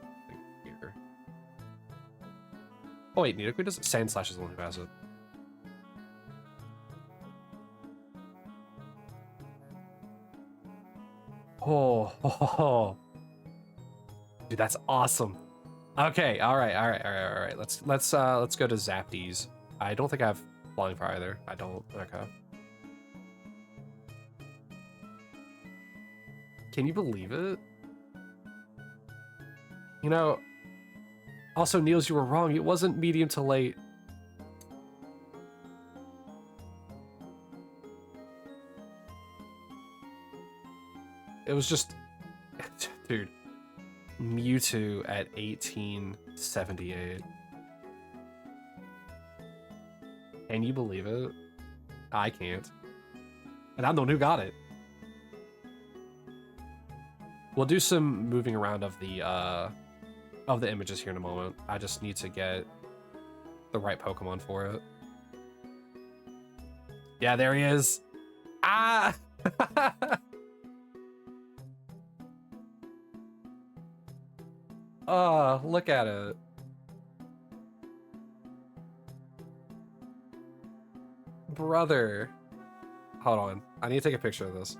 Here. Oh wait, Nidoqueen does Sand Slash is the one who has it. Oh, dude, that's awesome. Okay, all right. Let's go to Zapdies. I don't think I have Flying Fire either. I don't. Okay. Can you believe it? You know, also, Niels, you were wrong. It wasn't medium to late. It was just... Dude. Mewtwo at 1878. Can you believe it? I can't. And I'm the one who got it. We'll do some moving around of the images here in a moment. I just need to get the right Pokemon for it. Yeah, there he is. Ah! Oh, look at it. Brother. Hold on. I need to take a picture of this.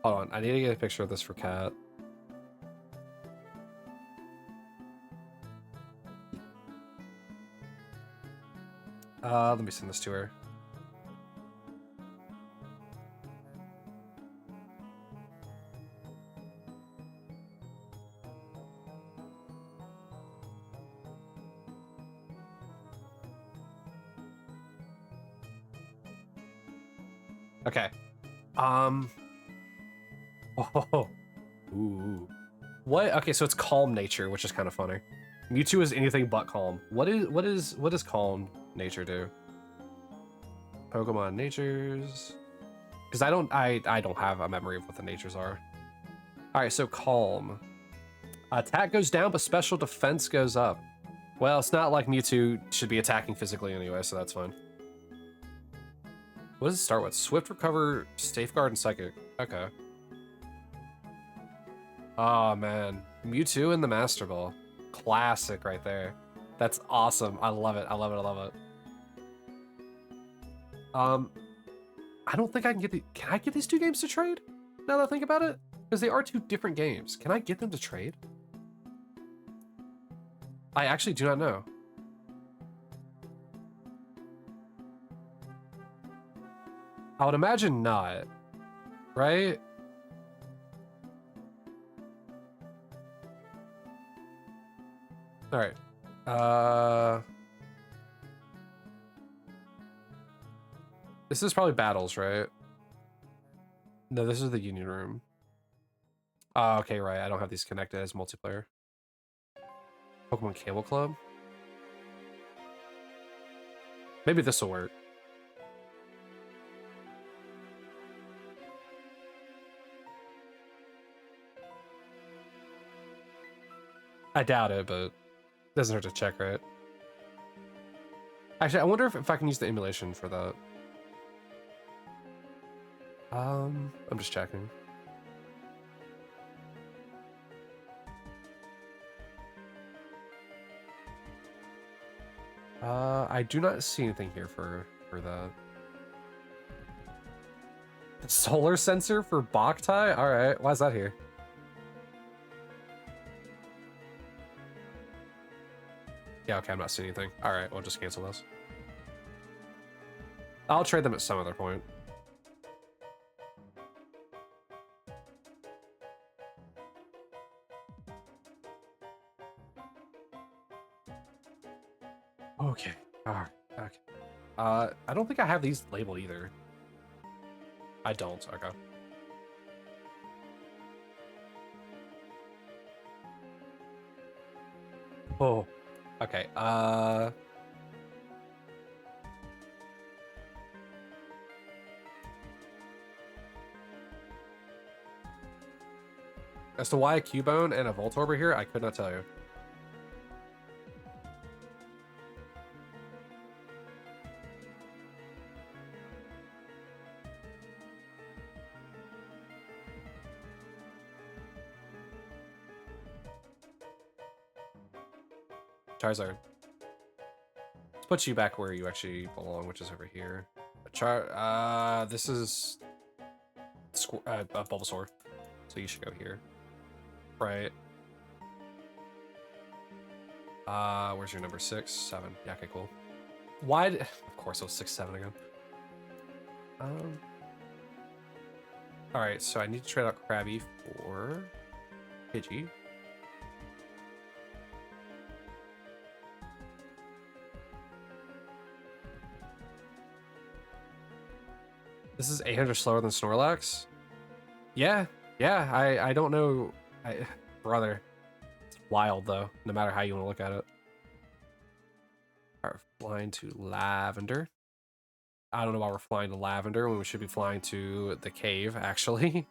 Hold on. I need to get a picture of this for Kat. Let me send this to her. Okay. Oh. Ooh. What? Okay, so it's calm nature, which is kind of funny. Mewtwo is anything but calm. What does calm nature do? Pokemon natures. Because I don't have a memory of what the natures are. Alright, so calm. Attack goes down, but special defense goes up. Well, it's not like Mewtwo should be attacking physically anyway, so that's fine. What does it start with? Swift Recover, Safeguard, and Psychic. Okay. Oh, man. Mewtwo and the Master Ball. Classic right there. That's awesome. I love it. I love it. I love it. I don't think I can get the... Can I get these two games to trade? Now that I think about it? Because they are two different games. Can I get them to trade? I actually do not know. I would imagine not, right? All right. This is probably battles, right? No, this is the Union Room. Oh, okay, right. I don't have these connected as multiplayer. Pokemon Cable Club? Maybe this will work. I doubt it, but it doesn't hurt to check, right? Actually, I wonder if I can use the emulation for that. I'm just checking. I do not see anything here for that. The solar sensor for Boktai? Alright, why is that here? Yeah, okay, I'm not seeing anything. Alright, we'll just cancel this. I'll trade them at some other point. Okay. Alright, okay. I don't think I have these labeled either. I don't, okay. Oh, okay, as to why a Cubone and a Voltorb are here, I could not tell you. Charizard. Let's put you back where you actually belong, which is over here. This is Bulbasaur, so you should go here. Right. Where's your number? 6, 7. Yeah, okay, cool. Why? Of course, it was 6, 7 again. All right, so I need to trade out Krabby for Pidgey. This is 800 slower than Snorlax? Yeah, yeah, I don't know. Brother, it's wild though, no matter how you want to look at it. All right, flying to Lavender. I don't know why we're flying to Lavender when we should be flying to the cave, actually.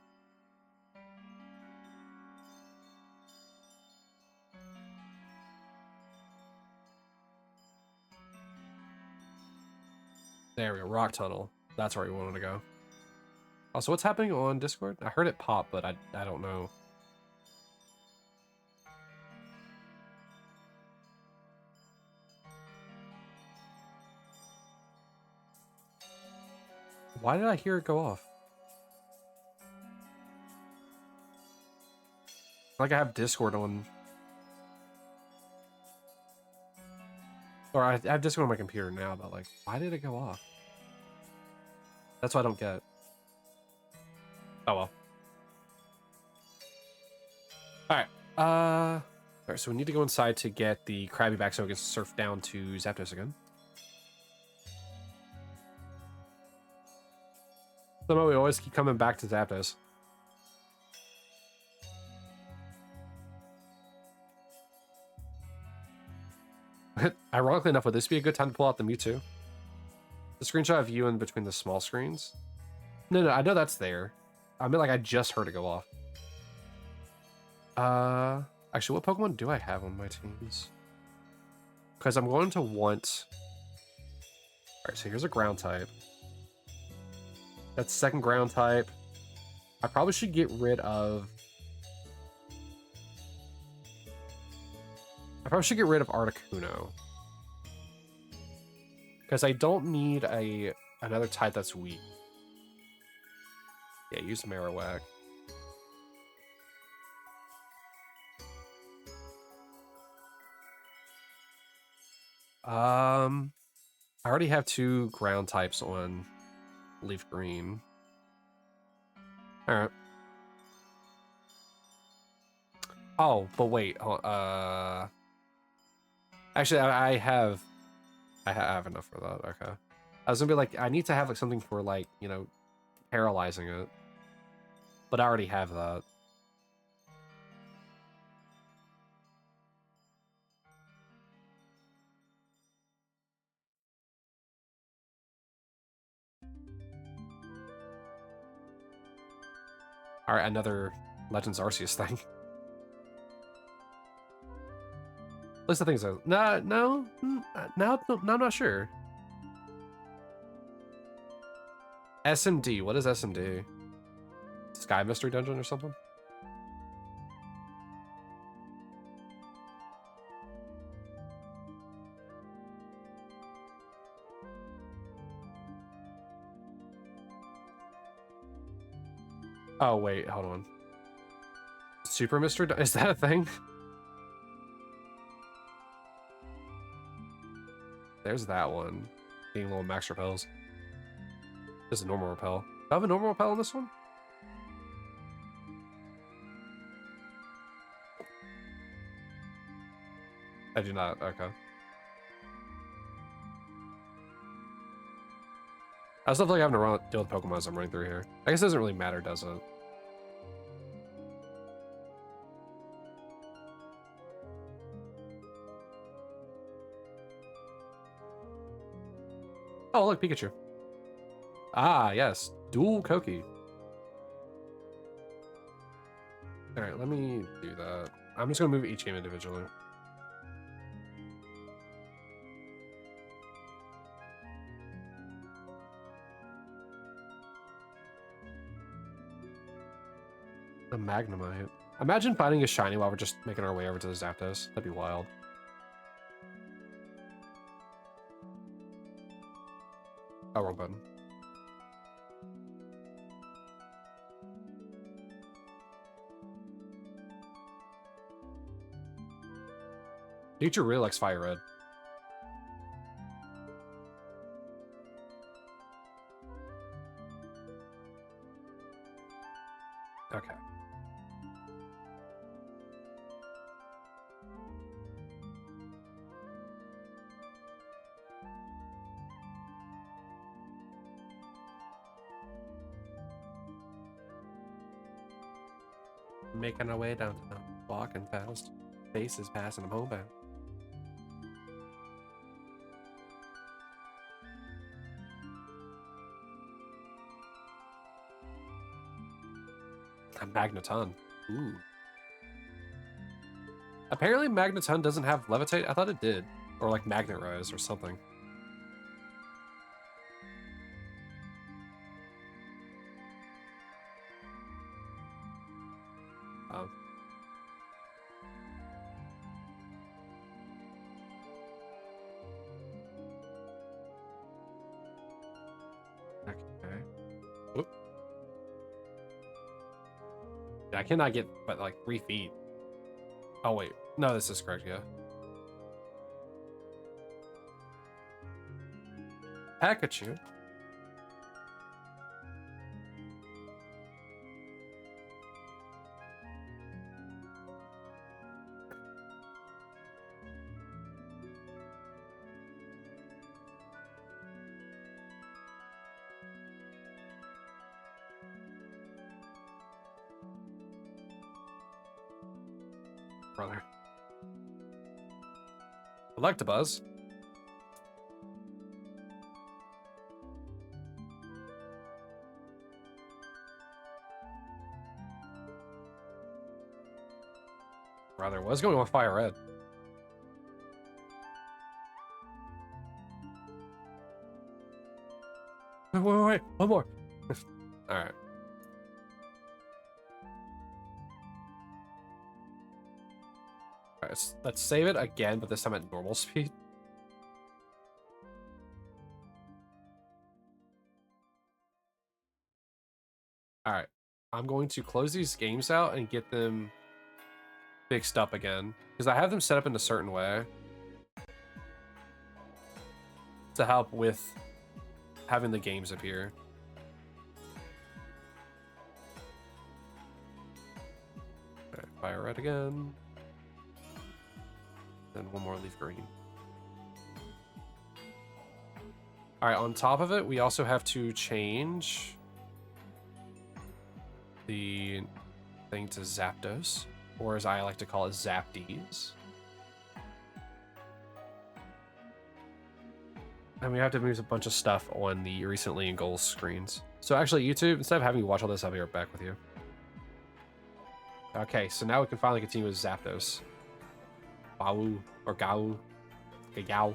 There we go, Rock Tunnel. That's where we wanted to go. Also, what's happening on Discord? I heard it pop, but I don't know. Why did I hear it go off? Like I have Discord on. Or I have Discord on my computer now, but like, why did it go off? That's what I don't get. Oh well. Alright. Alright, so we need to go inside to get the Krabby back so we can surf down to Zapdos again. Somehow we always keep coming back to Zapdos. Ironically enough, would this be a good time to pull out the Mewtwo? The screenshot of you in between the small screens? No, I know that's there. I mean, like, I just heard it go off. Actually, what Pokemon do I have on my teams? Because I'm going to want... Alright, so here's a ground type. That's second ground type. I probably should get rid of... Articuno. Because I don't need another type that's weak. Yeah, use Marowak. I already have 2 ground types on Leaf Green. Alright. Oh, but wait. Actually, I have enough for that. Okay. I was gonna be like, I need to have like something for like, you know, paralyzing it. But I already have that. Alright, another Legends Arceus thing. least I think so. No, no, now I'm not sure. SMD, what is SMD? Sky Mystery Dungeon or something? Oh, wait, hold on. Super Mystery Dungeon? Is that a thing? There's that one. Getting little max repels. Just a normal repel. Do I have a normal repel on this one? I do not. Okay. I still feel like having to deal with Pokemon as I'm running through here. I guess it doesn't really matter, does it? Oh, look, Pikachu. Ah, yes. Dual Koki. Alright, let me do that. I'm just going to move each game individually. A Magnemite. Imagine finding a shiny while we're just making our way over to the Zapdos. That'd be wild. Oh, wrong button. Pikachu really likes Fire Red. Okay. Making our way downtown, walking fast. Faces passing, I'm homebound. A Magneton. Ooh. Apparently Magneton doesn't have Levitate. I thought it did. Or like Magnet Rise or something. Okay. Whoop. I cannot get but like 3 feet. Oh wait, no, this is correct, yeah. Pikachu. Brother. Electabuzz. Brother, what's going on with Fire Red? Wait, one more. Alright. Alright, let's save it again, but this time at normal speed. Alright. I'm going to close these games out and get them fixed up again. Because I have them set up in a certain way. To help with having the games appear. Okay, Fire Red again. Then one more Leaf Green. Alright, on top of it, we also have to change the thing to Zapdos, or as I like to call it, Zapdies. And we have to move a bunch of stuff on the recently in goals screens. So actually, YouTube, instead of having you watch all this, I'll be right back with you. Okay, so now we can finally continue with Zapdos. Bau or Gau. Gao.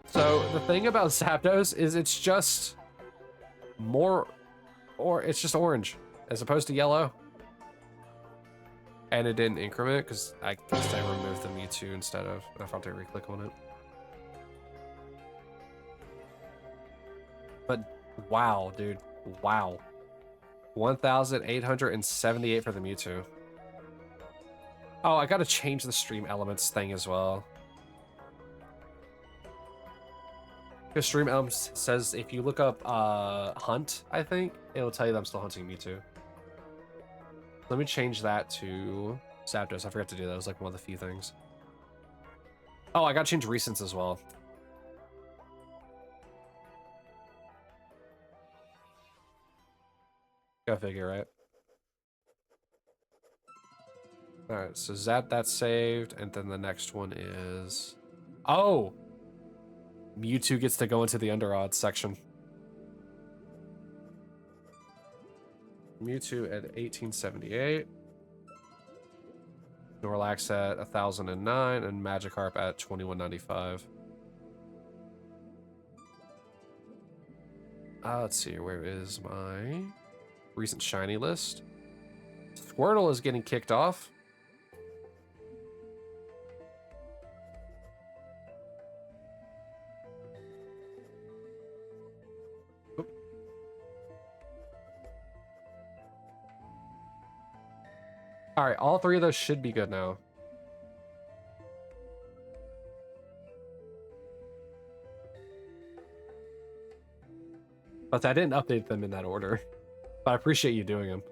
So the thing about Zapdos is it's just more, or it's just orange as opposed to yellow. And it didn't increment because I guess I removed the Mewtwo instead of, I forgot to re-click on it. But wow, dude, wow. 1,878 for the Mewtwo. Oh, I gotta change the stream elements thing as well. Because stream elements says if you look up hunt, I think, it'll tell you that I'm still hunting Mewtwo. Let me change that to Zapdos. I forgot to do that. It was like one of the few things. Oh, I gotta change recents as well. Go figure, right? Alright, so that's saved, and then the next one is... Oh! Mewtwo gets to go into the under odds section. Mewtwo at 1878. Snorlax at 1009, and Magikarp at 2195. Let's see, where is my recent shiny list? Squirtle is getting kicked off. All right, all three of those should be good now. But I didn't update them in that order. But I appreciate you doing them.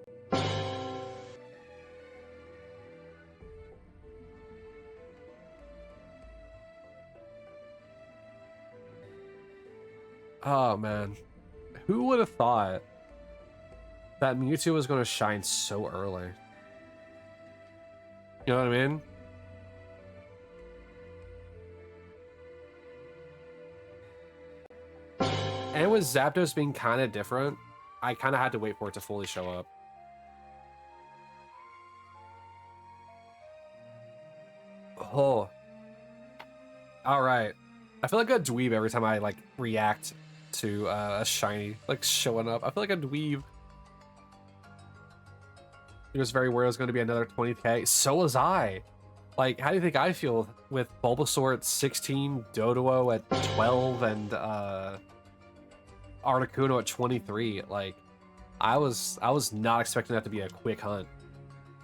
Oh, man. Who would have thought that Mewtwo was going to shine so early? You know what I mean? And with Zapdos being kind of different, I kind of had to wait for it to fully show up. Oh. Alright. I feel like a dweeb every time I, like, react to a shiny, like, showing up. I feel like a dweeb. He was very worried it was going to be another 20k. So was I. Like, how do you think I feel with Bulbasaur at 16, Doduo at 12, and Articuno at 23? Like, I was not expecting that to be a quick hunt.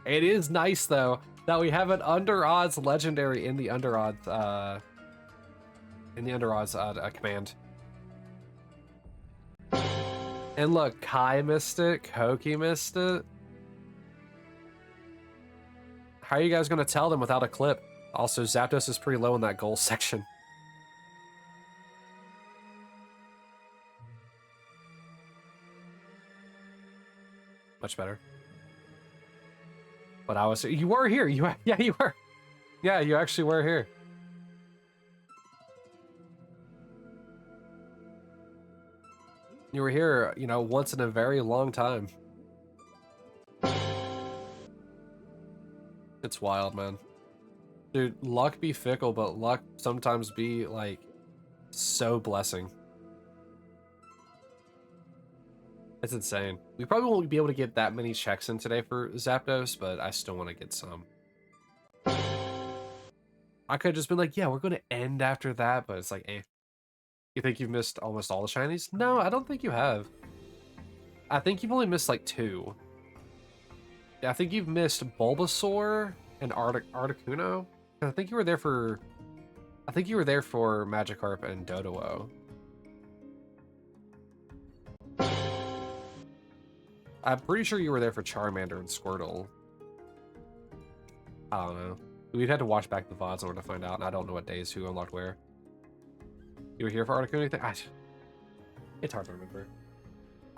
It is nice though that we have an under odds legendary in the under odds command. And look, Kai missed it, Koki missed it. How are you guys gonna tell them without a clip? Also, Zapdos is pretty low in that goal section. Much better. But I was, you were here. Yeah, you were. Yeah, you actually were here. You were here, you know, once in a very long time. It's wild, man. Dude, luck be fickle, but luck sometimes be, like, so blessing. It's insane. We probably won't be able to get that many checks in today for Zapdos, but I still want to get some. I could have just been like, yeah, we're going to end after that, but it's like, eh. You think you've missed almost all the shinies? No, I don't think you have. I think you've only missed, like, 2. I think you've missed Bulbasaur and Articuno. I think you were there for... I think you were there for Magikarp and Doduo. I'm pretty sure you were there for Charmander and Squirtle. I don't know. We'd had to watch back the VODs in order to find out, and I don't know what days who unlocked where. You were here for Articuno? It's hard to remember.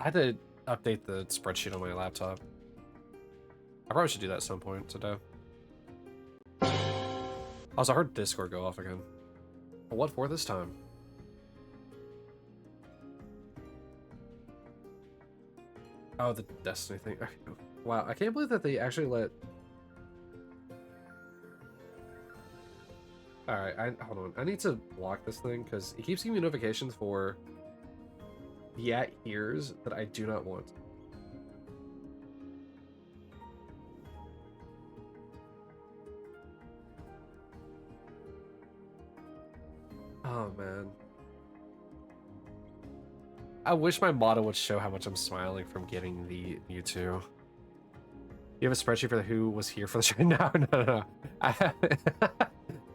I had to update the spreadsheet on my laptop. I probably should do that at some point today. Also, I heard Discord go off again. But what for this time? Oh, the Destiny thing. Wow, I can't believe that they actually let Alright, hold on. I need to block this thing because it keeps giving me notifications for the at here's that I do not want. Oh, man. I wish my model would show how much I'm smiling from getting the Mewtwo. You have a spreadsheet for the who was here for the show? No, no, no.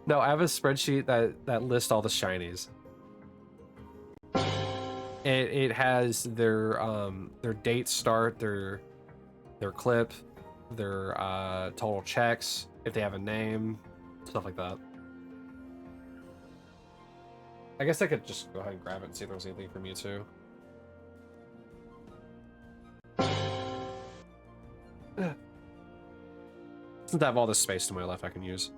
No, I have a spreadsheet that lists all the shinies. It has their date start, their clip, their total checks, if they have a name, stuff like that. I guess I could just go ahead and grab it and see if there's anything for Mewtwo. Since I have all this space to my left I can use.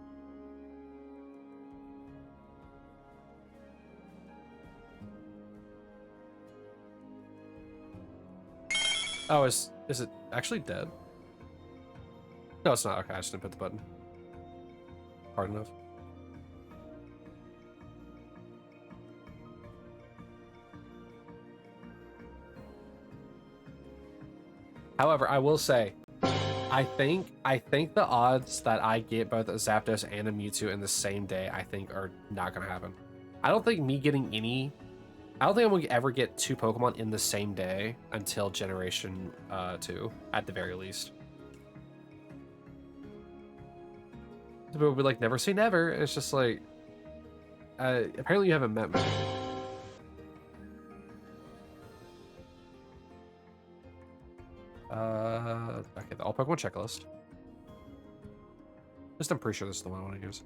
Oh, is it actually dead? No, it's not. Okay, I just didn't put the button hard enough. However, I will say, I think the odds that I get both a Zapdos and a Mewtwo in the same day, I think, are not gonna happen. I don't think me getting any. I don't think I'm gonna ever get 2 Pokemon in the same day until Generation 2, at the very least. People will be like, never say never. And it's just like, apparently you haven't met me. Okay, the all Pokemon checklist. Just I'm pretty sure this is the one I want to use.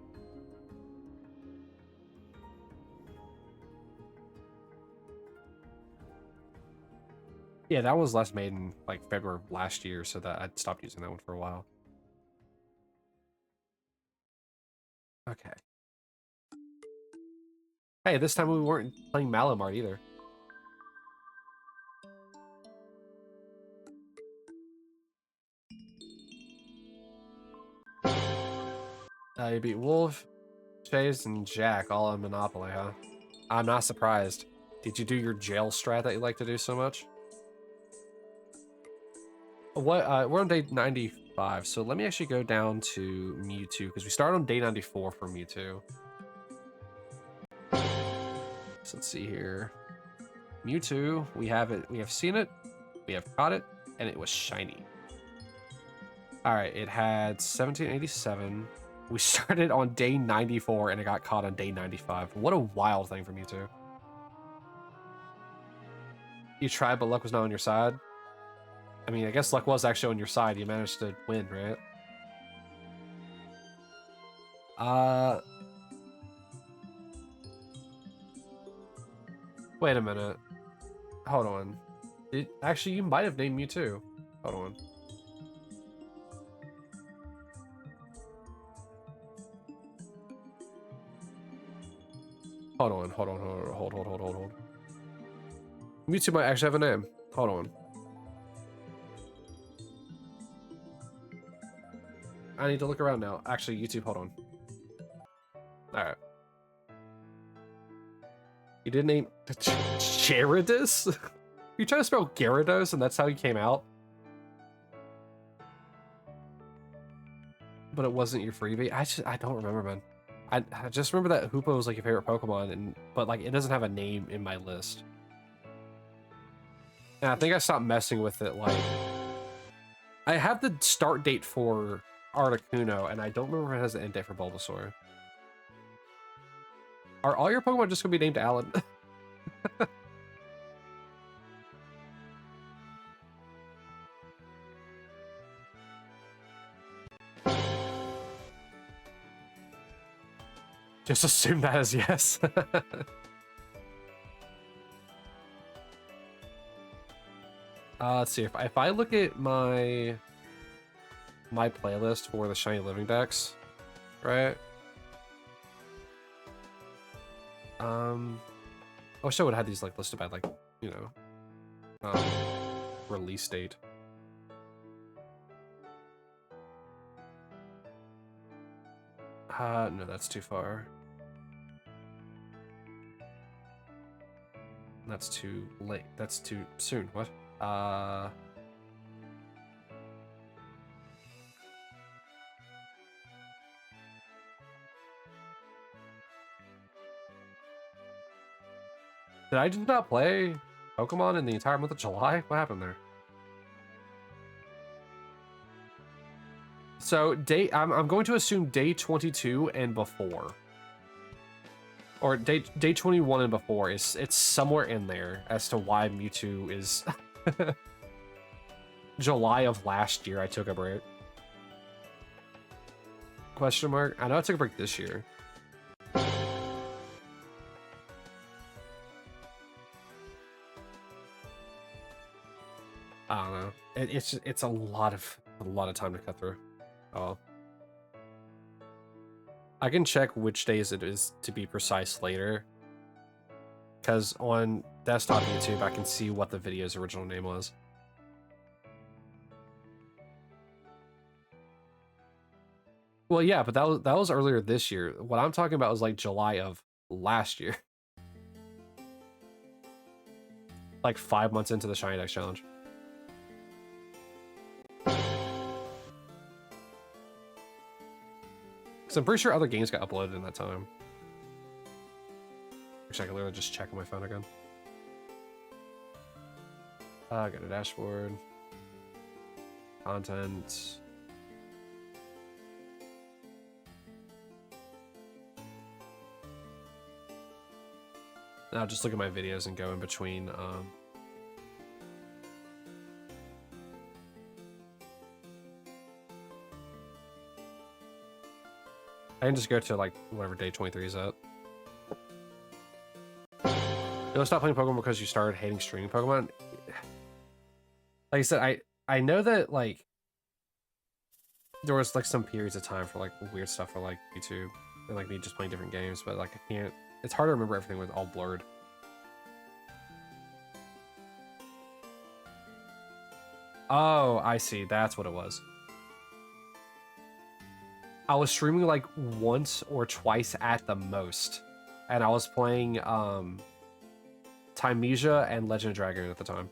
Yeah, that was last made in like February of last year, so that I stopped using that one for a while. Okay. Hey, this time we weren't playing Malamart either. You beat Wolf, Chase, and Jack all in Monopoly, huh? I'm not surprised. Did you do your jail strat that you like to do so much? What? We're on day 95, so let me actually go down to Mewtwo, because we started on day 94 for Mewtwo. So let's see here. Mewtwo, we have it. We have seen it. We have caught it, and it was shiny. All right, it had 1787. We started on day 94, and it got caught on day 95. What a wild thing for Mewtwo. You tried, but luck was not on your side. I mean, I guess luck was actually on your side. You managed to win, right? Wait a minute. Hold on. Actually, you might have named Mewtwo. Hold on. Hold on. Hold. Mewtwo might actually have a name. Hold on. I need to look around now. Actually, YouTube, hold on. Alright. You did name Gyarados? You trying to spell Gyarados and that's how he came out? But it wasn't your freebie? I don't remember, man. I just remember that Hoopa was like your favorite Pokemon, but like it doesn't have a name in my list. And I think I stopped messing with it, like... I have the start date for Articuno, and I don't remember if it has an end date for Bulbasaur. Are all your Pokemon just gonna be named Alan? Just assume that as yes. Let's see, if I look at my playlist for the Shiny Living Dex, right? I wish I would have had these like listed by like, you know, release date. No, that's too far. That's too late. That's too soon. What? Did I just not play Pokemon in the entire month of July? What happened there? So I'm going to assume day 22 and before, or day 21 and before. It's somewhere in there as to why Mewtwo is July of last year. I took a break. Question mark. I know I took a break this year. I don't know. It's a lot of time to cut through. Oh. I can check which days it is to be precise later. Because on desktop YouTube, I can see what the video's original name was. Well, yeah, but that was earlier this year. What I'm talking about was like July of last year. Like 5 months into the Shiny Dex challenge. Because I'm pretty sure other games got uploaded in that time. Actually, I can literally just check on my phone again. I got a dashboard. Content. Now just look at my videos and go in between. I can just go to like whatever day 23 is at. You'll stop playing Pokemon because you started hating streaming Pokemon. Like I said, I know that like there was like some periods of time for like weird stuff for like YouTube and like me just playing different games, but like I can't. It's hard to remember everything with all blurred. Oh, I see. That's what it was. I was streaming like once or twice at the most, and I was playing Timesia and Legend of Dragoon at the time.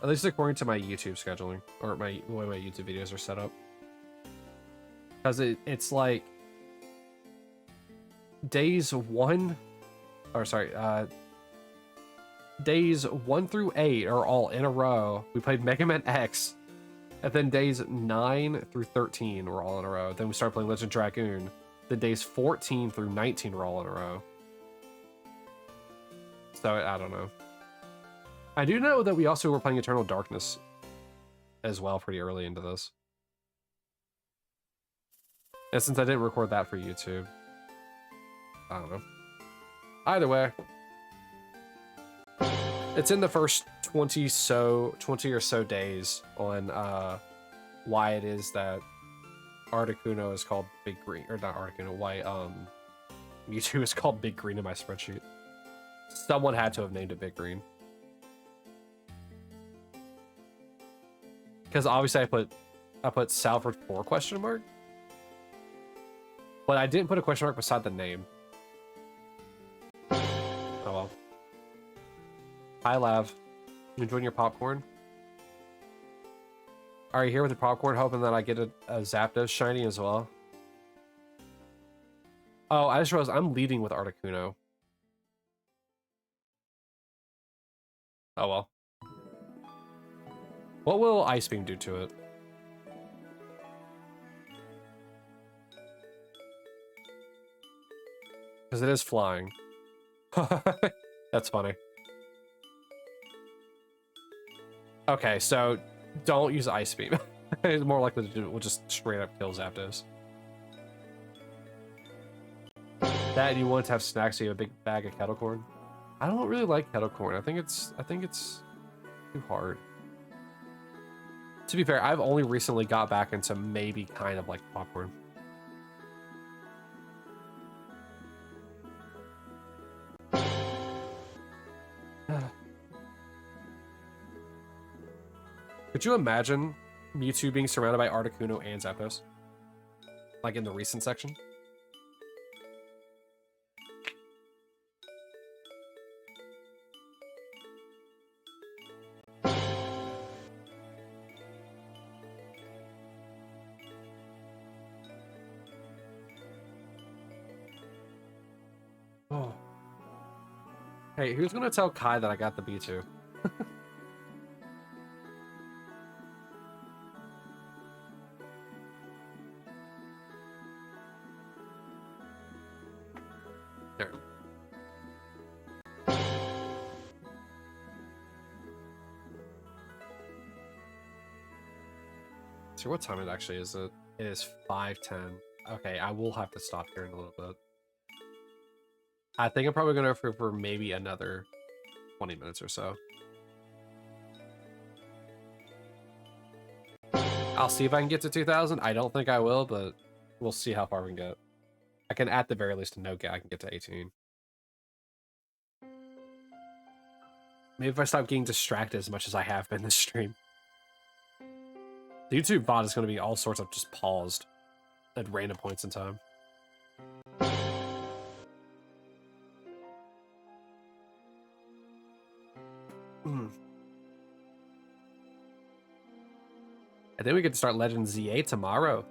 At least according to my YouTube scheduling, or the way my YouTube videos are set up. Because it's like days 1 through 8 are all in a row. We played Mega Man X, and then days 9 through 13 were all in a row. Then we started playing Legend of Dragoon. The days 14 through 19 were all in a row. So I don't know. I do know that we also were playing Eternal Darkness as well pretty early into this. And since I didn't record that for YouTube, I don't know. Either way, it's in the first 20 or so days on why it is that Articuno is called Big Green, or not Articuno, why Mewtwo is called Big Green in my spreadsheet. Someone had to have named it Big Green. Because obviously I put Salford 4 question mark. But I didn't put a question mark beside the name. Oh well. Hi, Lav. You enjoying your popcorn? Are you here with the popcorn hoping that I get a Zapdos shiny as well? Oh, I just realized I'm leading with Articuno. Oh well. What will Ice Beam do to it? Because it is flying. That's funny. Okay, so don't use Ice Beam. It's more likely to do it. We'll just straight up kill Zapdos. That and you want to have snacks, so you have a big bag of kettle corn. I don't really like kettle corn. I think it's too hard. To be fair, I've only recently got back into maybe kind of like popcorn. Could you imagine Mewtwo being surrounded by Articuno and Zapdos? Like in the recent section? Oh. Hey, who's gonna tell Kai that I got the B2? There. So what time it actually is? It is 5:10. Okay, I will have to stop here in a little bit. I think I'm probably gonna go for maybe another 20 minutes or so. I'll see if I can get to 2,000. I don't think I will, but we'll see how far we can get. I can, at the very least, I can get to 18. Maybe if I stop getting distracted as much as I have been this stream. The YouTube bot is going to be all sorts of just paused at random points in time. And then we get to start Legend ZA tomorrow.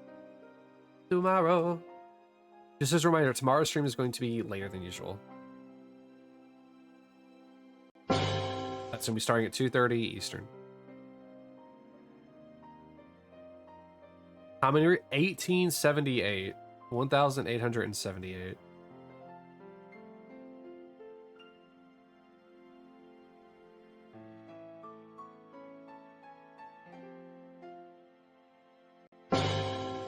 Just as a reminder, tomorrow's stream is going to be later than usual. That's going to be starting at 2:30 Eastern. How many? 1878. 1,878.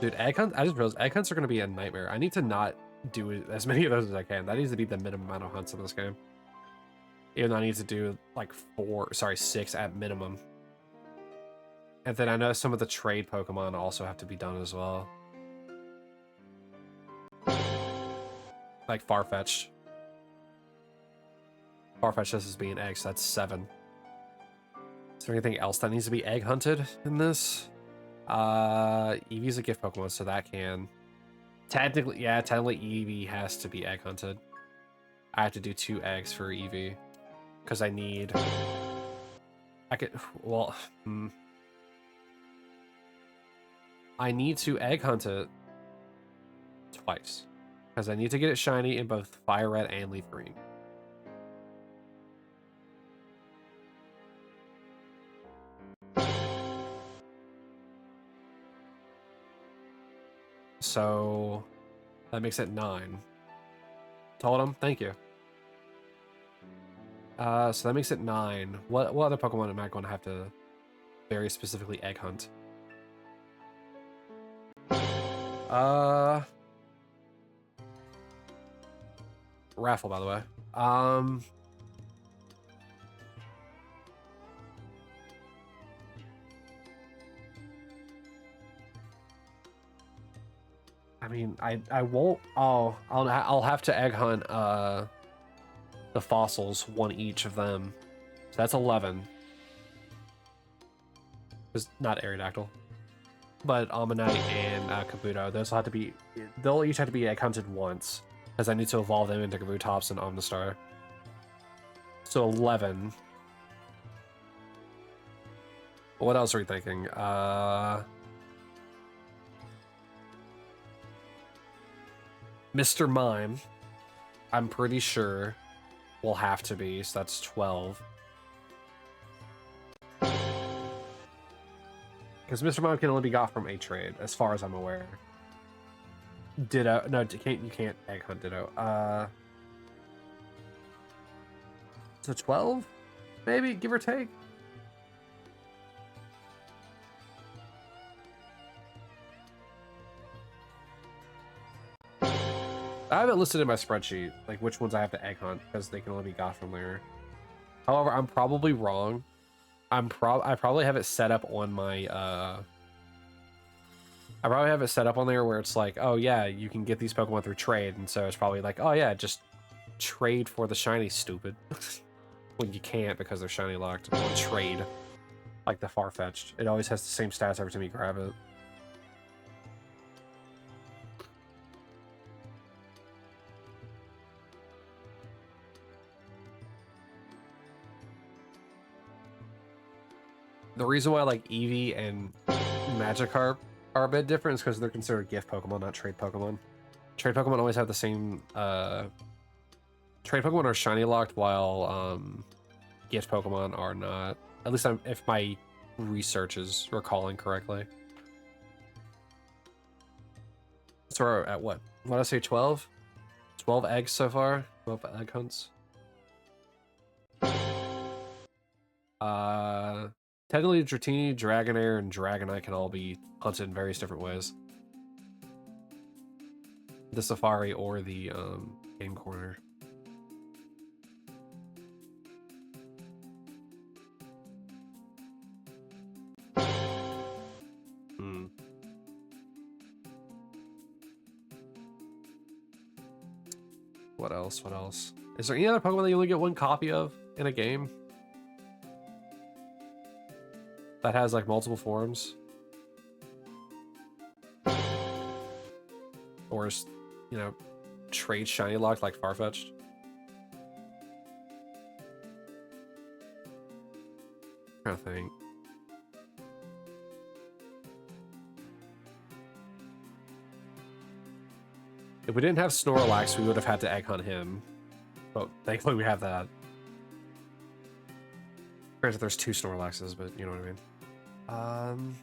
Dude, egg hunt. I just realized egg hunts are going to be a nightmare. I need to not do as many of those as I can. That needs to be the minimum amount of hunts in this game. Even though I need to do like 6 at minimum. And then I know some of the trade Pokemon also have to be done as well. Like Farfetch'd. Farfetch'd just as being eggs, so that's 7. Is there anything else that needs to be egg hunted in this? Eevee's a gift Pokemon, so that can. Technically Eevee has to be egg hunted. I have to do 2 eggs for Eevee. Because I need... I need to egg hunt it twice. Because I need to get it shiny in both Fire Red and Leaf Green. So that makes it 9. Told him, thank you. So that makes it 9. What other Pokemon am I going to have to very specifically egg hunt? Raffle, by the way. I mean, I won't. I'll have to egg hunt the fossils, 1 each of them. So that's 11. It's not Aerodactyl, but Ammonite and Kabuto. They'll each have to be egg hunted once, because I need to evolve them into Kabutops and Omnistar. So 11. What else are we thinking? Mr. Mime, I'm pretty sure will have to be, so that's 12. Because Mr. Mime can only be got from a trade, as far as I'm aware. Ditto. No, you can't egg hunt Ditto. So 12? Maybe, give or take? I have it listed in my spreadsheet, like which ones I have to egg hunt, because they can only be got from there. However, I'm probably wrong. I probably have it set up on my I probably have it set up on there where it's like, oh yeah, you can get these Pokemon through trade, and so it's probably like, oh yeah, just trade for the shiny, stupid. Well, you can't because they're shiny locked on trade. Like the far-fetched. It always has the same stats every time you grab it. The reason why like Eevee and Magikarp are a bit different is because they're considered gift Pokemon, not trade Pokemon. Trade Pokemon always have the same trade Pokemon are shiny locked, while gift Pokemon are not. At least if my research is recalling correctly. So we're at what? What did I say, 12? 12 eggs so far? 12 egg hunts? Technically Dratini, Dragonair, and Dragonite can all be hunted in various different ways. The Safari or the game corner. What else? What else? Is there any other Pokemon that you only get one copy of in a game? That has like multiple forms? Or is, you know, trade shiny locked like Farfetch'd? I'm trying to think. If we didn't have Snorlax, we would have had to egg hunt him. But thankfully we have that. Granted, there's 2 Snorlaxes, but you know what I mean. I'm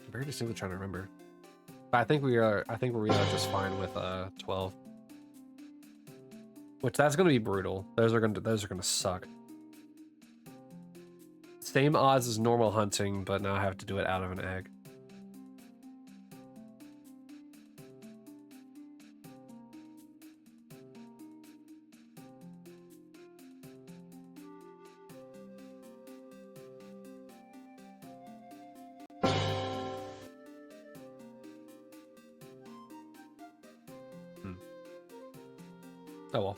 very distinctly trying to remember. But I think we are just fine with 12. Which that's gonna be brutal. Those are gonna suck. Same odds as normal hunting, but now I have to do it out of an egg. Oh well.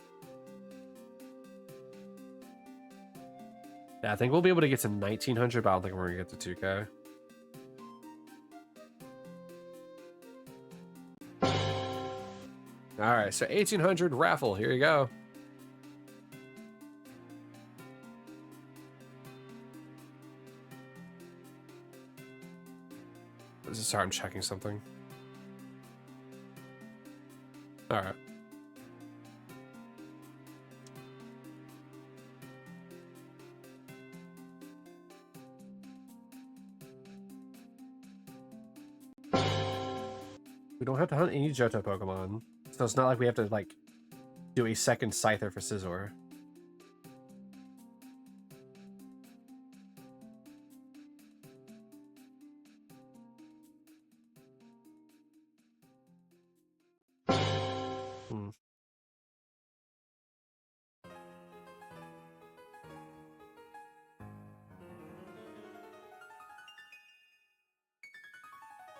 Yeah, I think we'll be able to get to 1900, but I don't think we're gonna get to 2K. Alright, so 1800 raffle, here you go. Sorry, I'm checking something. Alright. We don't have to hunt any Johto Pokemon, so it's not like we have to, like, do a second Scyther for Scizor.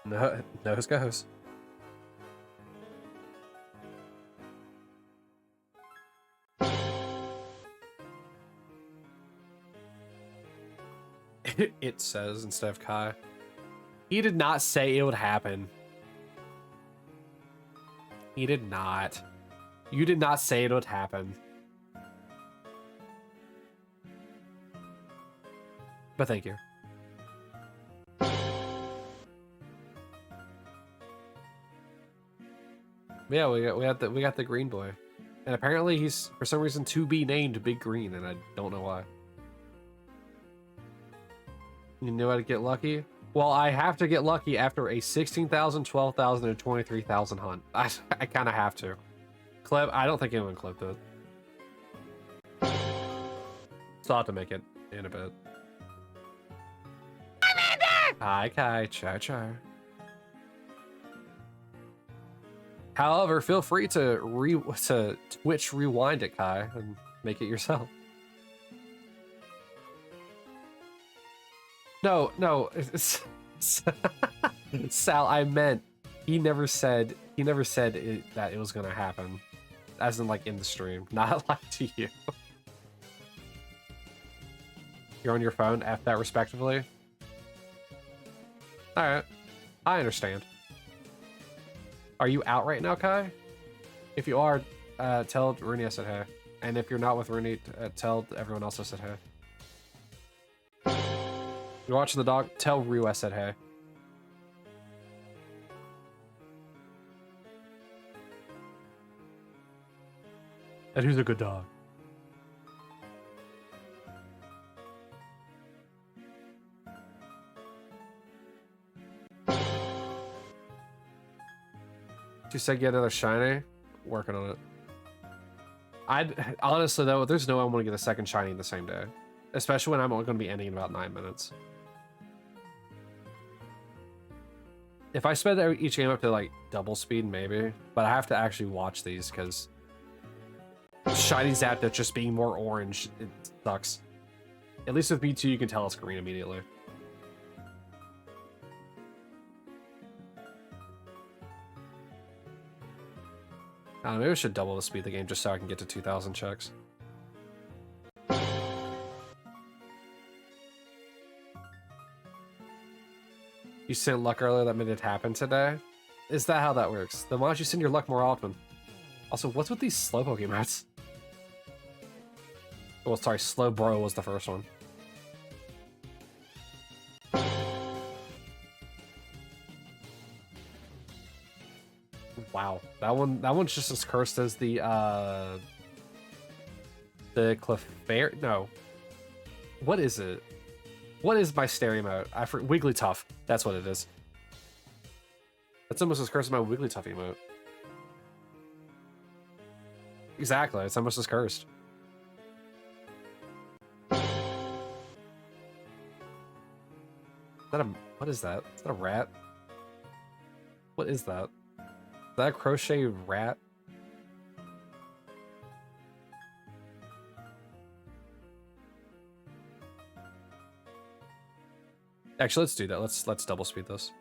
No, nose goes. It says instead of Kai. He did not say it would happen. He did not. You did not say it would happen. But thank you. Yeah, we got the green boy. And apparently he's for some reason to be named Big Green, and I don't know why. You knew how to get lucky? Well, I have to get lucky after a 16,000, 12,000, and 23,000 hunt. I kind of have to. Clip, I don't think anyone clipped it. So I'll have to make it in a bit. Hi, Kai. Char char. However, feel free to Twitch rewind it, Kai, and make it yourself. No, Sal, I meant He never said that it was gonna happen, as in like in the stream, not like to you. You're on your phone. F that respectively. All right, I understand. Are you out right now, Kai? If you are, tell Rooney I said hey. And if you're not with Rooney, tell everyone else I said hey. You're watching the dog, tell Rue I said hey. And who's a good dog? She said get another shiny. Working on it. I'd honestly though, there's no way I'm gonna get a second shiny in the same day, especially when I'm only gonna be ending in about 9 minutes. If I sped each game up to like double speed, maybe, but I have to actually watch these because shiny Zapdos just being more orange, it sucks. At least with B2, you can tell it's green immediately. I don't know, maybe I should double the speed of the game just so I can get to 2,000 checks. You sent luck earlier, that made it happen today? Is that how that works? Then why don't you send your luck more often? Also, what's with these Slowpoke emotes? Oh, sorry, Slowbro was the first one. Wow, that one's just as cursed as the Clefairy. No, what is it? What is my stereo emote? Wigglytuff. That's what it is. That's almost as cursed as my Wigglytuff emote. Exactly, it's almost as cursed. What is that? Is that a rat? What is that? Is that a crochet rat? Actually, let's do that. Let's double speed this.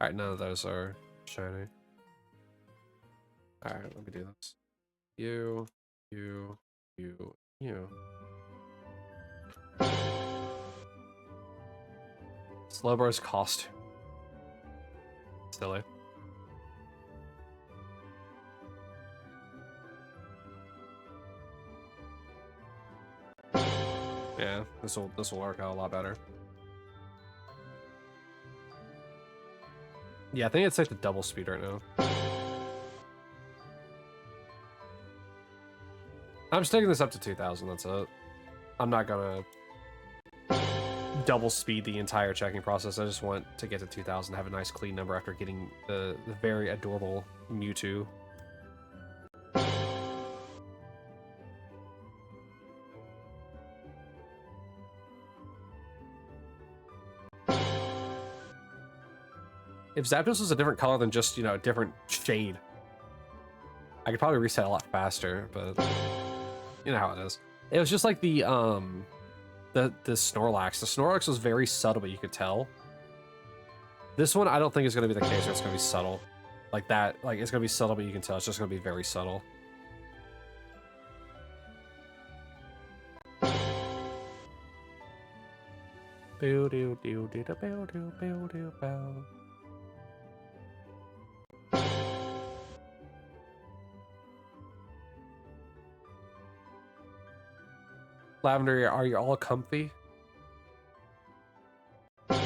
All right, none of those are shiny. All right, let me do this. You. Slowbro's costume. Silly. Yeah, this will work out a lot better. Yeah, I think it's like the double speed right now. I'm just taking this up to 2,000, that's it. I'm not gonna double speed the entire checking process. I just want to get to 2,000, have a nice clean number after getting the very adorable Mewtwo. If Zapdos was a different color than just, you know, a different shade, I could probably reset a lot faster, but you know how it is. It was just like the Snorlax. The Snorlax was very subtle, but you could tell. This one, I don't think is going to be the case, or it's going to be subtle. Like that, like it's going to be subtle, but you can tell it's just going to be very subtle. Boo doo doo doo doo boo doo boo doo boo. Lavender, are you all comfy? Can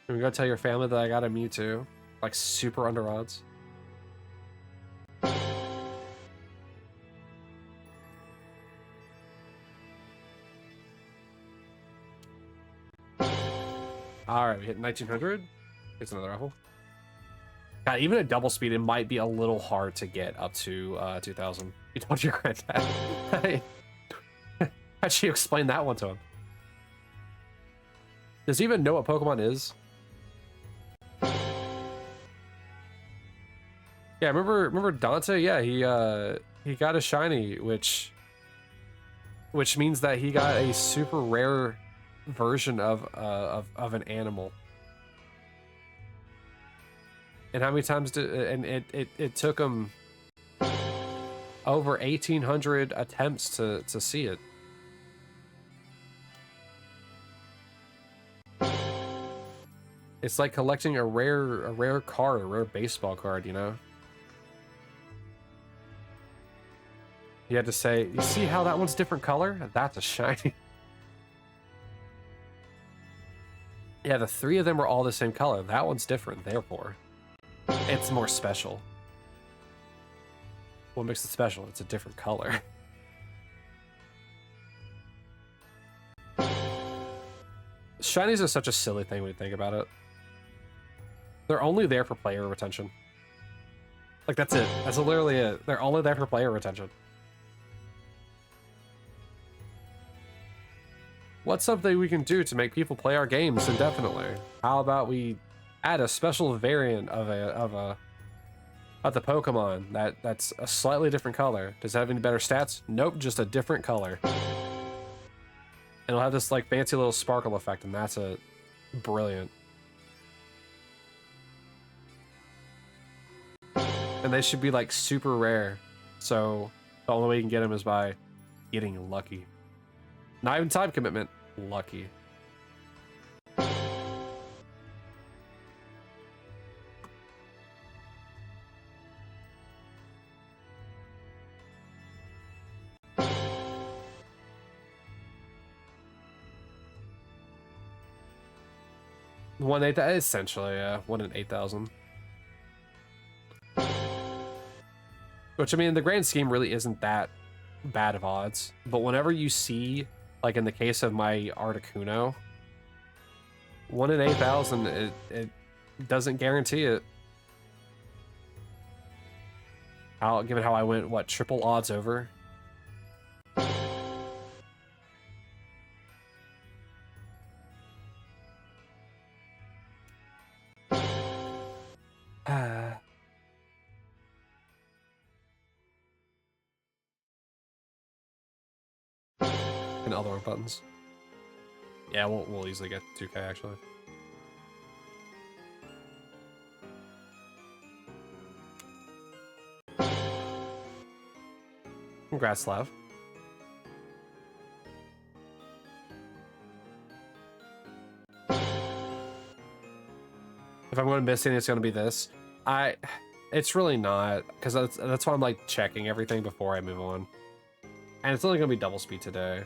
we go tell your family that I got a Mewtwo? Like super under odds. Alright, we hit 1900. It's another level. God, even at double speed, it might be a little hard to get up to 2,000. You told your granddad. How'd she explain that one to him? Does he even know what Pokemon is? Yeah, remember Dante? Yeah, he got a shiny, which means that he got a super rare version of an animal. And how many times did and it took him over 1,800 attempts to see it. It's like collecting a rare card, a rare baseball card, you know? You had to say, you see how that one's different color? That's a shiny. Yeah, the 3 of them were all the same color. That one's different, therefore. It's more special. What makes it special? It's a different color. Shinies are such a silly thing when you think about it. They're only there for player retention. Like, that's it. That's literally it. They're only there for player retention. What's something we can do to make people play our games indefinitely? How about we add a special variant of the Pokemon that's a slightly different color? Does it have any better stats? Nope, just a different color. And it'll have this like fancy little sparkle effect, and that's brilliant. And they should be like super rare. So the only way you can get them is by getting lucky. Not even time commitment. Lucky. Essentially, yeah. 1 in 8,000. Which, I mean, in the grand scheme really isn't that bad of odds. But whenever you see, like in the case of my Articuno, 1 in 8,000, it doesn't guarantee it. Given how I went, what, triple odds over? And other buttons. Yeah, we'll easily get 2K actually. Congrats, Slav. If I'm going to miss anything, it's going to be this. It's really not, because that's why I'm like checking everything before I move on. And it's only going to be double speed today.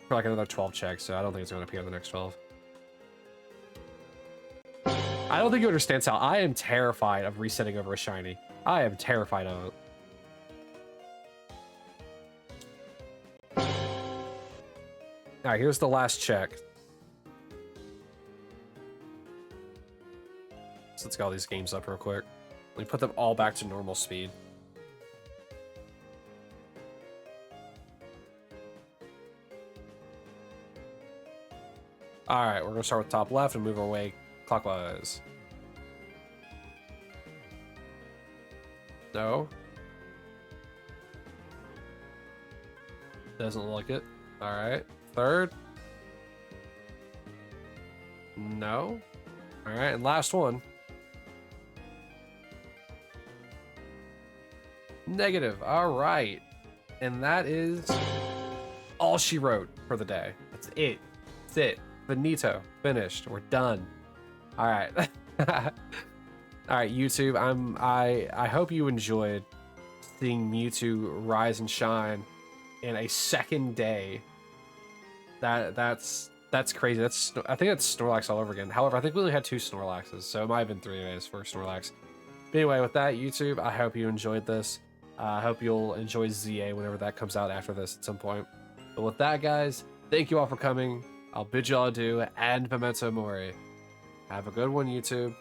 For like another 12 checks, so I don't think it's going to appear in the next 12. I don't think you understand, Sal. I am terrified of resetting over a shiny. I am terrified of it. Alright, here's the last check. So let's get all these games up real quick. Let me put them all back to normal speed. Alright, we're going to start with top left and move our way clockwise. No. Doesn't look like it. Alright. Third. No. Alright, and last one. Negative. Alright. And that is all she wrote for the day. That's it. That's it. Finito. Finished. We're done. Alright. Alright, YouTube. I hope you enjoyed seeing Mewtwo rise and shine in a second day. That's crazy. I think that's Snorlax all over again. However, I think we only had 2 Snorlaxes, so it might have been 3 days for Snorlax. But anyway, with that, YouTube, I hope you enjoyed this. I hope you'll enjoy ZA whenever that comes out after this at some point. But with that, guys, thank you all for coming. I'll bid you all adieu, and Memento Mori. Have a good one, YouTube.